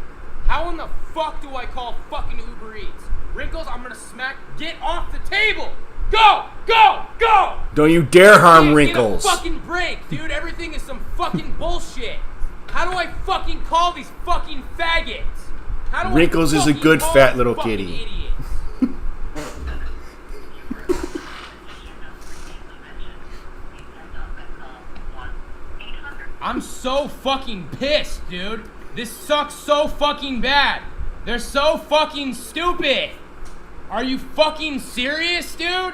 Speaker 6: how in the fuck do I call fucking Uber Eats? Wrinkles, I'm gonna smack. Get off the table! Go! Go! Go!
Speaker 2: Don't you dare harm
Speaker 6: Can't
Speaker 2: Wrinkles.
Speaker 6: get a fucking break, dude. Everything is some fucking bullshit. How do I fucking call these fucking faggots? How do
Speaker 2: Wrinkles
Speaker 6: I
Speaker 2: is a
Speaker 6: fucking
Speaker 2: good
Speaker 6: call
Speaker 2: fat
Speaker 6: these
Speaker 2: little
Speaker 6: fucking
Speaker 2: kitty.
Speaker 6: idiots? I'm so fucking pissed, dude. This sucks so fucking bad. They're so fucking stupid. Are you fucking serious, dude?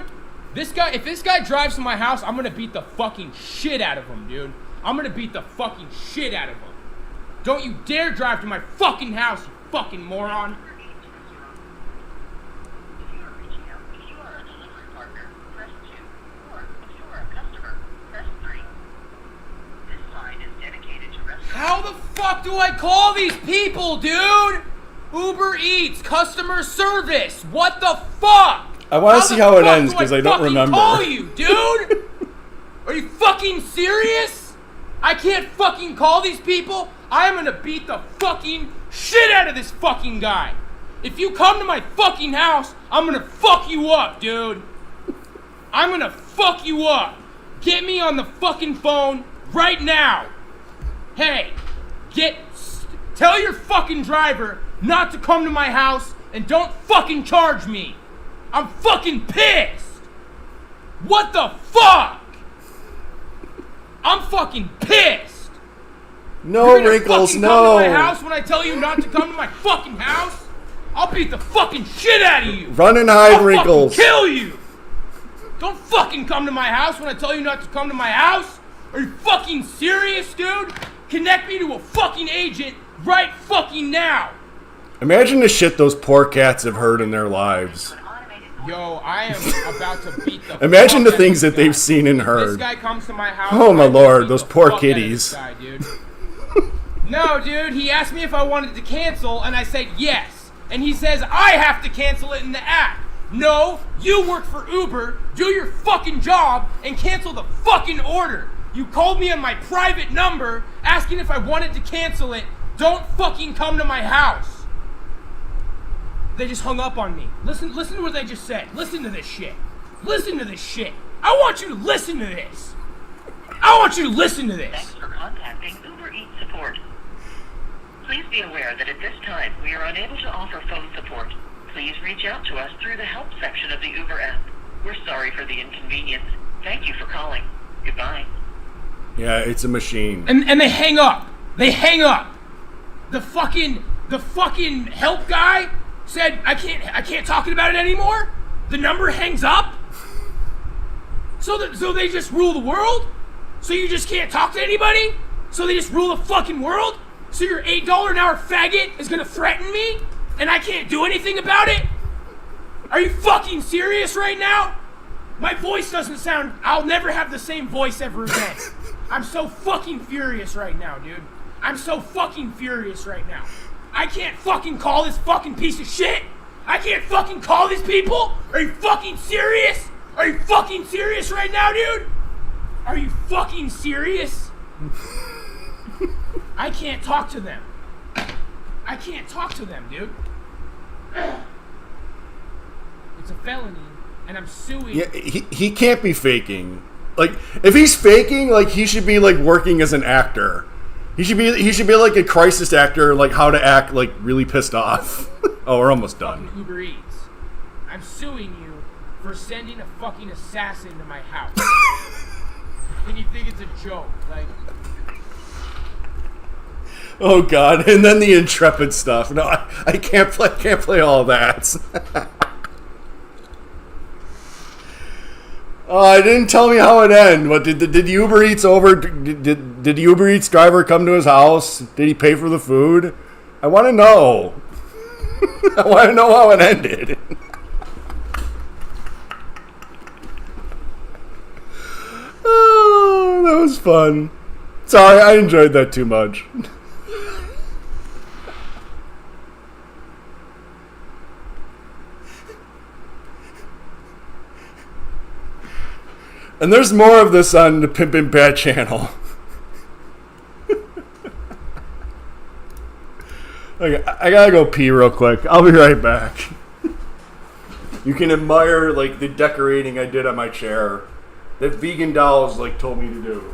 Speaker 6: This guy, if this guy drives to my house, I'm gonna beat the fucking shit out of him, dude. I'm gonna beat the fucking shit out of him. Don't you dare drive to my fucking house, you fucking moron. How the fuck do I call these people, dude? Uber Eats, customer service. What the fuck?
Speaker 2: I want to see how it ends because I don't remember.
Speaker 6: Call you, dude? Are you fucking serious? I can't fucking call these people. I am gonna beat the fucking shit out of this fucking guy. If you come to my fucking house, I'm gonna fuck you up, dude. I'm gonna fuck you up. Get me on the fucking phone right now. Hey, tell your fucking driver not to come to my house and don't fucking charge me. I'm fucking pissed. What the fuck? I'm fucking pissed.
Speaker 2: No
Speaker 6: You're
Speaker 2: wrinkles,
Speaker 6: fucking
Speaker 2: no.
Speaker 6: Come to my house when I tell you not to come to my fucking house? I'll beat the fucking shit out of you.
Speaker 2: Run and hide,
Speaker 6: I'll
Speaker 2: wrinkles.
Speaker 6: fucking kill you. Don't fucking come to my house when I tell you not to come to my house. Are you fucking serious, dude? Connect me to a fucking agent right fucking now.
Speaker 2: Imagine the shit those poor cats have heard in their lives.
Speaker 6: Yo, I am about to beat the
Speaker 2: Imagine the
Speaker 6: fuck out of
Speaker 2: things
Speaker 6: this
Speaker 2: that they've
Speaker 6: guy.
Speaker 2: seen and
Speaker 6: This
Speaker 2: heard.
Speaker 6: guy comes to my house.
Speaker 2: Oh my
Speaker 6: I will
Speaker 2: lord,
Speaker 6: beat
Speaker 2: those
Speaker 6: the
Speaker 2: poor
Speaker 6: fuck out of this
Speaker 2: kitties.
Speaker 6: guy, dude. No, dude, he asked me if I wanted to cancel, and I said yes. And he says I have to cancel it in the app. No, you work for Uber, do your fucking job, and cancel the fucking order. You called me on my private number, asking if I wanted to cancel it. Don't fucking come to my house. They just hung up on me. Listen to what they just said. Listen to this shit. Listen to this shit. I want you to listen to this. I want you to listen to this.
Speaker 7: Thanks for contacting Uber Eats support. Please be aware that at this time we are unable to offer phone support. Please reach out to us through the help section of the Uber app. We're sorry for the inconvenience. Thank you for calling. Goodbye.
Speaker 2: Yeah, it's a machine.
Speaker 6: And they hang up. They hang up. The fucking help guy said I can't talk about it anymore. The number hangs up. So they just rule the world? So you just can't talk to anybody? So they just rule the fucking world? So your $8 an hour faggot is gonna threaten me? And I can't do anything about it? Are you fucking serious right now? My voice doesn't sound... I'll never have the same voice ever again. I'm so fucking furious right now, dude. I'm so fucking furious right now. I can't fucking call this fucking piece of shit. I can't fucking call these people. Are you fucking serious? Are you fucking serious right now, dude? Are you fucking serious? I can't talk to them. I can't talk to them, dude. It's a felony, and I'm suing.
Speaker 2: Yeah, he can't be faking. Like, if he's faking, like, he should be, like, working as an actor. He should be like a crisis actor, like how to act like really pissed off. Oh, we're almost done.
Speaker 6: Uber Eats. I'm suing you for sending a fucking assassin to my house. And you think it's a joke, like...
Speaker 2: Oh god, and then the intrepid stuff. No, I can't play all that. Oh, it didn't tell me how it ended. What did Uber Eats did the Uber Eats driver come to his house? Did he pay for the food? I want to know. I want to know how it ended. Oh, that was fun. Sorry, I enjoyed that too much. And there's more of this on the Pimpin' Pat channel. Okay, I gotta go pee real quick. I'll be right back. You can admire like the decorating I did on my chair that Vegan Dolls like told me to do.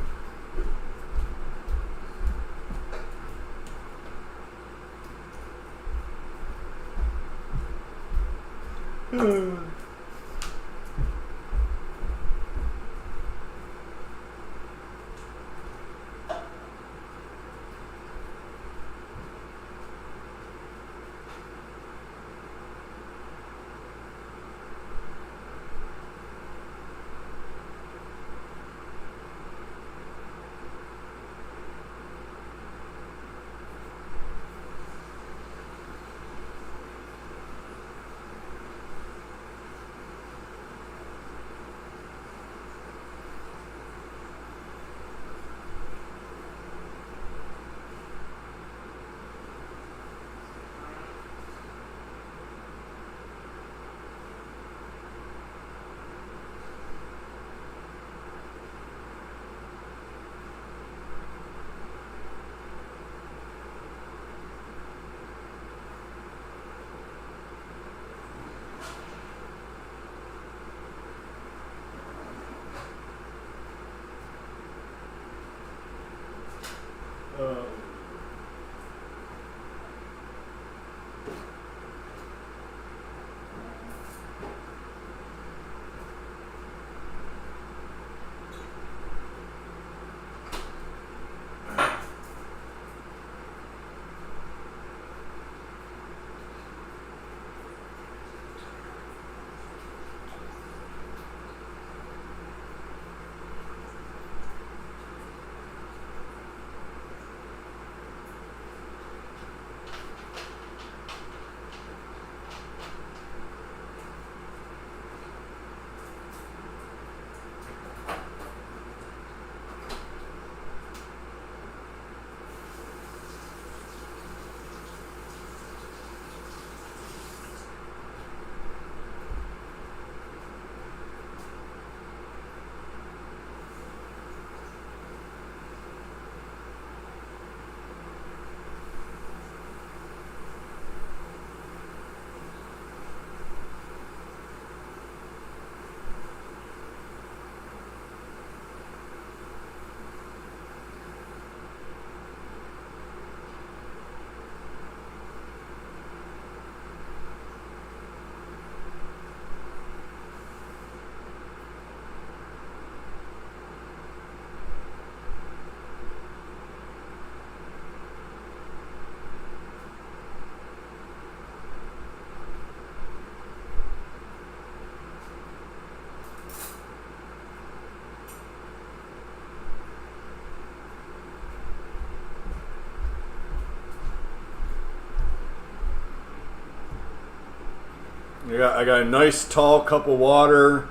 Speaker 2: I got a nice tall cup of water,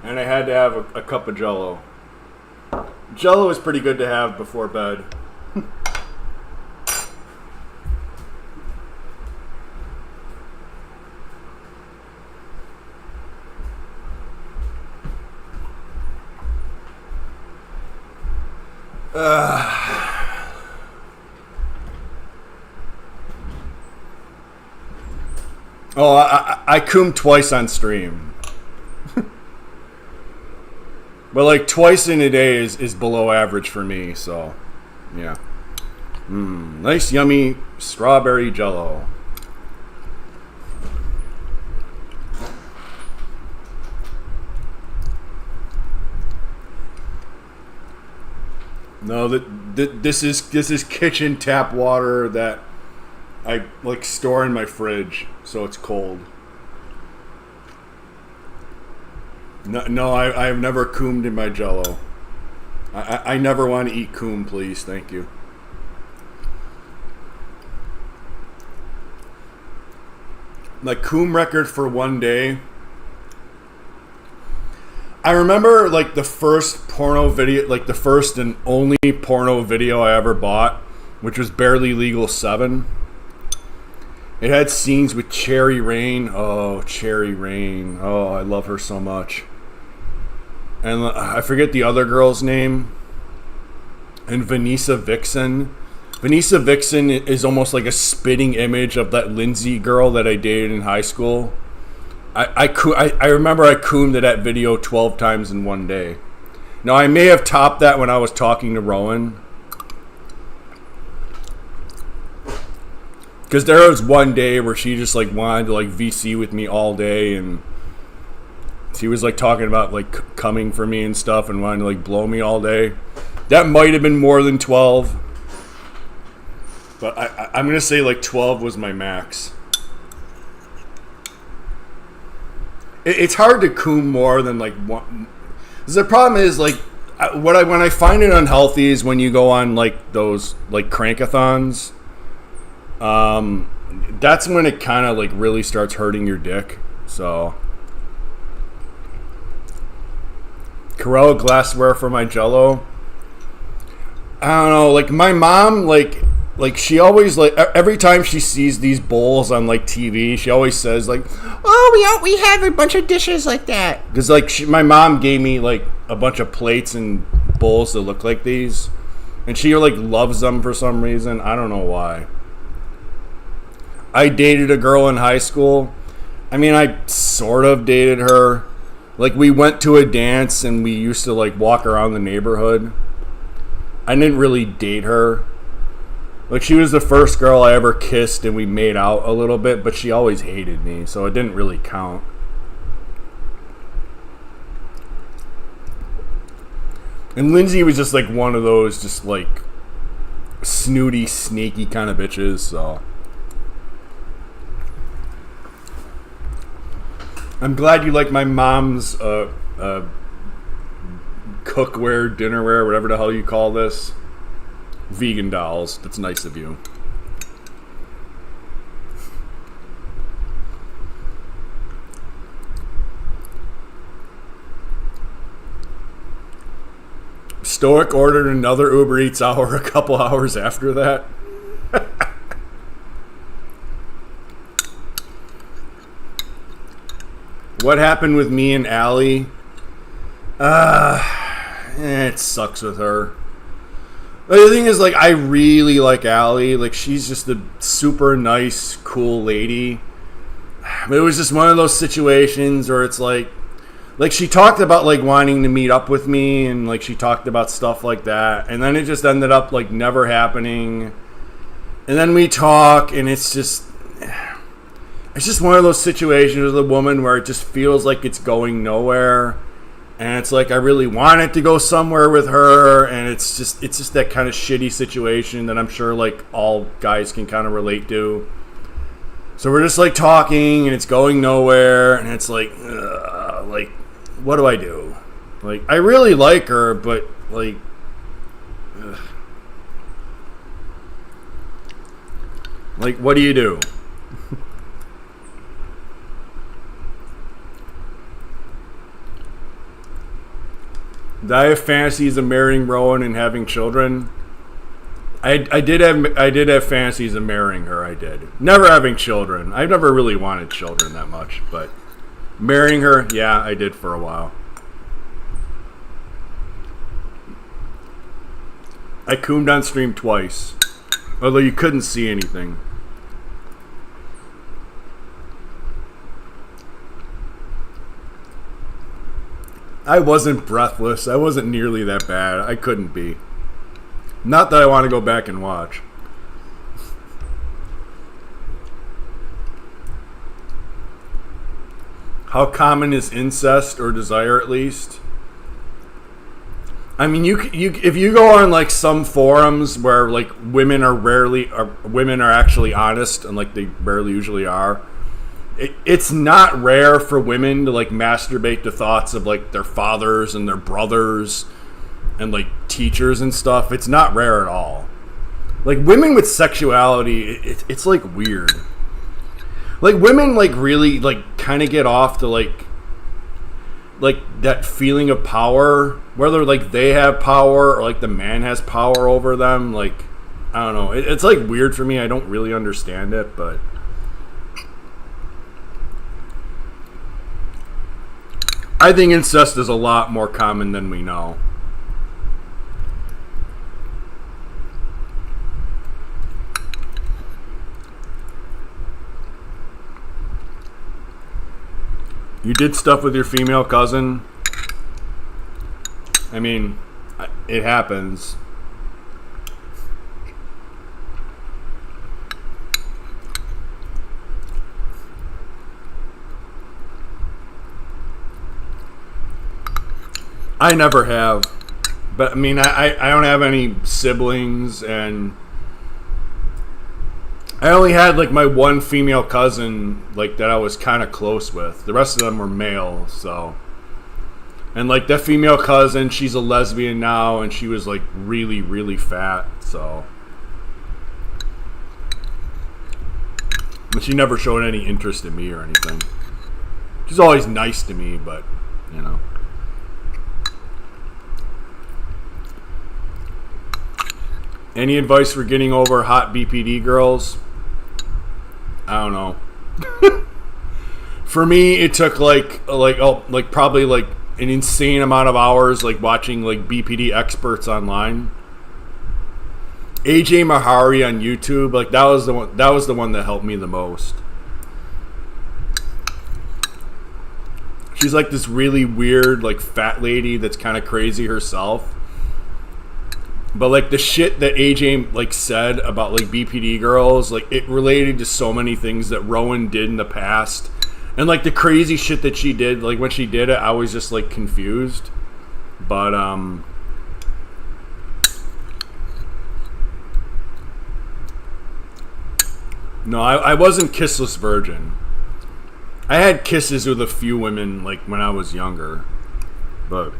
Speaker 2: and I had to have a cup of Jell-O. Jell-O is pretty good to have before bed. Oh, I coom twice on stream. But like twice in a day is below average for me, so yeah. Nice yummy strawberry Jell-O. No, this is kitchen tap water that I like store in my fridge so it's cold. No, I have never coomed in my Jell-O. I never want to eat coom, please. Thank you. Like coom record for one day. I remember like the first porno video, like the first and only porno video I ever bought, which was Barely Legal 7. It had scenes with Cherry Rain. Oh, Cherry Rain. Oh, I love her so much. And I forget the other girl's name. And Vanessa Vixen. Vanessa Vixen is almost like a spitting image of that Lindsay girl that I dated in high school. I remember I coomed to that video 12 times in one day. Now, I may have topped that when I was talking to Rowan. Because there was one day where she just like wanted to like VC with me all day, and she was like talking about like coming for me and stuff and wanting to like blow me all day. That might have been more than 12. But I'm going to say like 12 was my max. It's hard to coom more than like one. The problem is like when I find it unhealthy is when you go on like those like crankathons. That's when it kind of like really starts hurting your dick. So Corella glassware for my Jell-O. I don't know, like my mom like she always like every time she sees these bowls on like TV, she always says like, "Oh, we have a bunch of dishes like that." Because like my mom gave me like a bunch of plates and bowls that look like these, and she like loves them for some reason. I don't know why. I dated a girl in high school. I mean, I sort of dated her. Like we went to a dance and we used to like walk around the neighborhood. I didn't really date her. Like, she was the first girl I ever kissed, and we made out a little bit, but she always hated me, so it didn't really count. And Lindsay was just, like, one of those just, like, snooty, sneaky kind of bitches, so. I'm glad you like my mom's cookware, dinnerware, whatever the hell you call this. Vegan dolls. That's nice of you. Stoic ordered another Uber Eats hour a couple hours after that. What happened with me and Allie? It sucks with her. The thing is, like, I really like Allie. Like, she's just a super nice, cool lady. But it was just one of those situations where it's like she talked about, like, wanting to meet up with me, and, like, she talked about stuff like that. And then it just ended up, like, never happening. And then we talk, and it's just one of those situations with a woman where it just feels like it's going nowhere. And it's like I really wanted to go somewhere with her, and it's just that kind of shitty situation that I'm sure like all guys can kind of relate to. So we're just like talking, and it's going nowhere, and it's like what do I do? Like, I really like her, but like, ugh. Like, what do you do? Did I have fantasies of marrying Rowan and having children? I did have fantasies of marrying her. I did. Never having children. I've never really wanted children that much, but marrying her, yeah, I did for a while. I coomed on stream twice, although you couldn't see anything. I wasn't breathless. I wasn't nearly that bad. I couldn't be. Not that I want to go back and watch. How common is incest, or desire at least? I mean, you if you go on like some forums where like women are actually honest, and like they rarely usually are. It's not rare for women to like masturbate to thoughts of like their fathers and their brothers and like teachers and stuff. It's not rare at all. Like women with sexuality, it's like weird. Like women like really like kind of get off to like that feeling of power, whether like they have power or like the man has power over them. Like I don't know. It's like weird for me. I don't really understand it, but I think incest is a lot more common than we know. You did stuff with your female cousin? I mean, it happens. I never have. But I mean, I don't have any siblings, and I only had like my one female cousin like that I was kind of close with. The rest of them were male, so. And like that female cousin, she's a lesbian now, and she was like really, really fat, so. But she never showed any interest in me or anything. She's always nice to me, but you know. Any advice for getting over hot BPD girls? I don't know. For me, it took probably like an insane amount of hours like watching like BPD experts online. AJ Mahari on YouTube, like that was the one that helped me the most. She's like this really weird like fat lady that's kind of crazy herself. But like the shit that AJ like said about like BPD girls, like it related to so many things that Rowan did in the past, and like the crazy shit that she did. Like when she did it, I was just like confused. But no, I wasn't kissless virgin. I had kisses with a few women like when I was younger, but.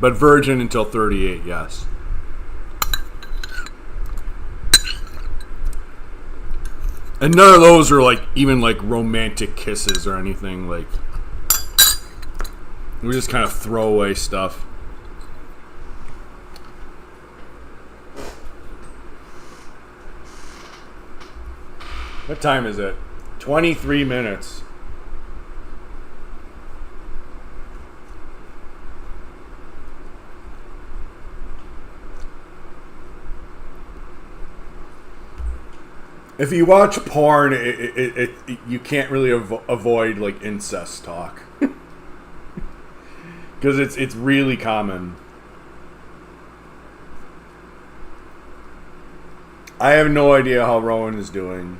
Speaker 2: But virgin until 38, yes. And none of those are like even like romantic kisses or anything. Like it was just kind of throwaway stuff. What time is it? 23 minutes. If you watch porn, you can't really avoid like incest talk because it's really common. I have no idea how Rowan is doing.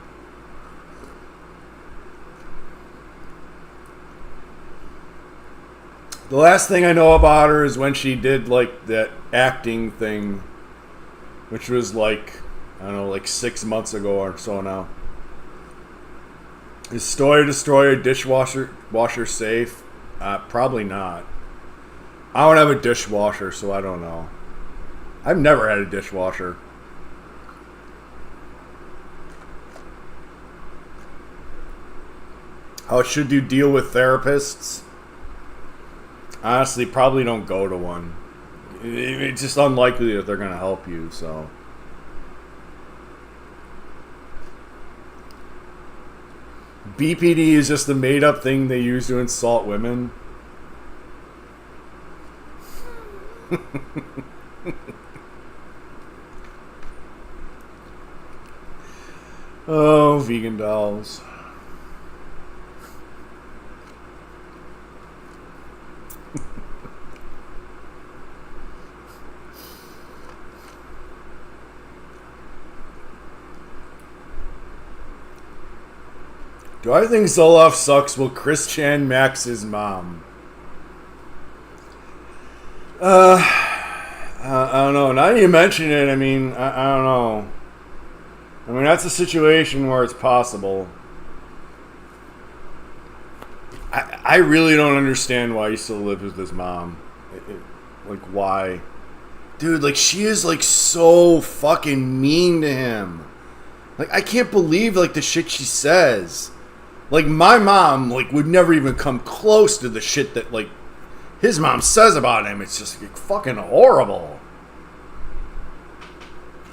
Speaker 2: The last thing I know about her is when she did like that acting thing, which was like, I don't know, like 6 months ago or so now. Is Story Destroyer dishwasher safe? Probably not. I don't have a dishwasher, so I don't know. I've never had a dishwasher. How should you deal with therapists? Honestly, probably don't go to one. It's just unlikely that they're going to help you, so. BPD is just a made-up thing they use to insult women. Oh, vegan dolls. Do I think Zoloff sucks? Will Chris Chan max his mom? I don't know. Now you mention it, I mean, I don't know. I mean, that's a situation where it's possible. I really don't understand why he still lives with his mom. Like, why? Dude, like, she is, like, so fucking mean to him. Like, I can't believe, like, the shit she says. Like, my mom, like, would never even come close to the shit that, like, his mom says about him. It's just, like, fucking horrible.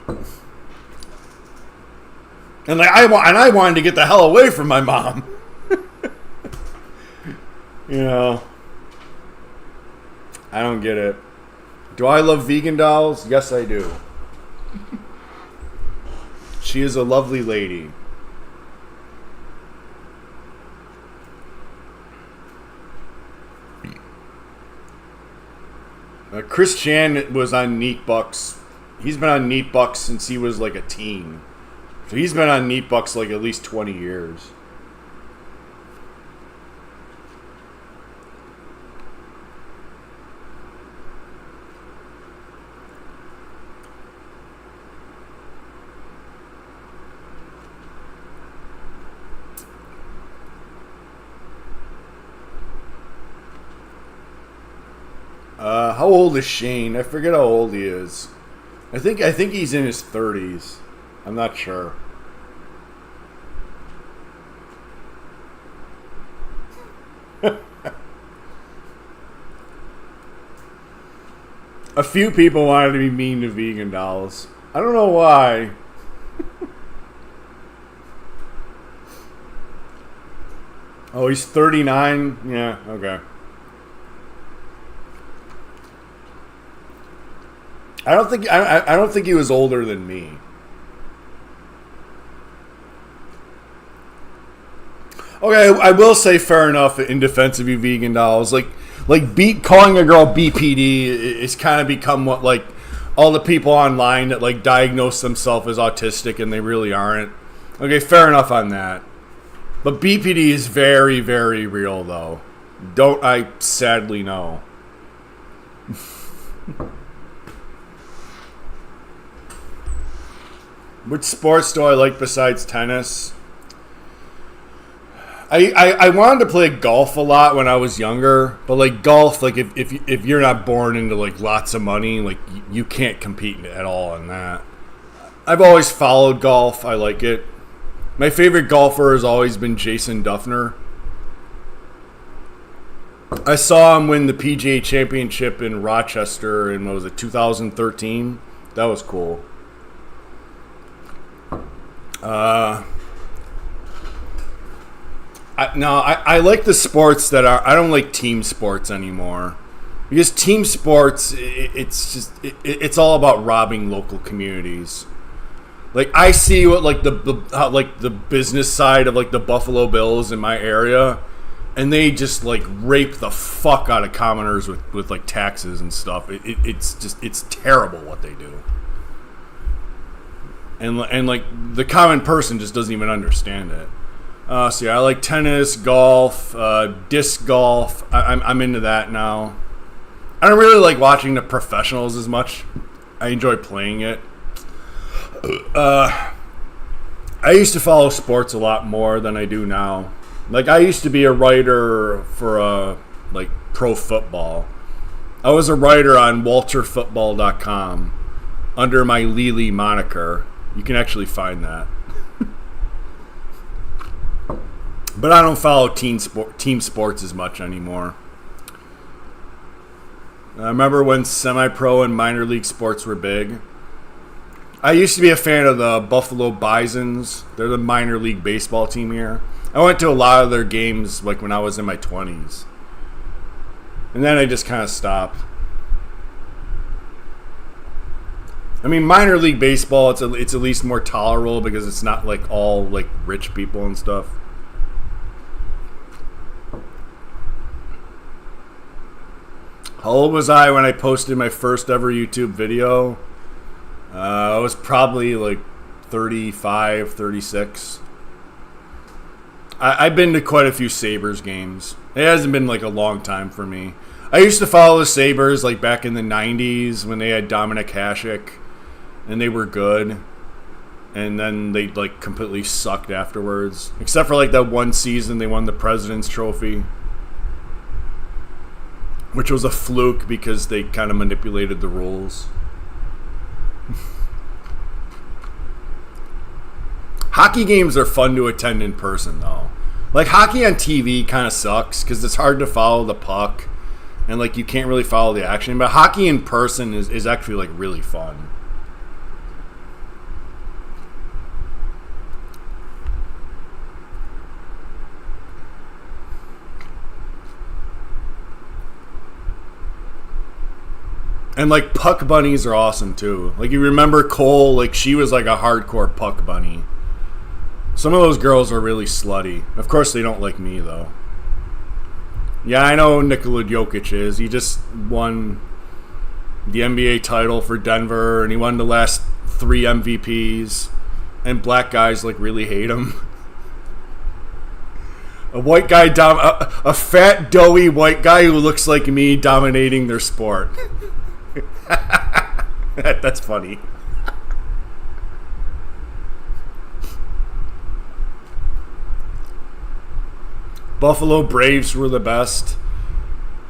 Speaker 2: And, like, I wanted to get the hell away from my mom. You know. I don't get it. Do I love vegan dolls? Yes, I do. She is a lovely lady. Chris Chan was on Neat Bucks. He's been on Neat Bucks since he was like a teen. So he's been on Neat Bucks like at least 20 years. How old is Shane? I forget how old he is. I think he's in his 30s. I'm not sure. A few people wanted to be mean to vegan dolls. I don't know why. Oh, he's 39? Yeah, okay. I don't think he was older than me. Okay, I will say fair enough in defense of you vegan dolls. Like calling a girl BPD is kind of become what like all the people online that like diagnose themselves as autistic and they really aren't. Okay, fair enough on that. But BPD is very, very real though. Don't I sadly know. Which sports do I like besides tennis? I wanted to play golf a lot when I was younger, but like golf, like if you're not born into like lots of money, like you can't compete at all in that. I've always followed golf. I like it. My favorite golfer has always been Jason Duffner. I saw him win the PGA Championship in Rochester in, what was it, 2013? That was cool. I like the sports that are. I don't like team sports anymore because team sports, it's all about robbing local communities. Like I see what like the business side of like the Buffalo Bills in my area, and they just like rape the fuck out of commoners with like taxes and stuff. It's terrible what they do. And like the common person just doesn't even understand it. So yeah, I like tennis, golf, disc golf. I'm into that now. I don't really like watching the professionals as much. I enjoy playing it. I used to follow sports a lot more than I do now. Like I used to be a writer for like pro football. I was a writer on WalterFootball.com under my Lily moniker. You can actually find that. But I don't follow team sports as much anymore. I remember when semi-pro and minor league sports were big. I used to be a fan of the Buffalo Bisons. They're the minor league baseball team here. I went to a lot of their games like when I was in my 20s. And then I just kind of stopped. I mean, minor league baseball, it's at least more tolerable because it's not like all like rich people and stuff. How old was I when I posted my first ever YouTube video? I was probably like 35, 36. I've been to quite a few Sabres games. It hasn't been like a long time for me. I used to follow the Sabres like back in the 90s when they had Dominic Hasek and they were good. And then they like completely sucked afterwards. Except for like that one season they won the President's Trophy. Which was a fluke because they kind of manipulated the rules. Hockey games are fun to attend in person, though. Like, hockey on TV kind of sucks because it's hard to follow the puck. And, like, you can't really follow the action. But hockey in person is actually, like, really fun. And, like, puck bunnies are awesome, too. Like, you remember Cole, like, she was, like, a hardcore puck bunny. Some of those girls are really slutty. Of course, they don't like me, though. Yeah, I know Nikola Jokic is. He just won the NBA title for Denver, and he won the last 3 MVPs. And black guys, like, really hate him. A white guy, a fat, doughy white guy who looks like me dominating their sport. That's funny. Buffalo Braves were the best.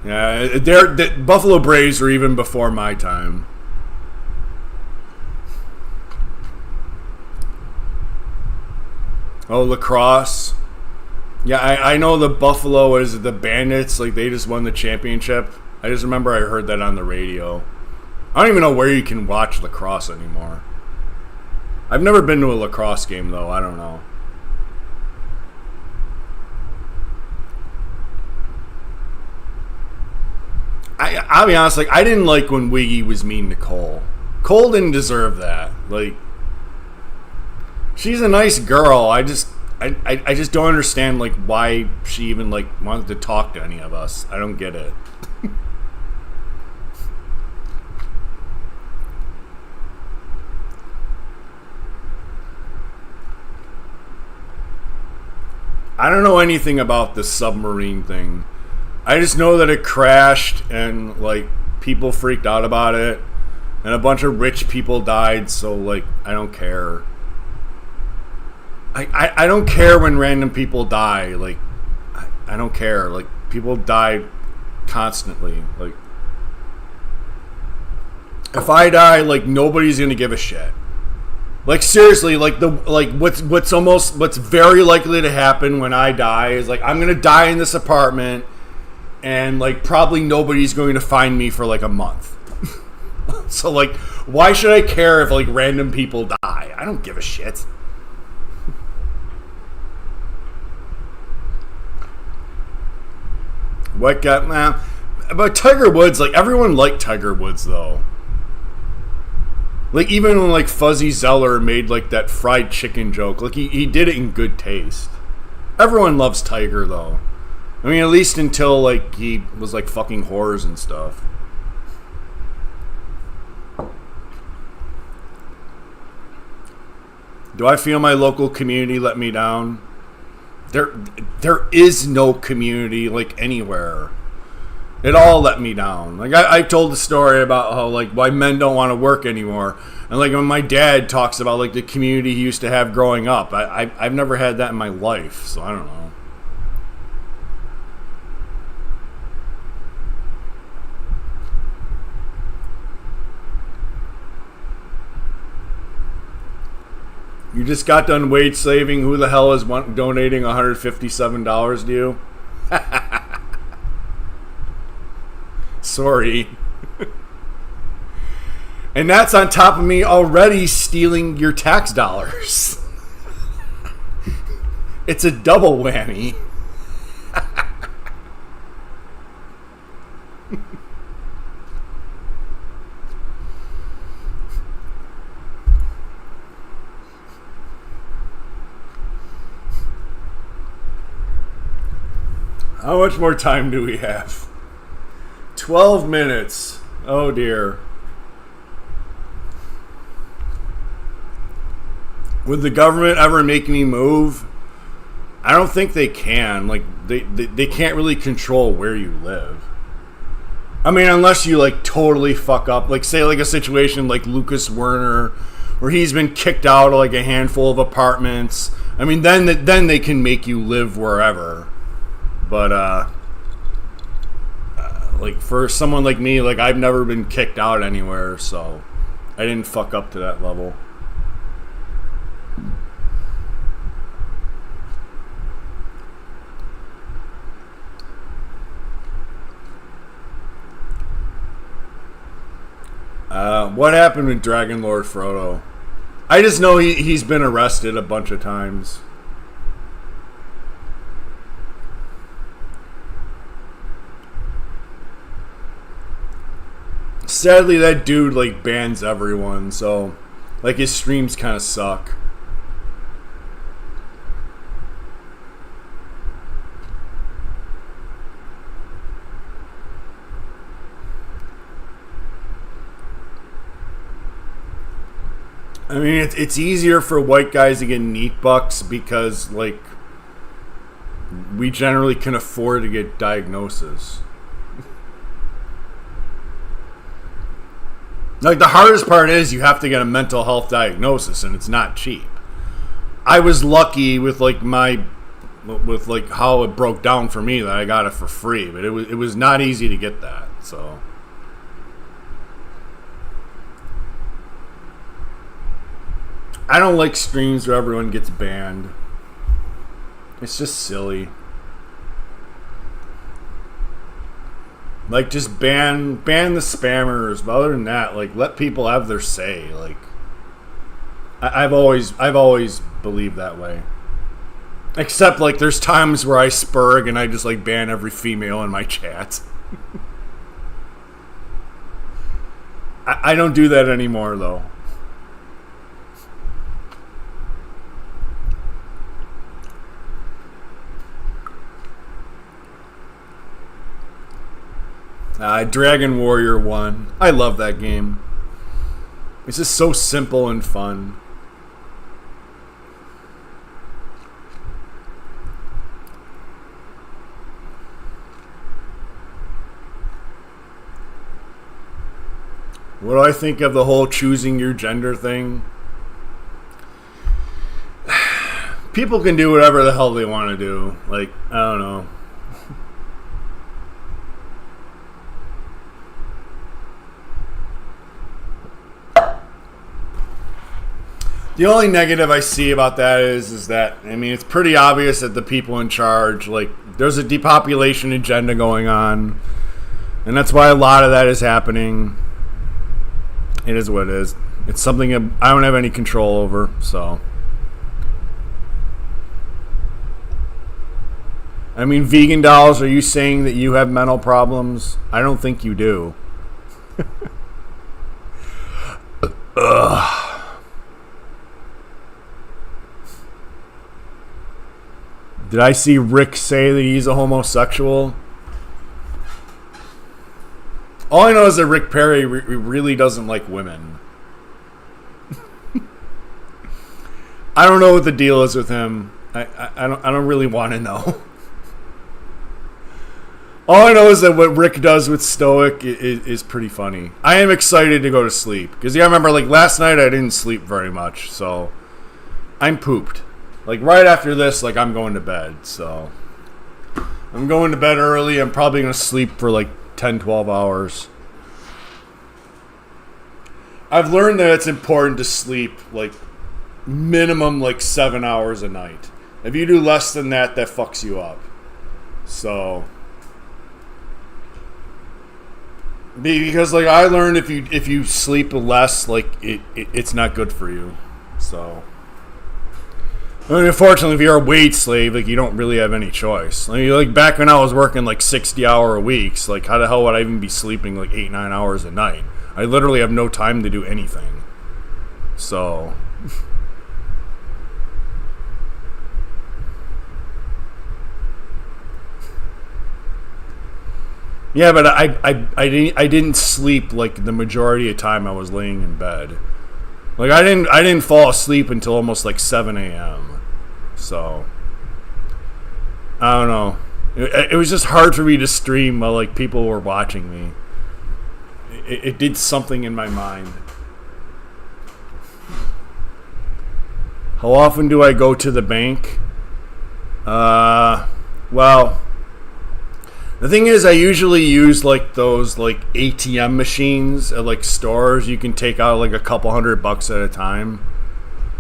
Speaker 2: Yeah, the Buffalo Braves were even before my time. Oh, lacrosse. Yeah, I know the Buffalo is the Bandits. Like, they just won the championship. I just remember I heard that on the radio. I don't even know where you can watch lacrosse anymore. I've never been to a lacrosse game, though. I don't know. I'll be honest, like, I didn't like when Wiggy was mean to Cole. Cole didn't deserve that. Like, she's a nice girl. I just don't understand, like, why she even, like, wanted to talk to any of us. I don't get it. I don't know anything about the submarine thing. I just know that it crashed and, like, people freaked out about it. And a bunch of rich people died, so, like, I don't care. I don't care when random people die. Like, I don't care. Like, people die constantly. Like, if I die, like, nobody's gonna give a shit. Like, seriously, like, what's very likely to happen when I die is, like, I'm gonna die in this apartment, and, like, probably nobody's going to find me for, like, a month. So, like, why should I care if, like, random people die? I don't give a shit. What got... Nah. But Tiger Woods, like, everyone liked Tiger Woods, though. Like, even when, like, Fuzzy Zeller made, like, that fried chicken joke, like, he did it in good taste. Everyone loves Tiger, though. I mean, at least until, like, he was, like, fucking whores and stuff. Do I feel my local community let me down? There is no community, like, anywhere. It all let me down. Like, I told the story about how, like, why men don't want to work anymore. And, like, when my dad talks about, like, the community he used to have growing up, I've never had that in my life, so I don't know. You just got done wage slaving. Who the hell is donating $157 to you? Sorry. And that's on top of me already stealing your tax dollars. It's a double whammy. How much more time do we have? 12 minutes. Oh dear. Would the government ever make me move? I don't think they can. Like, they can't really control where you live. I mean, unless you, like, totally fuck up. Like, say, like, a situation like Lucas Werner, where he's been kicked out of, like, a handful of apartments. I mean, then they can make you live wherever. But, like, for someone like me, like, I've never been kicked out anywhere, so I didn't fuck up to that level. What happened with Dragon Lord Frodo? I just know he's been arrested a bunch of times. Sadly, that dude, like, bans everyone, so, like, his streams kind of suck. I mean, it's easier for white guys to get neat bucks because, like, we generally can afford to get diagnoses. Like, the hardest part is you have to get a mental health diagnosis, and it's not cheap. I was lucky with, like, how it broke down for me that I got it for free, but it was not easy to get that, so. I don't like streams where everyone gets banned. It's just silly. Like, just ban the spammers. But other than that, like, let people have their say. Like, I've always believed that way. Except, like, there's times where I spurg and I just, like, ban every female in my chat. I don't do that anymore, though. Dragon Warrior 1. I love that game. It's just so simple and fun. What do I think of the whole choosing your gender thing? People can do whatever the hell they want to do. Like, I don't know. The only negative I see about that is that, I mean, it's pretty obvious that the people in charge, like, there's a depopulation agenda going on, and that's why a lot of that is happening. It is what it is. It's something I don't have any control over, so. I mean, vegan dolls, are you saying that you have mental problems? I don't think you do. Ugh. Did I see Rick say that he's a homosexual? All I know is that Rick Perry really doesn't like women. I don't know what the deal is with him. I don't really want to know. All I know is that what Rick does with Stoic is pretty funny. I am excited to go to sleep. Because I remember, like, last night I didn't sleep very much. So I'm pooped. Like, right after this, like, I'm going to bed, so. I'm going to bed early. I'm probably going to sleep for, like, 10, 12 hours. I've learned that it's important to sleep, like, minimum like 7 hours a night. If you do less than that, that fucks you up. So, because like I learned if you sleep less, like it's not good for you. So, I mean, unfortunately, if you're a wage slave, like you don't really have any choice. I mean, like back when I was working like 60-hour weeks, like how the hell would I even be sleeping like 8-9 hours a night? I literally have no time to do anything. So. Yeah, but I didn't sleep like the majority of the time I was laying in bed. Like I didn't fall asleep until almost like 7 a.m. So I don't know. It was just hard for me to stream while like people were watching me. It did something in my mind. How often do I go to the bank? Well. The thing is, I usually use like those like ATM machines at like stores. You can take out like a couple $100 at a time.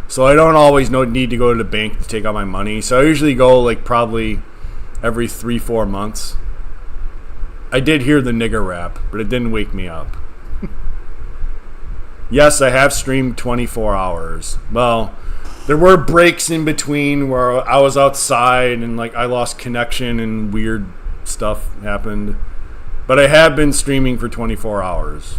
Speaker 2: So I don't always need to go to the bank to take out my money. So I usually go like probably every 3-4 months. I did hear the nigger rap, but it didn't wake me up. Yes, I have streamed 24 hours. Well, there were breaks in between where I was outside and like I lost connection and weird stuff happened, but I have been streaming for 24 hours.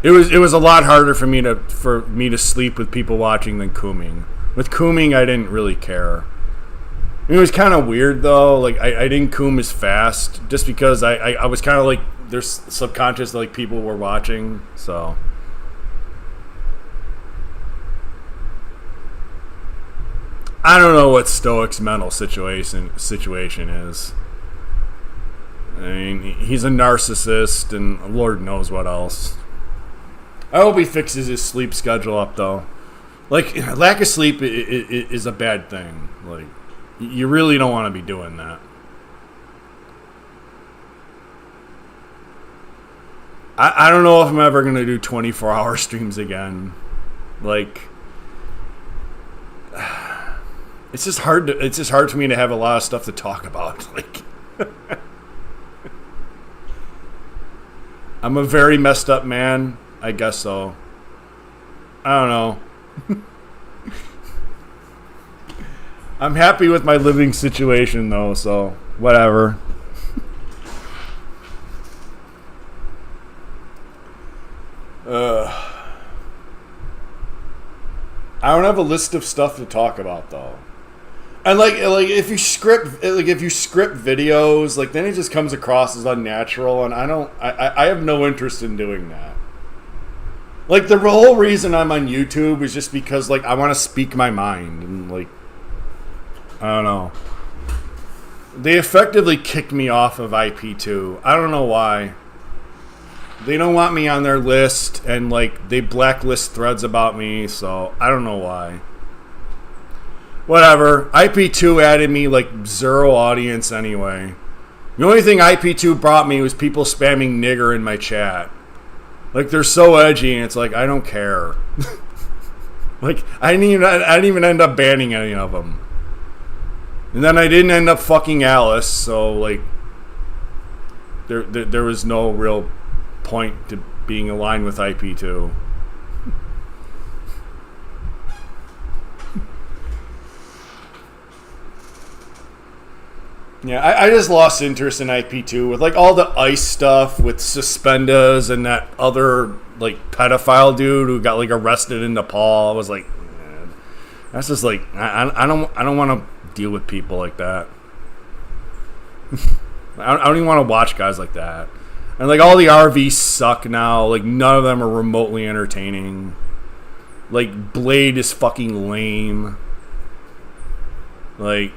Speaker 2: It was a lot harder for me to sleep with people watching than cooming. With cooming, I didn't really care. It was kind of weird though. Like I didn't coom as fast just because I was kind of like there's subconscious like people were watching. So. I don't know what Stoic's mental situation is. I mean, he's a narcissist, and Lord knows what else. I hope he fixes his sleep schedule up, though. Like, lack of sleep is a bad thing. Like, you really don't want to be doing that. I don't know if I'm ever going to do 24-hour streams again. Like... It's just hard for me to have a lot of stuff to talk about. Like, I'm a very messed up man. I guess so. I don't know. I'm happy with my living situation though, so whatever. I don't have a list of stuff to talk about though. And like if you script videos, like then it just comes across as unnatural, and I have no interest in doing that. Like the whole reason I'm on YouTube is just because like I want to speak my mind, and like I don't know. They effectively kicked me off of IP2. I don't know why. They don't want me on their list, and like they blacklist threads about me, so I don't know why. Whatever. IP2 added me like 0 audience anyway. The only thing IP2 brought me was people spamming nigger in my chat. Like they're so edgy, and it's like I don't care. Like I didn't even end up banning any of them. And then I didn't end up fucking Alice, so like there was no real point to being aligned with IP2. Yeah, I just lost interest in IP2 with like all the ICE stuff with Suspendas and that other like pedophile dude who got like arrested in Nepal. I was like, man, that's just like I don't want to deal with people like that. I don't even want to watch guys like that. And like all the RVs suck now. Like none of them are remotely entertaining. Like Blade is fucking lame. Like,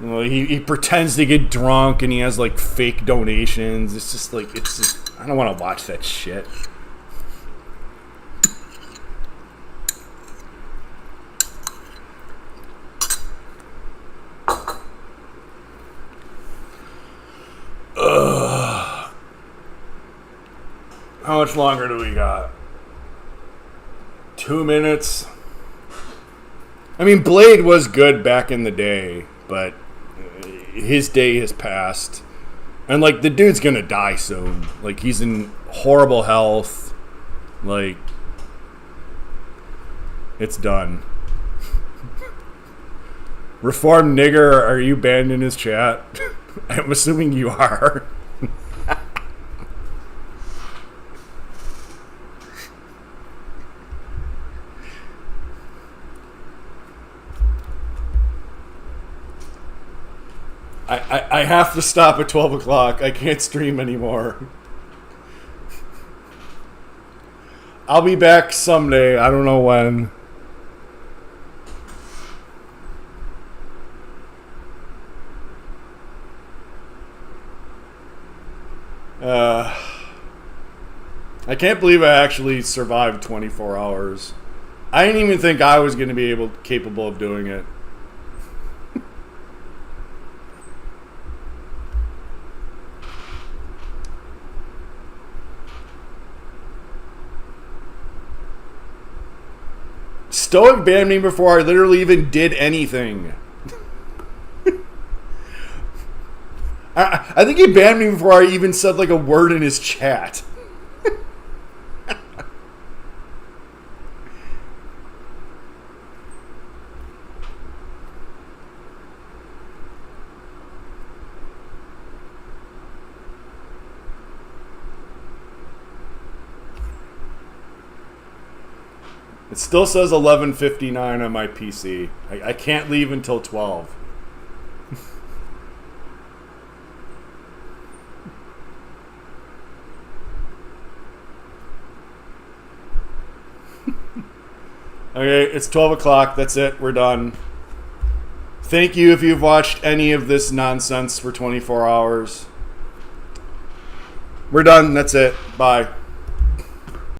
Speaker 2: well, he pretends to get drunk and he has like fake donations. It's just like I don't want to watch that shit. How much longer do we got? 2 minutes. I mean, Blade was good back in the day, but his day has passed. And, like, the dude's gonna die soon. Like, he's in horrible health. Like, it's done. Reformed nigger, are you banned in his chat? I'm assuming you are. I have to stop at 12 o'clock. I can't stream anymore. I'll be back someday. I don't know when. I can't believe I actually survived 24 hours. I didn't even think I was going to be capable of doing it. Stoic banned me before I literally even did anything. I think he banned me before I even said like a word in his chat. It still says 11:59 on my PC. I can't leave until 12. Okay, it's 12 o'clock. That's it. We're done. Thank you if you've watched any of this nonsense for 24 hours. We're done. That's it. Bye.